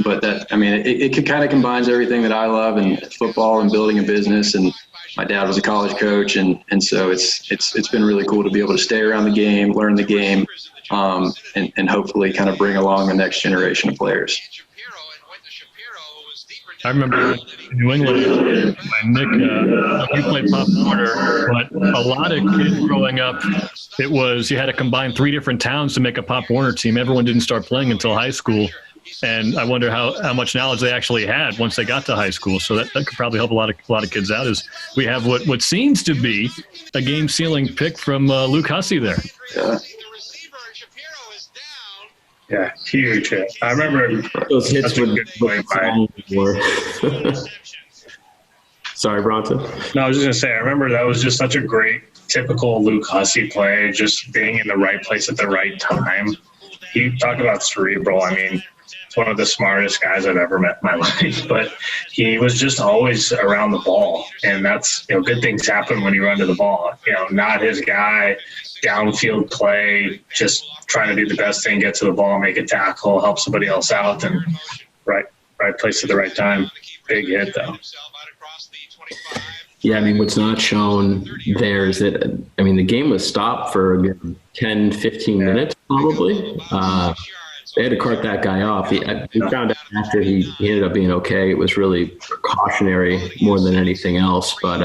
S3: but it kind of combines everything that I love in football and building a business. And my dad was a college coach, and so it's been really cool to be able to stay around the game, learn the game, and hopefully kind of bring along the next generation of players.
S1: I remember in New England, when Nick, you played Pop Warner, but a lot of kids growing up, it was you had to combine 3 different towns to make a Pop Warner team. Everyone didn't start playing until high school. And I wonder how much knowledge they actually had once they got to high school. So that could probably help a lot of kids out. Is we have what seems to be a game-sealing pick from Luke Hussey there.
S5: Yeah, huge hit. I remember
S15: those hits were good play by. Sorry, Bronson.
S5: No, I was just gonna say, I remember that was just such a great, typical Luke Hussey play, just being in the right place at the right time. He talked about cerebral. I mean, he's one of the smartest guys I've ever met in my life, but he was just always around the ball, and that's, good things happen when you run to the ball. Not his guy, downfield play, just trying to do the best thing, get to the ball, make a tackle, help somebody else out, and right place at the right time. Big hit, though.
S15: Yeah, I mean, what's not shown there is that, the game was stopped for 10, 15 minutes, probably. They had to cart that guy off. We found out after he ended up being okay. It was really precautionary more than anything else. But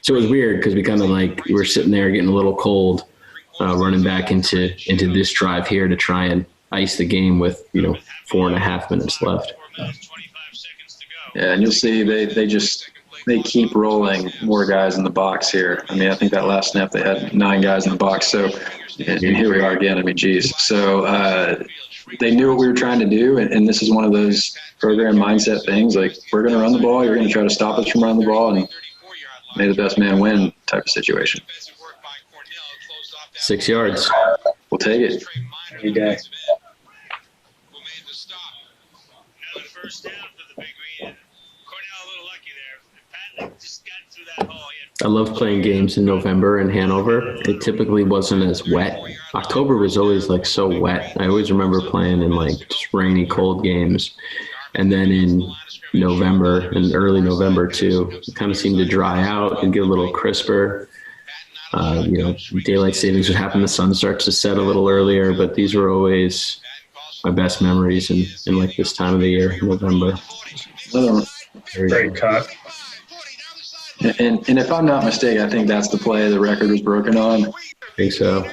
S15: so it was weird because we were sitting there getting a little cold, running back into this drive here to try and ice the game with 4.5 minutes left.
S3: Yeah, and you'll see they keep rolling more guys in the box here. I think that last snap they had 9 guys in the box. So, and here we are again. Geez. So they knew what we were trying to do, and this is one of those program mindset things. Like, we're going to run the ball. You're going to try to stop us from running the ball, and may the best man win type of situation.
S15: 6 yards.
S3: We'll take it.
S5: Every day.
S15: I love playing games in November in Hanover. It typically wasn't as wet. October was always so wet. I always remember playing in just rainy, cold games. And then in November and early November too, it kind of seemed to dry out and get a little crisper. Daylight savings would happen. The sun starts to set a little earlier, but these were always my best memories in this time of the year, November.
S5: Great cut.
S3: And if I'm not mistaken, I think that's the play the record was broken on.
S15: I think so.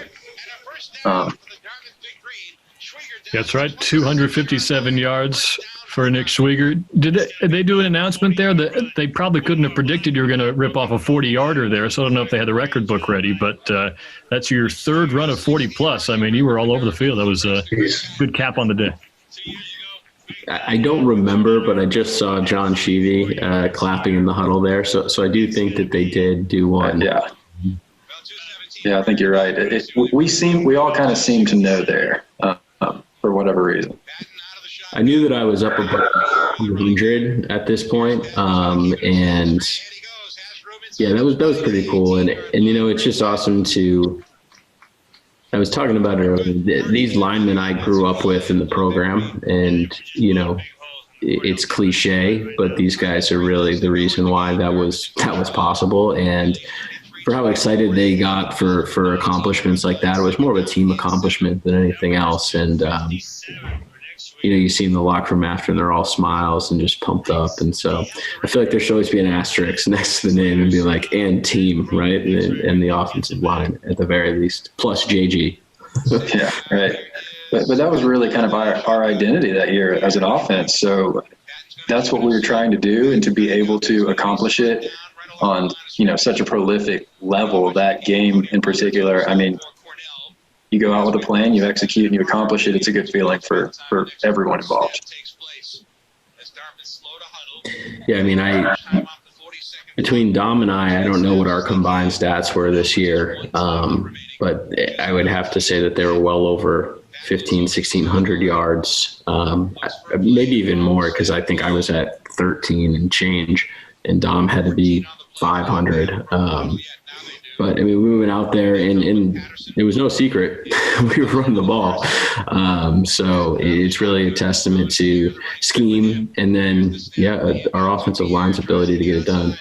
S1: That's right, 257 yards for Nick SCHWIEGER. Did they do an announcement there that they probably couldn't have predicted you were going to rip off a 40-yarder there? So I don't know if they had the record book ready, but that's your 3rd run of 40-plus. You were all over the field. That was a good cap on the day.
S15: I don't remember, but I just saw John Sheevy clapping in the huddle there. So I do think that they did do one.
S3: Yeah, I think you're right. We all kind of seem to know there for whatever reason.
S15: I knew that I was up about 100 at this point, and yeah, that was pretty cool. And it's just awesome to. I was talking about it earlier. These linemen I grew up with in the program, and it's cliche, but these guys are really the reason why that was possible. And for how excited they got for accomplishments like that, it was more of a team accomplishment than anything else. And you see in the locker room after, and they're all smiles and just pumped up. And so I feel like there should always be an asterisk next to the name and be and team, right? And the offensive line at the very least, plus JG.
S3: Yeah, right. But that was really kind of our identity that year as an offense. So that's what we were trying to do, and to be able to accomplish it on, such a prolific level, that game in particular. You go out with a plan, you execute, and you accomplish it. It's a good feeling for everyone involved.
S15: Yeah, between Dom and I don't know what our combined stats were this year, but I would have to say that they were well over 1,600 yards, maybe even more, because I think I was at 13 and change, and Dom had to be 500. But we went out there and it was no secret. We were running the ball. So it's really a testament to scheme, and then, our offensive line's ability to get it done.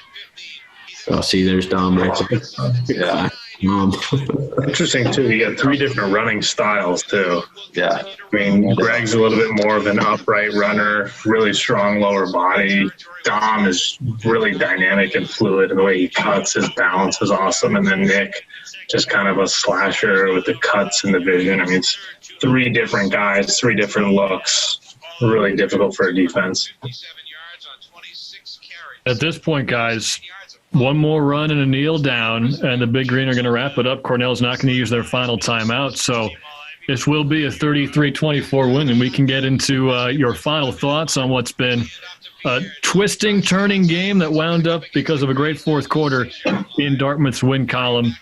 S15: Oh, see, there's Dom right there.
S3: Yeah.
S5: Interesting too. You got 3 different running styles too.
S3: Yeah.
S5: I mean, Greg's a little bit more of an upright runner, really strong lower body. Dom is really dynamic and fluid, and the way he cuts, his balance is awesome. And then Nick, just kind of a slasher with the cuts and the vision. I mean, it's 3 different guys, 3 different looks. Really difficult for a defense.
S2: At this point, guys, one more run and a kneel down, and the Big Green are going to wrap it up. Cornell's not going to use their final timeout, so this will be a 33-24 win, and we can get into your final thoughts on what's been a twisting, turning game that wound up because of a great fourth quarter in Dartmouth's win column.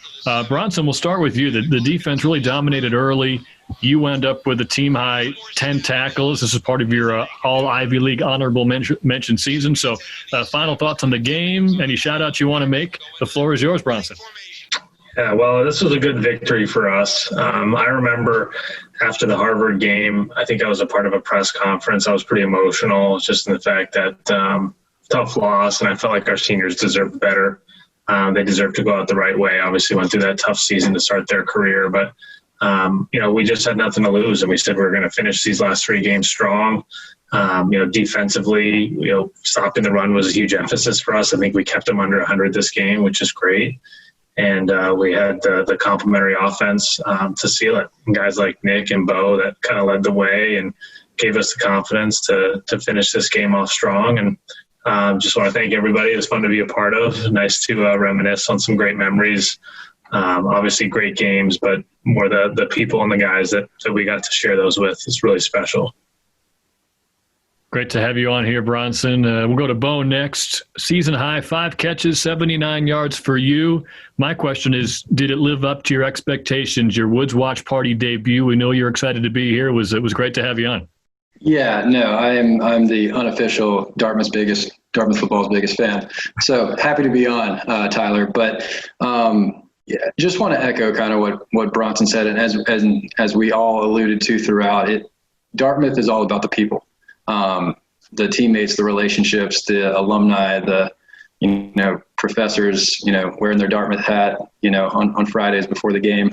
S2: Bronson, we'll start with you. The defense really dominated early. You wound up with a team-high 10 tackles. This is part of your all-Ivy League honorable mention season. So final thoughts on the game, any shout-outs you want to make? The floor is yours, Bronson.
S5: Yeah, well, this was a good victory for us. I remember after the Harvard game, I think I was a part of a press conference. I was pretty emotional just in the fact that tough loss, and I felt like our seniors deserved better. They deserved to go out the right way. Obviously went through that tough season to start their career, but we just had nothing to lose, and we said we were going to finish these last 3 games strong. Defensively, stopping the run was a huge emphasis for us. I think we kept them under 100 this game, which is great. And we had the complementary offense to seal it. And guys like Nick and Bo that kind of led the way and gave us the confidence to finish this game off strong. And just want to thank everybody. It was fun to be a part of. Nice to reminisce on some great memories. Obviously great games, but more the people and the guys that we got to share those with. It's really special.
S2: Great to have you on here, Bronson. We'll go to Bo next. Season high, 5 catches, 79 yards for you. My question is, did it live up to your expectations? Your Woods Watch Party debut. We know you're excited to be here. It was great to have you on.
S3: Yeah, no, I'm the unofficial Dartmouth football's biggest fan. So happy to be on, Tyler. But yeah, just want to echo kind of what Bronson said, and as we all alluded to throughout it, Dartmouth is all about the people. The teammates, the relationships, the alumni, the professors, wearing their Dartmouth hat, on Fridays before the game.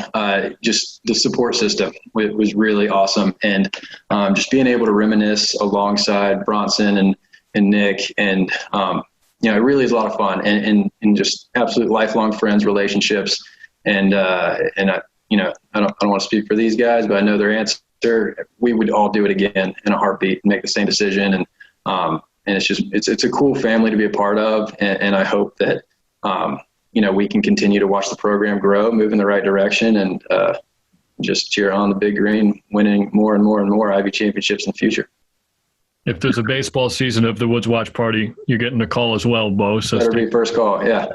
S3: Just the support system was really awesome, and just being able to reminisce alongside Bronson and Nick, and it really is a lot of fun, and just absolute lifelong friends, relationships, and I don't want to speak for these guys, but I know their answer. We would all do it again in a heartbeat and make the same decision. And it's a cool family to be a part of. And I hope that, we can continue to watch the program grow, move in the right direction, and just cheer on the Big Green, winning more and more and more Ivy championships in the future.
S2: If there's a baseball season of the Woods Watch Party, you're getting a call as well, Bo. So
S3: better be first call, yeah.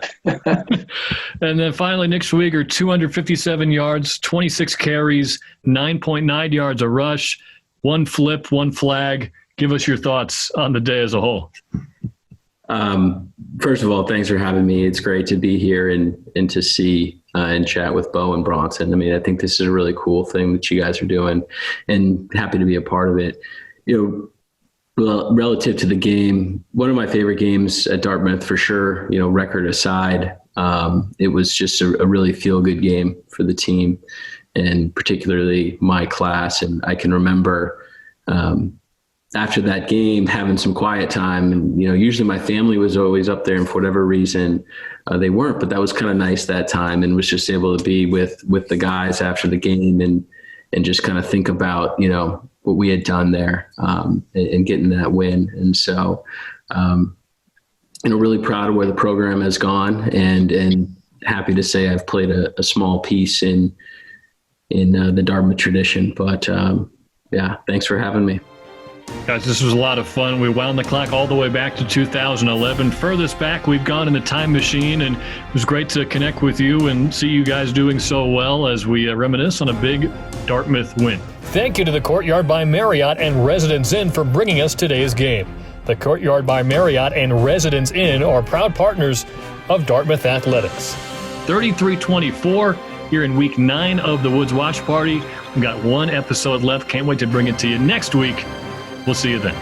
S2: And then finally, Nick SCHWIEGER, 257 yards, 26 carries, 9.9 yards a rush, 1 flip, 1 flag. Give us your thoughts on the day as a whole.
S15: First of all, thanks for having me. It's great to be here and to see and chat with Bo and Bronson. I mean, I think this is a really cool thing that you guys are doing, and happy to be a part of it. Well, relative to the game, one of my favorite games at Dartmouth for sure, record aside, it was just a really feel-good game for the team, and particularly my class. And I can remember after that game having some quiet time, and usually my family was always up there, and for whatever reason they weren't, but that was kind of nice that time, and was just able to be with the guys after the game and just kind of think about what we had done there and getting that win. And so really proud of where the program has gone, and happy to say I've played a small piece in the Dartmouth tradition. But thanks for having me.
S2: Guys, this was a lot of fun. We wound the clock all the way back to 2011. Furthest back we've gone in the time machine, and it was great to connect with you and see you guys doing so well as we reminisce on a big Dartmouth win.
S1: Thank you to the Courtyard by Marriott and Residence Inn for bringing us today's game. The Courtyard by Marriott and Residence Inn are proud partners of Dartmouth Athletics.
S2: 33-24 here in week 9 of the Woods Watch Party. We've got 1 episode left. Can't wait to bring it to you next week. We'll see you then.